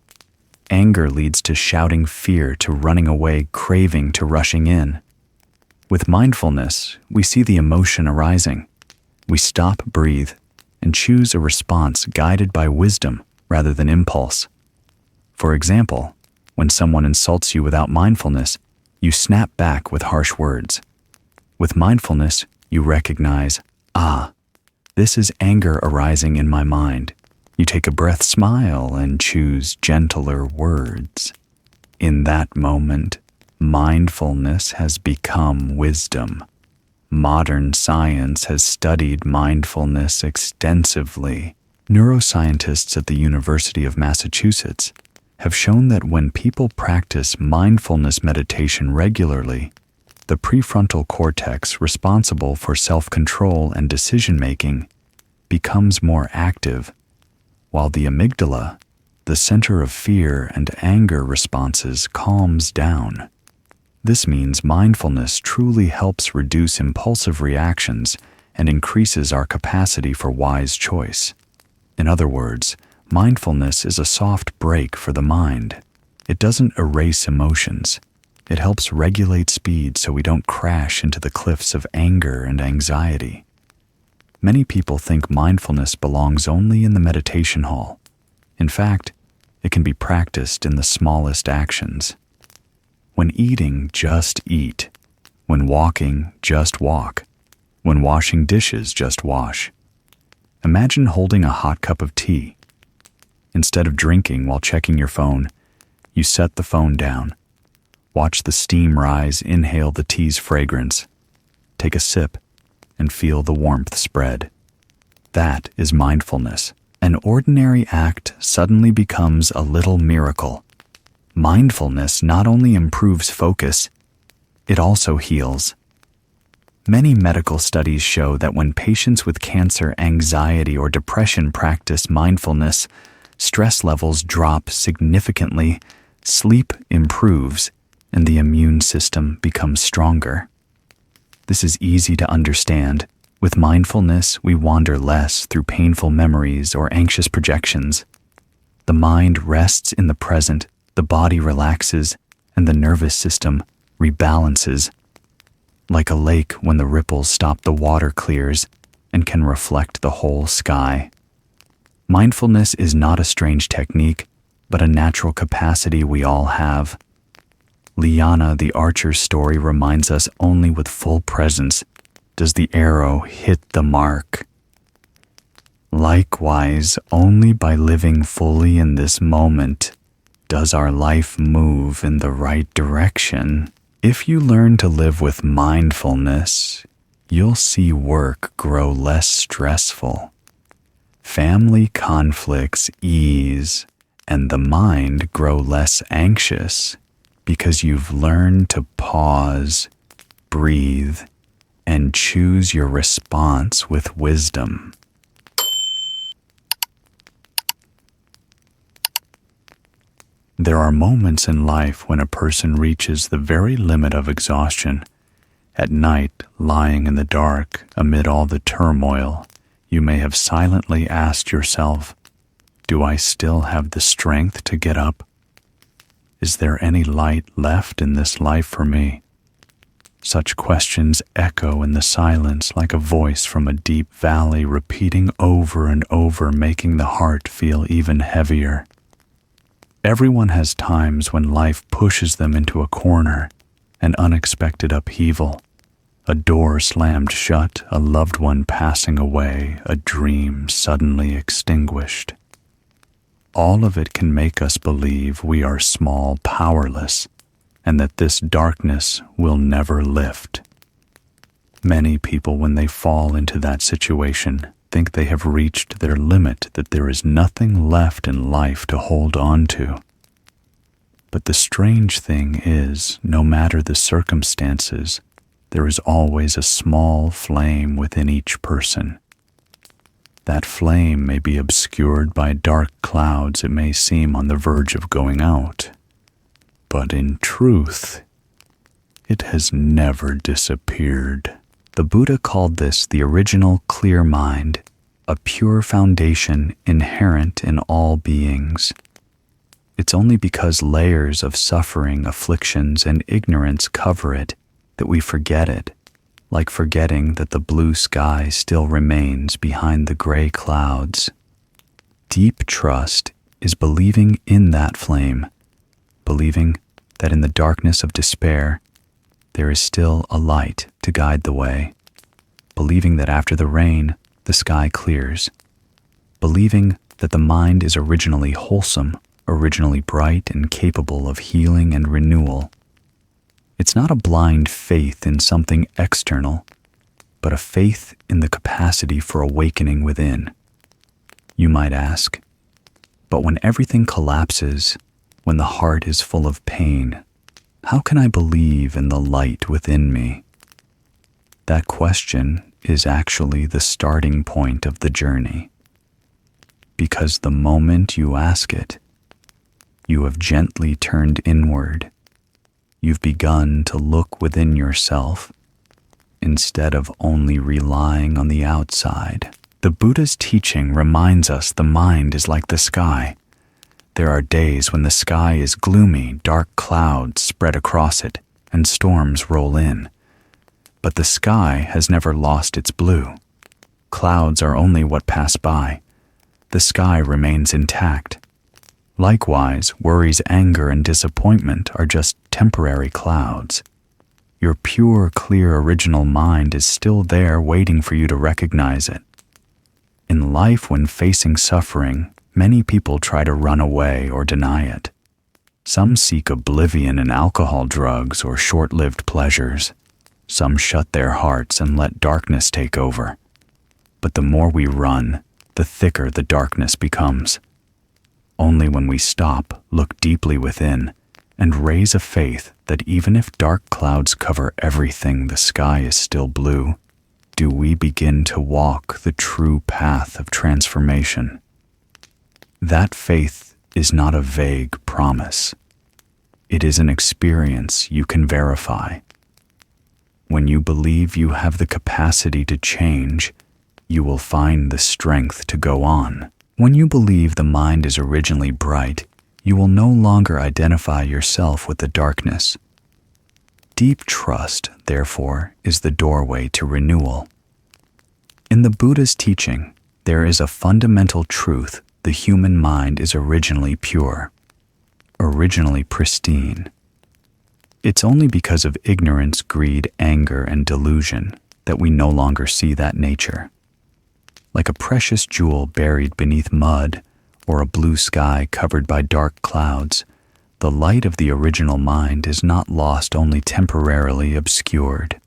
Anger leads to shouting fear, to running away, craving, to rushing in. With mindfulness, we see the emotion arising. We stop, breathe, and choose a response guided by wisdom rather than impulse. For example, when someone insults you without mindfulness, you snap back with harsh words. With mindfulness, you recognize, this is anger arising in my mind. You take a breath, smile, and choose gentler words. In that moment, mindfulness has become wisdom. Modern science has studied mindfulness extensively. Neuroscientists at the University of Massachusetts have shown that when people practice mindfulness meditation regularly, the prefrontal cortex responsible for self-control and decision-making becomes more active, while the amygdala, the center of fear and anger responses, calms down. This means mindfulness truly helps reduce impulsive reactions and increases our capacity for wise choice. In other words, mindfulness is a soft brake for the mind. It doesn't erase emotions. It helps regulate speed so we don't crash into the cliffs of anger and anxiety. Many people think mindfulness belongs only in the meditation hall. In fact, it can be practiced in the smallest actions. When eating, just eat. When walking, just walk. When washing dishes, just wash. Imagine holding a hot cup of tea. Instead of drinking while checking your phone, you set the phone down. Watch the steam rise, inhale the tea's fragrance. Take a sip and feel the warmth spread. That is mindfulness. An ordinary act suddenly becomes a little miracle. Mindfulness not only improves focus, it also heals. Many medical studies show that when patients with cancer, anxiety, or depression practice mindfulness, stress levels drop significantly, sleep improves, and the immune system becomes stronger. This is easy to understand. With mindfulness, we wander less through painful memories or anxious projections. The mind rests in the present, the body relaxes, and the nervous system rebalances. Like a lake, when the ripples stop, the water clears and can reflect the whole sky. Mindfulness is not a strange technique, but a natural capacity we all have. Liana, the archer's story, reminds us only with full presence does the arrow hit the mark. Likewise, only by living fully in this moment does our life move in the right direction. If you learn to live with mindfulness, you'll see work grow less stressful, family conflicts ease, and the mind grow less anxious, because you've learned to pause, breathe, and choose your response with wisdom. There are moments in life when a person reaches the very limit of exhaustion. At night, lying in the dark amid all the turmoil, you may have silently asked yourself, "Do I still have the strength to get up? Is there any light left in this life for me?" Such questions echo in the silence like a voice from a deep valley, repeating over and over, making the heart feel even heavier. Everyone has times when life pushes them into a corner, an unexpected upheaval, a door slammed shut, a loved one passing away, a dream suddenly extinguished. All of it can make us believe we are small, powerless, and that this darkness will never lift. Many people, when they fall into that situation, think they have reached their limit, that there is nothing left in life to hold on to. But the strange thing is, no matter the circumstances, there is always a small flame within each person. That flame may be obscured by dark clouds it may seem on the verge of going out, but in truth, it has never disappeared. The Buddha called this the original clear mind, a pure foundation inherent in all beings. It's only because layers of suffering, afflictions, and ignorance cover it that we forget it, like forgetting that the blue sky still remains behind the gray clouds. Deep trust is believing in that flame, believing that in the darkness of despair, there is still a light to guide the way, believing that after the rain, the sky clears, believing that the mind is originally wholesome, originally bright and capable of healing and renewal. It's not a blind faith in something external, but a faith in the capacity for awakening within. You might ask, but when everything collapses, when the heart is full of pain, how can I believe in the light within me? That question is actually the starting point of the journey. Because the moment you ask it, you have gently turned inward. You've begun to look within yourself instead of only relying on the outside. The Buddha's teaching reminds us the mind is like the sky. There are days when the sky is gloomy, dark clouds spread across it, and storms roll in. But the sky has never lost its blue. Clouds are only what pass by. The sky remains intact. Likewise, worries, anger, and disappointment are just temporary clouds. Your pure, clear, original mind is still there waiting for you to recognize it. In life, when facing suffering, many people try to run away or deny it. Some seek oblivion in alcohol, drugs, or short-lived pleasures. Some shut their hearts and let darkness take over. But the more we run, the thicker the darkness becomes. Only when we stop, look deeply within, and raise a faith that even if dark clouds cover everything, the sky is still blue, do we begin to walk the true path of transformation. That faith is not a vague promise. It is an experience you can verify. When you believe you have the capacity to change, you will find the strength to go on. When you believe the mind is originally bright, you will no longer identify yourself with the darkness. Deep trust, therefore, is the doorway to renewal. In the Buddha's teaching, there is a fundamental truth: the human mind is originally pure, originally pristine. It's only because of ignorance, greed, anger, and delusion that we no longer see that nature. Like a precious jewel buried beneath mud or a blue sky covered by dark clouds, the light of the original mind is not lost, only temporarily obscured.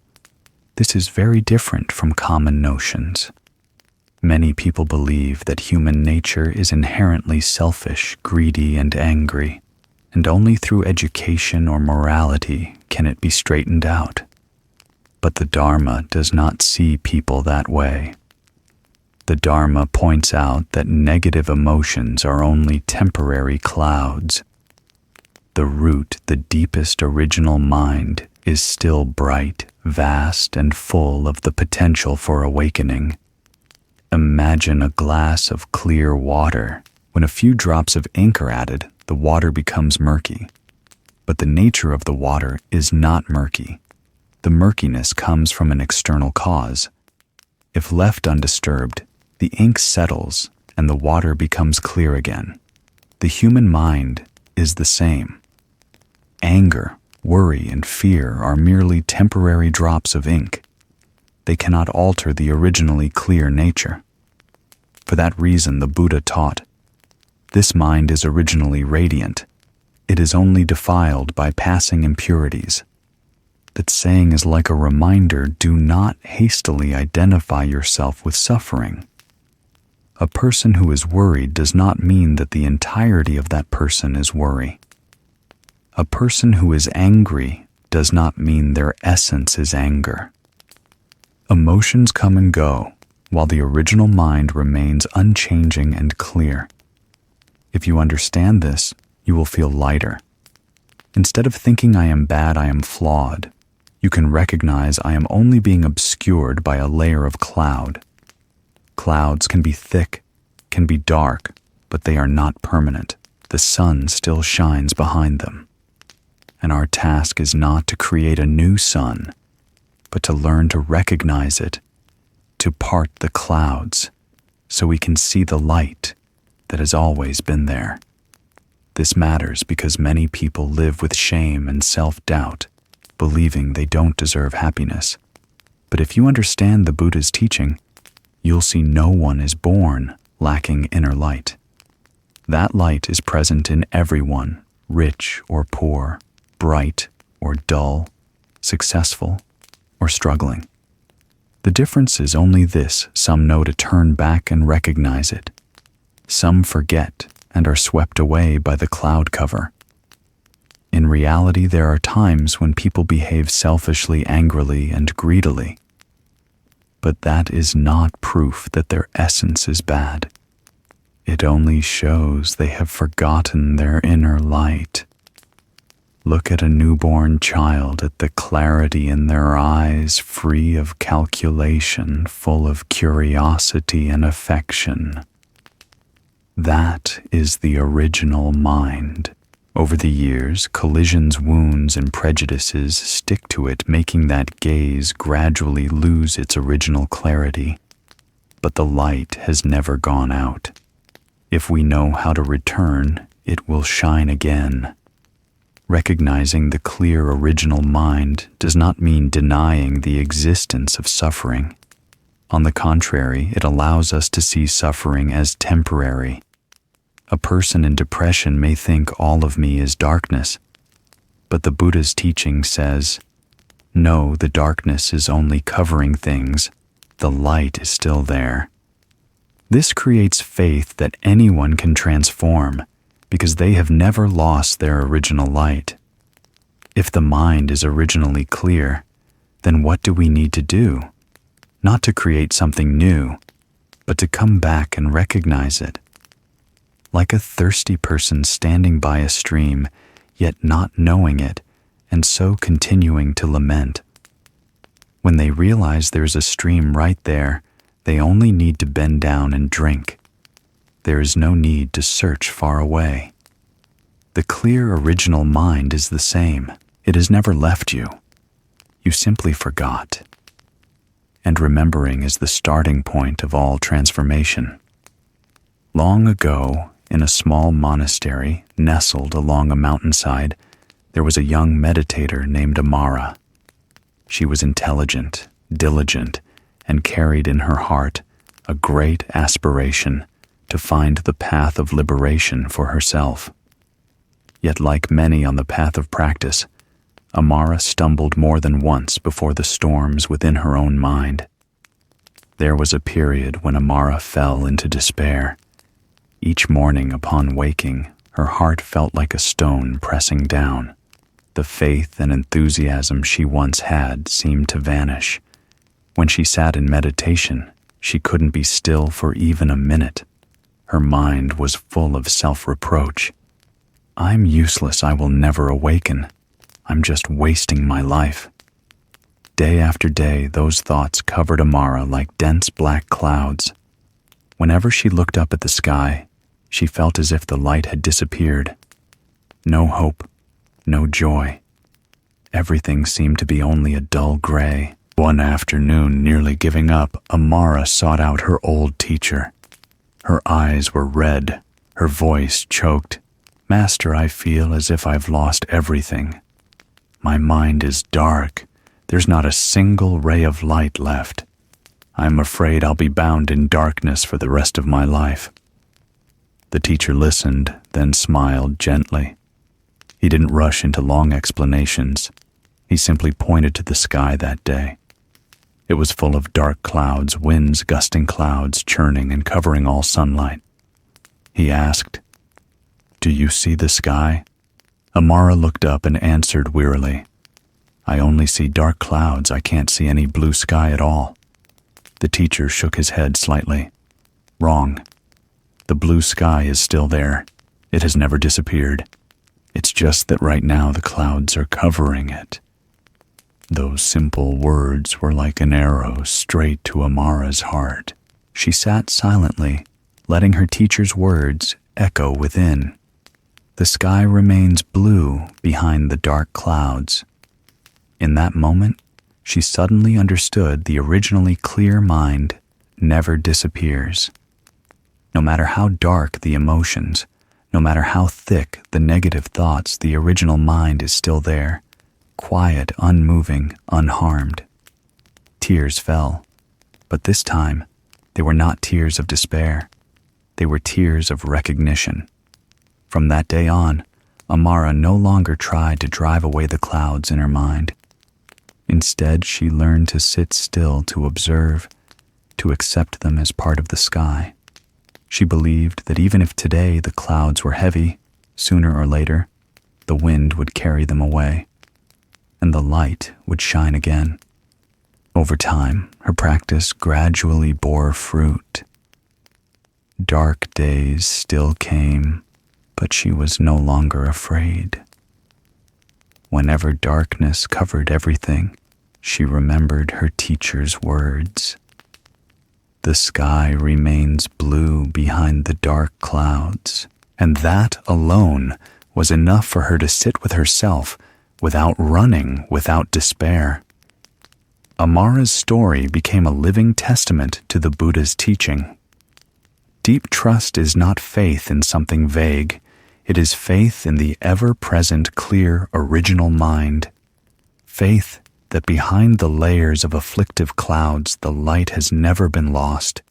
This is very different from common notions. Many people believe that human nature is inherently selfish, greedy, and angry, and only through education or morality can it be straightened out. But the Dharma does not see people that way. The Dharma points out that negative emotions are only temporary clouds. The root, the deepest original mind, is still bright, vast, and full of the potential for awakening. Imagine a glass of clear water. When a few drops of ink are added, the water becomes murky. But the nature of the water is not murky. The murkiness comes from an external cause. If left undisturbed, the ink settles and the water becomes clear again. The human mind is the same. Anger, worry, and fear are merely temporary drops of ink. They cannot alter the originally clear nature. For that reason, the Buddha taught, this mind is originally radiant. It is only defiled by passing impurities. That saying is like a reminder: do not hastily identify yourself with suffering. A person who is worried does not mean that the entirety of that person is worry. A person who is angry does not mean their essence is anger. Emotions come and go, while the original mind remains unchanging and clear. If you understand this, you will feel lighter. Instead of thinking I am bad, I am flawed, you can recognize I am only being obscured by a layer of cloud. Clouds can be thick, can be dark, but they are not permanent. The sun still shines behind them. And our task is not to create a new sun, but to learn to recognize it, to part the clouds, so we can see the light that has always been there. This matters because many people live with shame and self-doubt, believing they don't deserve happiness. But if you understand the Buddha's teaching, you'll see no one is born lacking inner light. That light is present in everyone, rich or poor, bright or dull, successful or struggling. The difference is only this: some know to turn back and recognize it. Some forget and are swept away by the cloud cover. In reality, there are times when people behave selfishly, angrily, and greedily. But that is not proof that their essence is bad. It only shows they have forgotten their inner light. Look at a newborn child, at the clarity in their eyes, free of calculation, full of curiosity and affection. That is the original mind. Over the years, collisions, wounds, and prejudices stick to it, making that gaze gradually lose its original clarity. But the light has never gone out. If we know how to return, it will shine again. Recognizing the clear original mind does not mean denying the existence of suffering. On the contrary, it allows us to see suffering as temporary. A person in depression may think all of me is darkness, but the Buddha's teaching says, no, the darkness is only covering things. The light is still there. This creates faith that anyone can transform, because they have never lost their original light. If the mind is originally clear, then what do we need to do? Not to create something new, but to come back and recognize it. Like a thirsty person standing by a stream, yet not knowing it, and so continuing to lament. When they realize there's a stream right there, they only need to bend down and drink. There is no need to search far away. The clear original mind is the same. It has never left you. You simply forgot. And remembering is the starting point of all transformation. Long ago, in a small monastery nestled along a mountainside, there was a young meditator named Amara. She was intelligent, diligent, and carried in her heart a great aspiration to find the path of liberation for herself. Yet, like many on the path of practice, Amara stumbled more than once before the storms within her own mind. There was a period when Amara fell into despair. Each morning upon waking, her heart felt like a stone pressing down. The faith and enthusiasm she once had seemed to vanish. When she sat in meditation, she couldn't be still for even a minute. Her mind was full of self-reproach. I'm useless, I will never awaken. I'm just wasting my life. Day after day, those thoughts covered Amara like dense black clouds. Whenever she looked up at the sky, she felt as if the light had disappeared. No hope, no joy. Everything seemed to be only a dull gray. One afternoon, nearly giving up, Amara sought out her old teacher. Her eyes were red, her voice choked. Master, I feel as if I've lost everything. My mind is dark. There's not a single ray of light left. I'm afraid I'll be bound in darkness for the rest of my life. The teacher listened, then smiled gently. He didn't rush into long explanations. He simply pointed to the sky that day. It was full of dark clouds, winds gusting clouds, churning and covering all sunlight. He asked, "Do you see the sky?" Amara looked up and answered wearily, "I only see dark clouds. I can't see any blue sky at all." The teacher shook his head slightly. "Wrong. The blue sky is still there. It has never disappeared. It's just that right now the clouds are covering it." Those simple words were like an arrow straight to Amara's heart. She sat silently, letting her teacher's words echo within. The sky remains blue behind the dark clouds. In that moment, she suddenly understood the originally clear mind never disappears. No matter how dark the emotions, no matter how thick the negative thoughts, the original mind is still there, quiet, unmoving, unharmed. Tears fell, but this time they were not tears of despair. They were tears of recognition. From that day on, Amara no longer tried to drive away the clouds in her mind. Instead, she learned to sit still, to observe, to accept them as part of the sky. She believed that even if today the clouds were heavy, sooner or later, the wind would carry them away, and the light would shine again. Over time, her practice gradually bore fruit. Dark days still came, but she was no longer afraid. Whenever darkness covered everything, she remembered her teacher's words. The sky remains blue behind the dark clouds, and that alone was enough for her to sit with herself without running, without despair. Amara's story became a living testament to the Buddha's teaching. Deep trust is not faith in something vague. It is faith in the ever-present, clear, original mind. Faith that behind the layers of afflictive clouds the light has never been lost.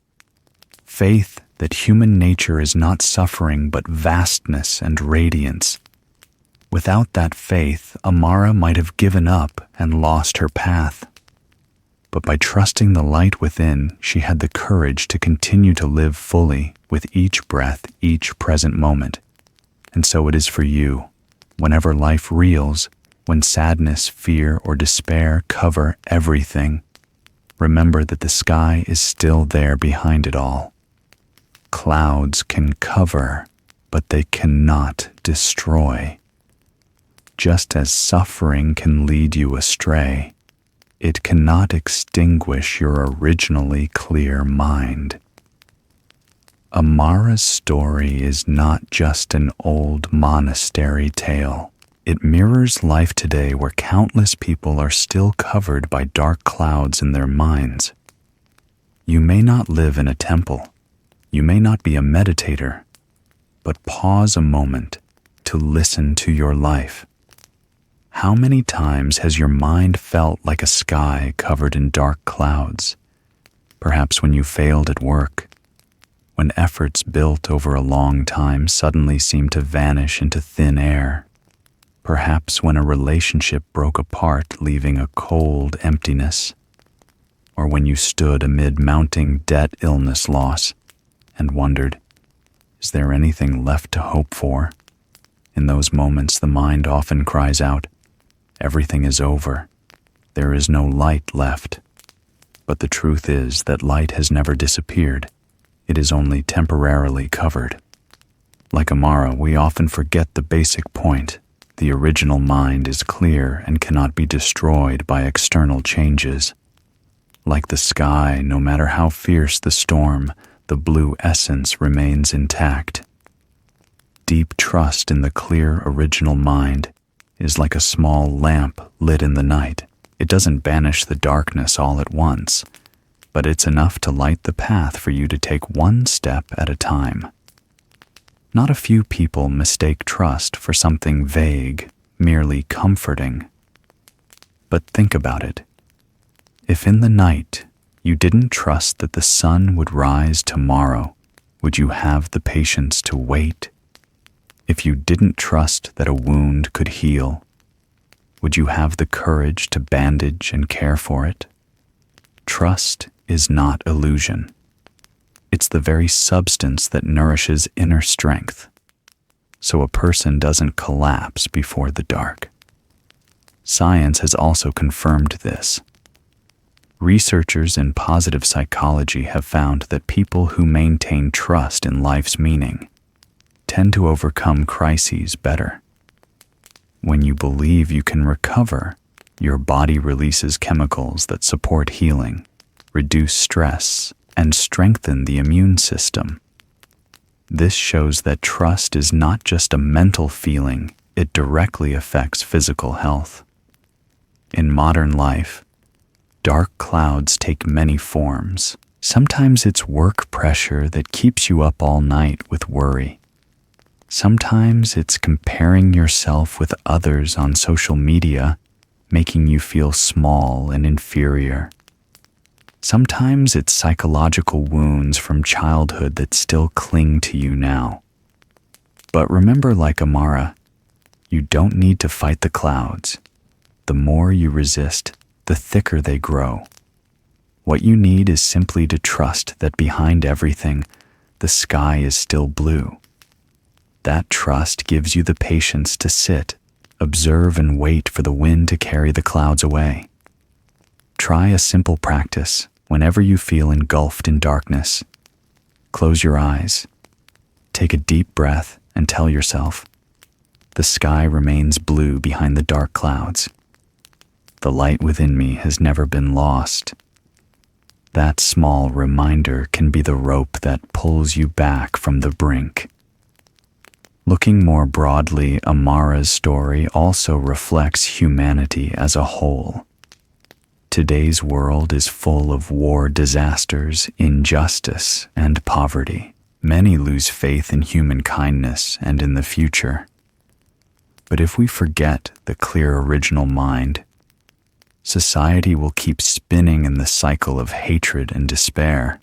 Faith that human nature is not suffering but vastness and radiance. Without that faith, Amara might have given up and lost her path. But by trusting the light within, she had the courage to continue to live fully with each breath, each present moment. And so it is for you. Whenever life reels, when sadness, fear, or despair cover everything, remember that the sky is still there behind it all. Clouds can cover, but they cannot destroy. Just as suffering can lead you astray, it cannot extinguish your originally clear mind. Amara's story is not just an old monastery tale. It mirrors life today where countless people are still covered by dark clouds in their minds. You may not live in a temple. You may not be a meditator, but pause a moment to listen to your life. How many times has your mind felt like a sky covered in dark clouds? Perhaps when you failed at work, when efforts built over a long time suddenly seem to vanish into thin air. Perhaps when a relationship broke apart, leaving a cold emptiness. Or when you stood amid mounting debt, illness, loss, and wondered, is there anything left to hope for? In those moments, the mind often cries out, everything is over. There is no light left. But the truth is that light has never disappeared. It is only temporarily covered. Like Amara, we often forget the basic point. The original mind is clear and cannot be destroyed by external changes. Like the sky, no matter how fierce the storm, the blue essence remains intact. Deep trust in the clear original mind is like a small lamp lit in the night. It doesn't banish the darkness all at once, but it's enough to light the path for you to take one step at a time. Not a few people mistake trust for something vague, merely comforting. But think about it. If in the night you didn't trust that the sun would rise tomorrow, would you have the patience to wait? If you didn't trust that a wound could heal, would you have the courage to bandage and care for it? Trust is not illusion. It's the very substance that nourishes inner strength. so a person doesn't collapse before the dark. Science has also confirmed this. Researchers in positive psychology have found that people who maintain trust in life's meaning tend to overcome crises better. When you believe you can recover, your body releases chemicals that support healing, reduce stress, and strengthen the immune system. This shows that trust is not just a mental feeling, it directly affects physical health. In modern life, dark clouds take many forms. Sometimes it's work pressure that keeps you up all night with worry. Sometimes it's comparing yourself with others on social media, making you feel small and inferior. Sometimes it's psychological wounds from childhood that still cling to you now. But remember, like Amara, you don't need to fight the clouds. The more you resist, the thicker they grow. What you need is simply to trust that behind everything, the sky is still blue. That trust gives you the patience to sit, observe, and wait for the wind to carry the clouds away. Try a simple practice whenever you feel engulfed in darkness. Close your eyes, take a deep breath, and tell yourself, the sky remains blue behind the dark clouds. The light within me has never been lost. That small reminder can be the rope that pulls you back from the brink. Looking more broadly, Amara's story also reflects humanity as a whole. Today's world is full of war, disasters, injustice, and poverty. Many lose faith in human kindness and in the future. But if we forget the clear original mind, society will keep spinning in the cycle of hatred and despair.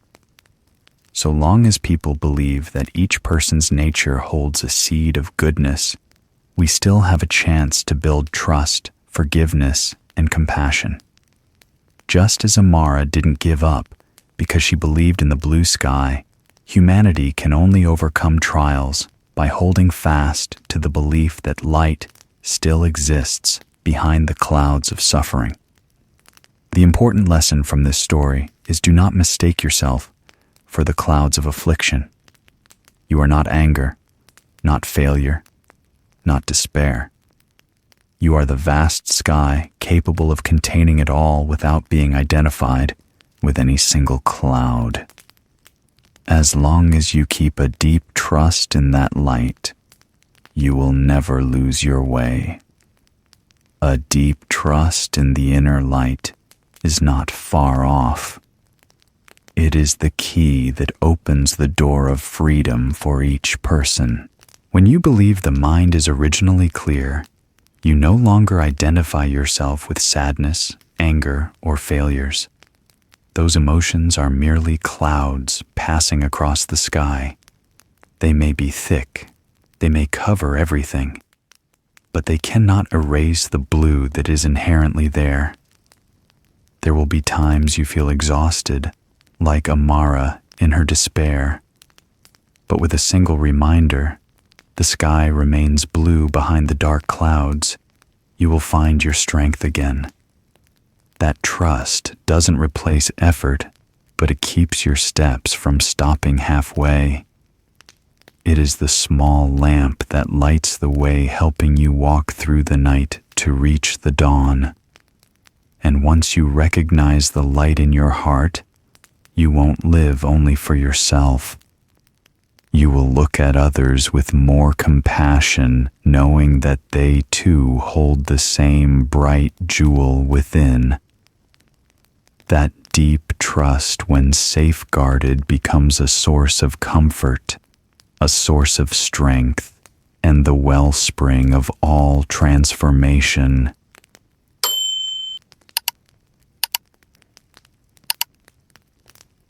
So long as people believe that each person's nature holds a seed of goodness, we still have a chance to build trust, forgiveness, and compassion. Just as Amara didn't give up because she believed in the blue sky, humanity can only overcome trials by holding fast to the belief that light still exists behind the clouds of suffering. The important lesson from this story is, do not mistake yourself for the clouds of affliction. You are not anger, not failure, not despair. You are the vast sky capable of containing it all without being identified with any single cloud. As long as you keep a deep trust in that light, you will never lose your way. A deep trust in the inner light is not far off. It is the key that opens the door of freedom for each person. When you believe the mind is originally clear, you no longer identify yourself with sadness, anger, or failures. Those emotions are merely clouds passing across the sky. They may be thick, they may cover everything, but they cannot erase the blue that is inherently there. There will be times you feel exhausted, like Amara in her despair. But with a single reminder, the sky remains blue behind the dark clouds, you will find your strength again. That trust doesn't replace effort, but it keeps your steps from stopping halfway. It is the small lamp that lights the way, helping you walk through the night to reach the dawn. And once you recognize the light in your heart, you won't live only for yourself. You will look at others with more compassion, knowing that they too hold the same bright jewel within. That deep trust, when safeguarded, becomes a source of comfort, a source of strength, and the wellspring of all transformation.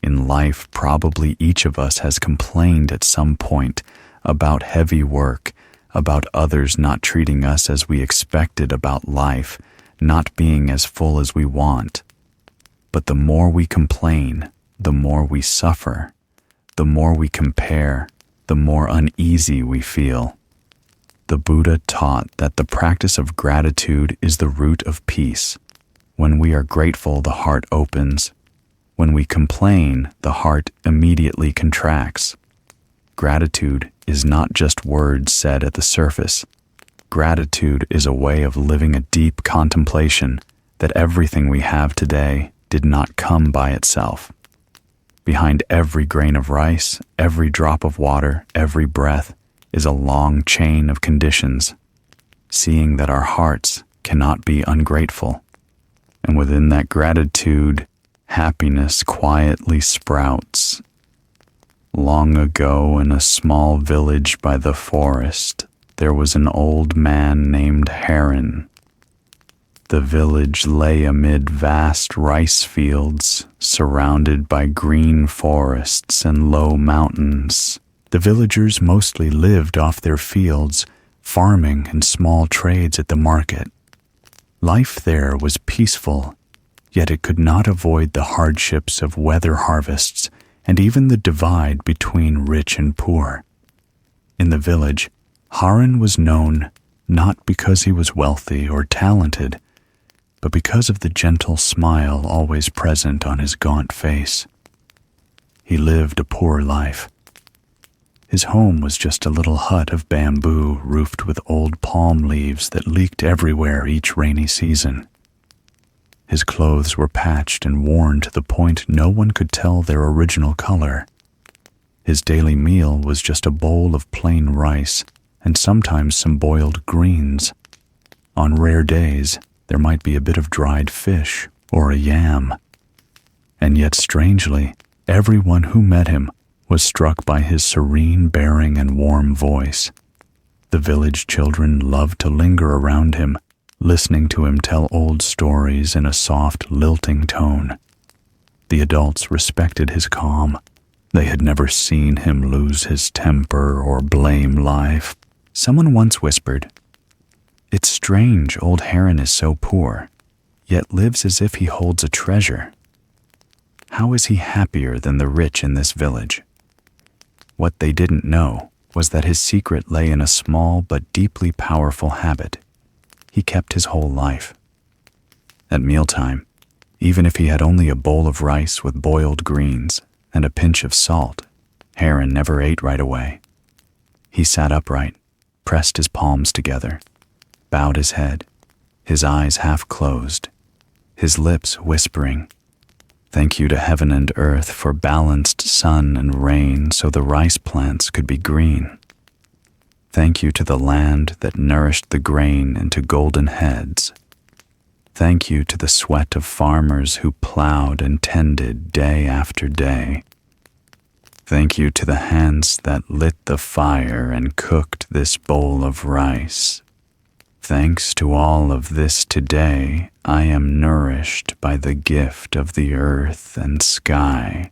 In life, probably each of us has complained at some point about heavy work, about others not treating us as we expected, about life not being as full as we want. But the more we complain, the more we suffer. The more we compare, the more uneasy we feel. The Buddha taught that the practice of gratitude is the root of peace. When we are grateful, the heart opens. When we complain, the heart immediately contracts. Gratitude is not just words said at the surface. Gratitude is a way of living a deep contemplation that everything we have today did not come by itself. Behind every grain of rice, every drop of water, every breath is a long chain of conditions, seeing that our hearts cannot be ungrateful. And within that gratitude, happiness quietly sprouts. Long ago, in a small village by the forest, there was an old man named Heron. The village lay amid vast rice fields, surrounded by green forests and low mountains. The villagers mostly lived off their fields, farming and small trades at the market. Life there was peaceful, yet it could not avoid the hardships of weather harvests and even the divide between rich and poor. In the village, Heron was known not because he was wealthy or talented, but because of the gentle smile always present on his gaunt face. He lived a poor life. His home was just a little hut of bamboo roofed with old palm leaves that leaked everywhere each rainy season. His clothes were patched and worn to the point no one could tell their original color. His daily meal was just a bowl of plain rice and sometimes some boiled greens. On rare days, there might be a bit of dried fish or a yam. And yet, strangely, everyone who met him was struck by his serene bearing and warm voice. The village children loved to linger around him, listening to him tell old stories in a soft, lilting tone. The adults respected his calm. They had never seen him lose his temper or blame life. Someone once whispered, "It's strange old Heron is so poor, yet lives as if he holds a treasure. How is he happier than the rich in this village?" What they didn't know was that his secret lay in a small but deeply powerful habit he kept his whole life. At mealtime, even if he had only a bowl of rice with boiled greens and a pinch of salt, Heron never ate right away. He sat upright, pressed his palms together, bowed his head, his eyes half closed, his lips whispering, "Thank you to heaven and earth for balanced sun and rain so the rice plants could be green. Thank you to the land that nourished the grain into golden heads. Thank you to the sweat of farmers who plowed and tended day after day. Thank you to the hands that lit the fire and cooked this bowl of rice. Thanks to all of this today, I am nourished by the gift of the earth and sky."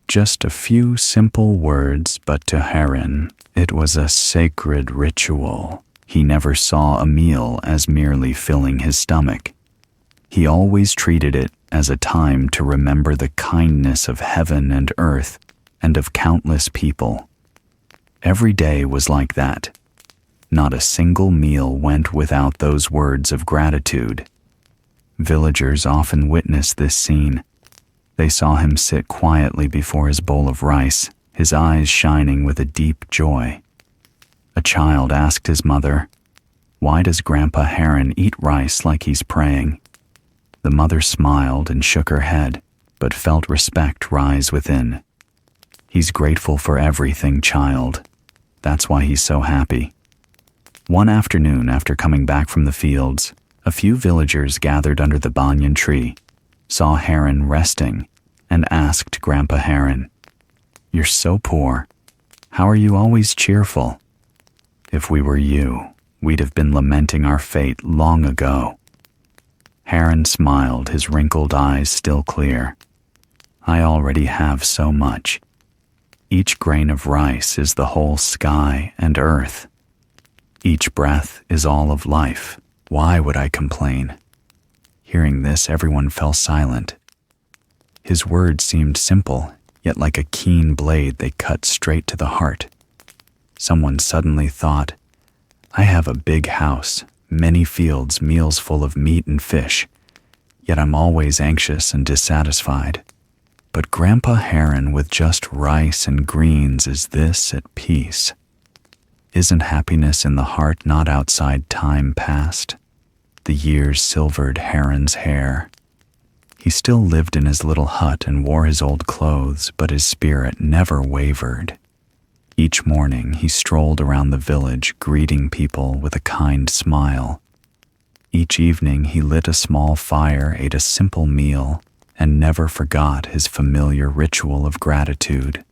Just a few simple words, but to Heron, it was a sacred ritual. He never saw a meal as merely filling his stomach. He always treated it as a time to remember the kindness of heaven and earth and of countless people. Every day was like that. Not a single meal went without those words of gratitude. Villagers often witnessed this scene. They saw him sit quietly before his bowl of rice, his eyes shining with a deep joy. A child asked his mother, "Why does Grandpa Heron eat rice like he's praying?" The mother smiled and shook her head, but felt respect rise within. "He's grateful for everything, child. That's why he's so happy." One afternoon, after coming back from the fields, a few villagers gathered under the banyan tree, saw Heron resting, and asked Grandpa Heron, "You're so poor. How are you always cheerful? If we were you, we'd have been lamenting our fate long ago." Heron smiled, his wrinkled eyes still clear. "I already have so much. Each grain of rice is the whole sky and earth. Each breath is all of life. Why would I complain?" Hearing this, everyone fell silent. His words seemed simple, yet like a keen blade they cut straight to the heart. Someone suddenly thought, I have a big house, many fields, meals full of meat and fish, yet I'm always anxious and dissatisfied. But Grandpa Heron with just rice and greens is this at peace. Isn't happiness in the heart not outside time past? The years silvered Heron's hair. He still lived in his little hut and wore his old clothes, but his spirit never wavered. Each morning he strolled around the village, greeting people with a kind smile. Each evening he lit a small fire, ate a simple meal, and never forgot his familiar ritual of gratitude.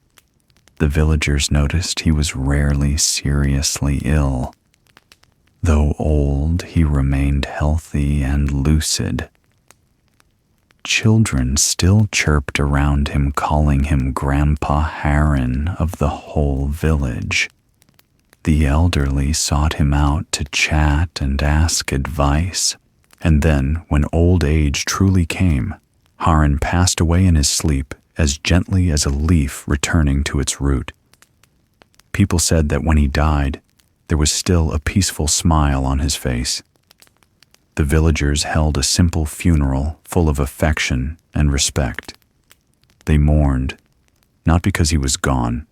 The villagers noticed he was rarely seriously ill. Though old, he remained healthy and lucid. Children still chirped around him, calling him Grandpa Heron of the whole village. The elderly sought him out to chat and ask advice. And then, when old age truly came, Heron passed away in his sleep as gently as a leaf returning to its root. People said that when he died, there was still a peaceful smile on his face. The villagers held a simple funeral full of affection and respect. They mourned, not because he was gone,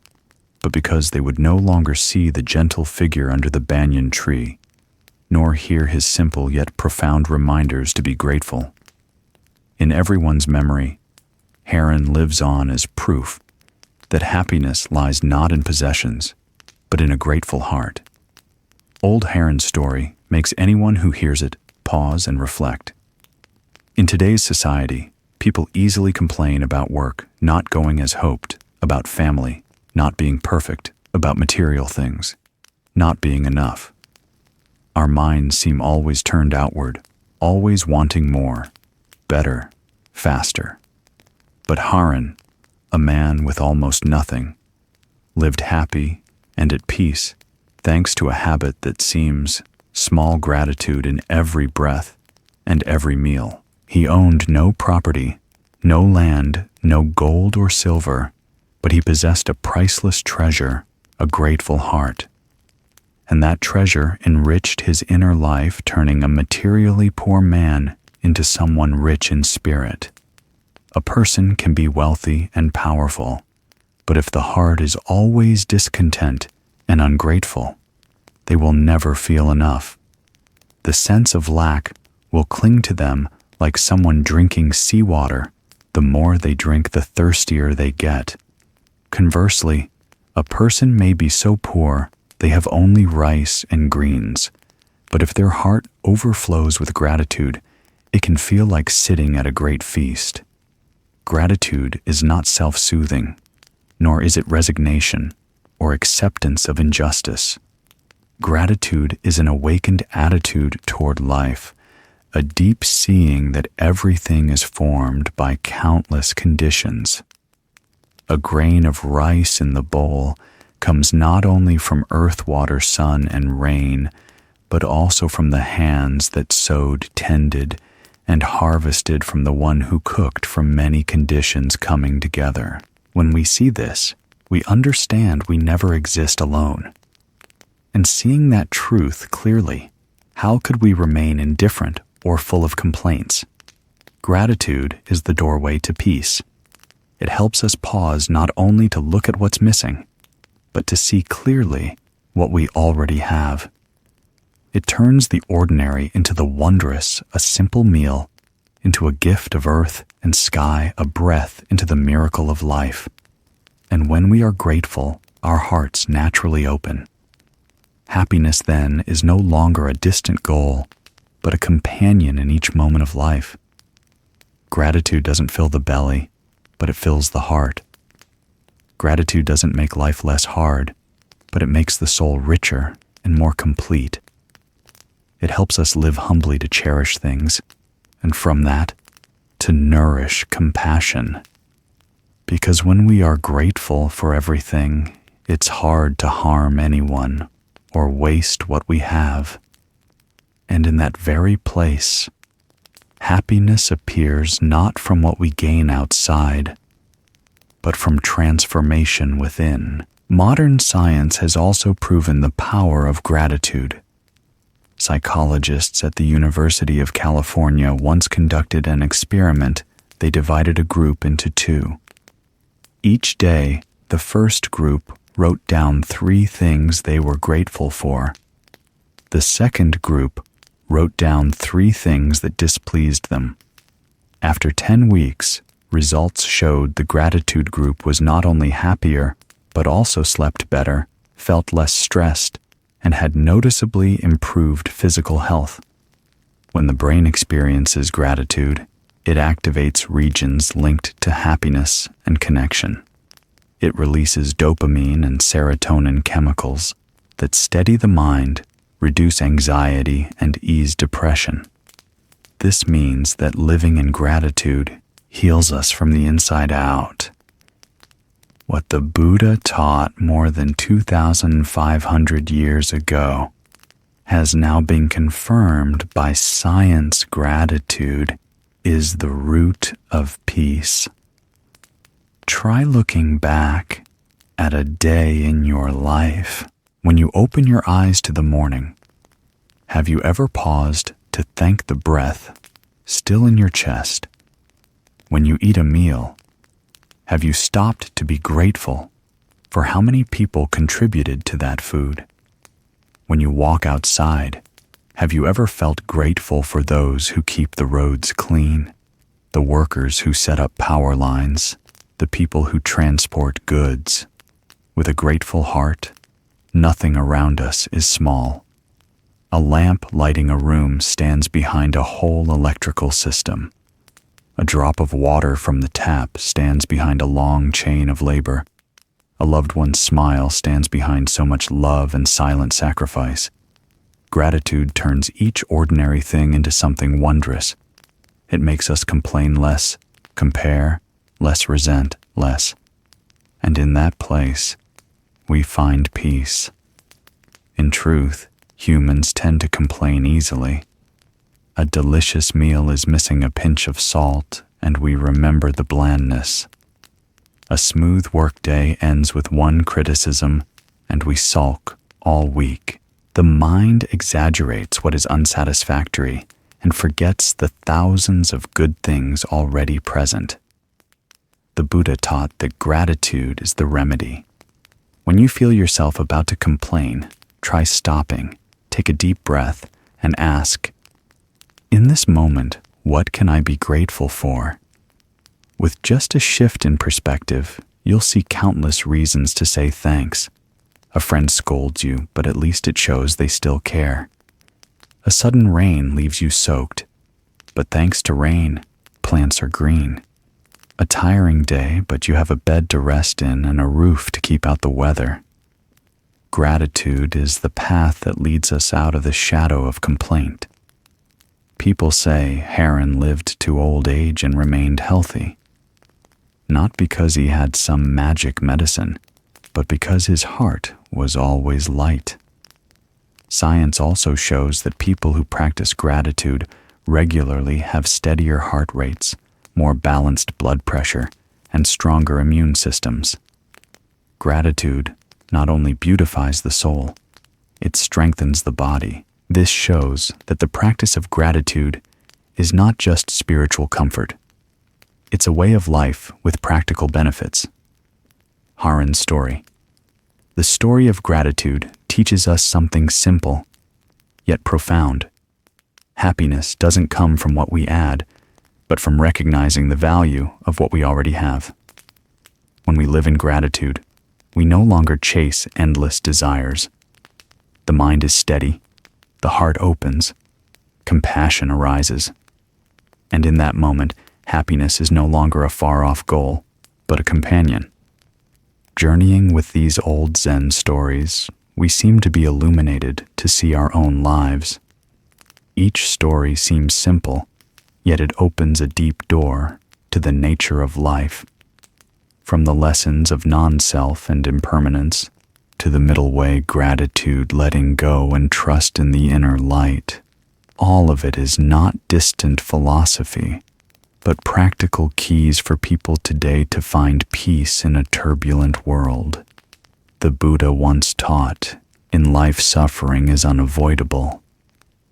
but because they would no longer see the gentle figure under the banyan tree, nor hear his simple yet profound reminders to be grateful. In everyone's memory, Heron lives on as proof that happiness lies not in possessions, but in a grateful heart. Old Heron's story makes anyone who hears it pause and reflect. In today's society, people easily complain about work not going as hoped, about family not being perfect, about material things not being enough. Our minds seem always turned outward, always wanting more, better, faster. But Heron, a man with almost nothing, lived happy and at peace thanks to a habit that seems small gratitude in every breath and every meal. He owned no property, no land, no gold or silver, but he possessed a priceless treasure, a grateful heart. And that treasure enriched his inner life, turning a materially poor man into someone rich in spirit. A person can be wealthy and powerful, but if the heart is always discontent and ungrateful, they will never feel enough. The sense of lack will cling to them like someone drinking seawater. The more they drink, the thirstier they get. Conversely, a person may be so poor they have only rice and greens, but if their heart overflows with gratitude, it can feel like sitting at a great feast. Gratitude is not self-soothing, nor is it resignation or acceptance of injustice. Gratitude is an awakened attitude toward life, a deep seeing that everything is formed by countless conditions. A grain of rice in the bowl comes not only from earth, water, sun, and rain, but also from the hands that sowed, tended, and harvested from the one who cooked, from many conditions coming together. When we see this, we understand we never exist alone. And seeing that truth clearly, how could we remain indifferent or full of complaints? Gratitude is the doorway to peace. It helps us pause not only to look at what's missing, but to see clearly what we already have. It turns the ordinary into the wondrous, a simple meal into a gift of earth and sky, a breath into the miracle of life. And when we are grateful, our hearts naturally open. Happiness then is no longer a distant goal, but a companion in each moment of life. Gratitude doesn't fill the belly, but it fills the heart. Gratitude doesn't make life less hard, but it makes the soul richer and more complete. It helps us live humbly to cherish things, and from that, to nourish compassion. Because when we are grateful for everything, it's hard to harm anyone or waste what we have. And in that very place, happiness appears not from what we gain outside, but from transformation within. Modern science has also proven the power of gratitude. Psychologists at the University of California once conducted an experiment. They divided a group into two. Each day, the first group wrote down 3 things they were grateful for. The second group wrote down 3 things that displeased them. After 10 weeks, results showed the gratitude group was not only happier, but also slept better, felt less stressed, and had noticeably improved physical health. When the brain experiences gratitude, it activates regions linked to happiness and connection. It releases dopamine and serotonin chemicals that steady the mind, reduce anxiety, and ease depression. This means that living in gratitude heals us from the inside out. What the Buddha taught more than 2,500 years ago has now been confirmed by science. Gratitude is the root of peace. Try looking back at a day in your life. When you open your eyes to the morning, have you ever paused to thank the breath still in your chest? When you eat a meal, have you stopped to be grateful for how many people contributed to that food? When you walk outside, have you ever felt grateful for those who keep the roads clean, the workers who set up power lines, the people who transport goods? With a grateful heart, nothing around us is small. A lamp lighting a room stands behind a whole electrical system. A drop of water from the tap stands behind a long chain of labor. A loved one's smile stands behind so much love and silent sacrifice. Gratitude turns each ordinary thing into something wondrous. It makes us complain less, compare, less resent, less. And in that place, we find peace. In truth, humans tend to complain easily. A delicious meal is missing a pinch of salt, and we remember the blandness. A smooth workday ends with one criticism, and we sulk all week. The mind exaggerates what is unsatisfactory and forgets the thousands of good things already present. The Buddha taught that gratitude is the remedy. When you feel yourself about to complain, try stopping, take a deep breath, and ask, "In this moment, what can I be grateful for?" With just a shift in perspective, you'll see countless reasons to say thanks. A friend scolds you, but at least it shows they still care. A sudden rain leaves you soaked, but thanks to rain, plants are green. A tiring day, but you have a bed to rest in and a roof to keep out the weather. Gratitude is the path that leads us out of the shadow of complaint. People say Heron lived to old age and remained healthy. Not because he had some magic medicine, but because his heart was always light. Science also shows that people who practice gratitude regularly have steadier heart rates, more balanced blood pressure, and stronger immune systems. Gratitude not only beautifies the soul, it strengthens the body. This shows that the practice of gratitude is not just spiritual comfort. It's a way of life with practical benefits. Haran's story. The story of gratitude teaches us something simple, yet profound. Happiness doesn't come from what we add, but from recognizing the value of what we already have. When we live in gratitude, we no longer chase endless desires. The mind is steady, the heart opens, compassion arises. And in that moment, happiness is no longer a far-off goal, but a companion. Journeying with these old Zen stories, we seem to be illuminated to see our own lives. Each story seems simple, yet it opens a deep door to the nature of life. From the lessons of non-self and impermanence, to the middle way, gratitude, letting go, and trust in the inner light. All of it is not distant philosophy, but practical keys for people today to find peace in a turbulent world. The Buddha once taught, "In life, suffering is unavoidable.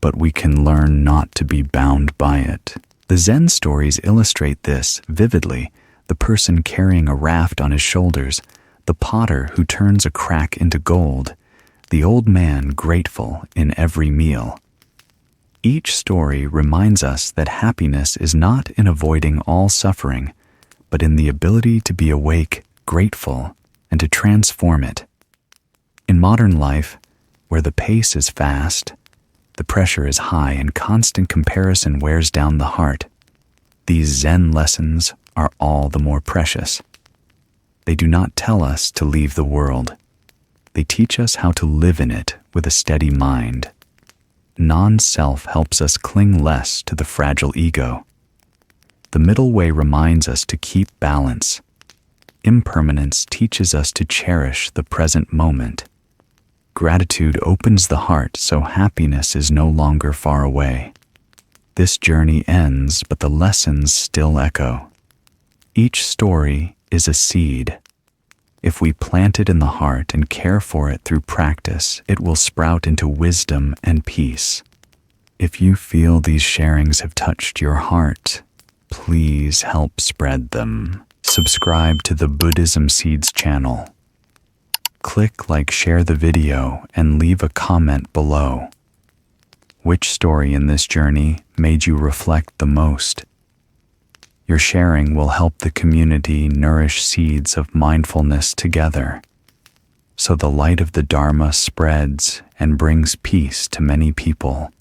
but we can learn not to be bound by it. The Zen stories illustrate this vividly: the person carrying a raft on his shoulders, the potter who turns a crack into gold, the old man grateful in every meal. Each story reminds us that happiness is not in avoiding all suffering, but in the ability to be awake, grateful, and to transform it. In modern life, where the pace is fast, the pressure is high, and constant comparison wears down the heart, these Zen lessons are all the more precious. They do not tell us to leave the world. They teach us how to live in it with a steady mind. Non-self helps us cling less to the fragile ego. The middle way reminds us to keep balance. Impermanence teaches us to cherish the present moment. Gratitude opens the heart so happiness is no longer far away. This journey ends, but the lessons still echo. Each story is a seed. If we plant it in the heart and care for it through practice, it will sprout into wisdom and peace. If you feel these sharings have touched your heart, please help spread them. Subscribe to the Buddhism Seeds channel. Click like, share the video, and leave a comment below. Which story in this journey made you reflect the most? Your sharing will help the community nourish seeds of mindfulness together, so the light of the Dharma spreads and brings peace to many people.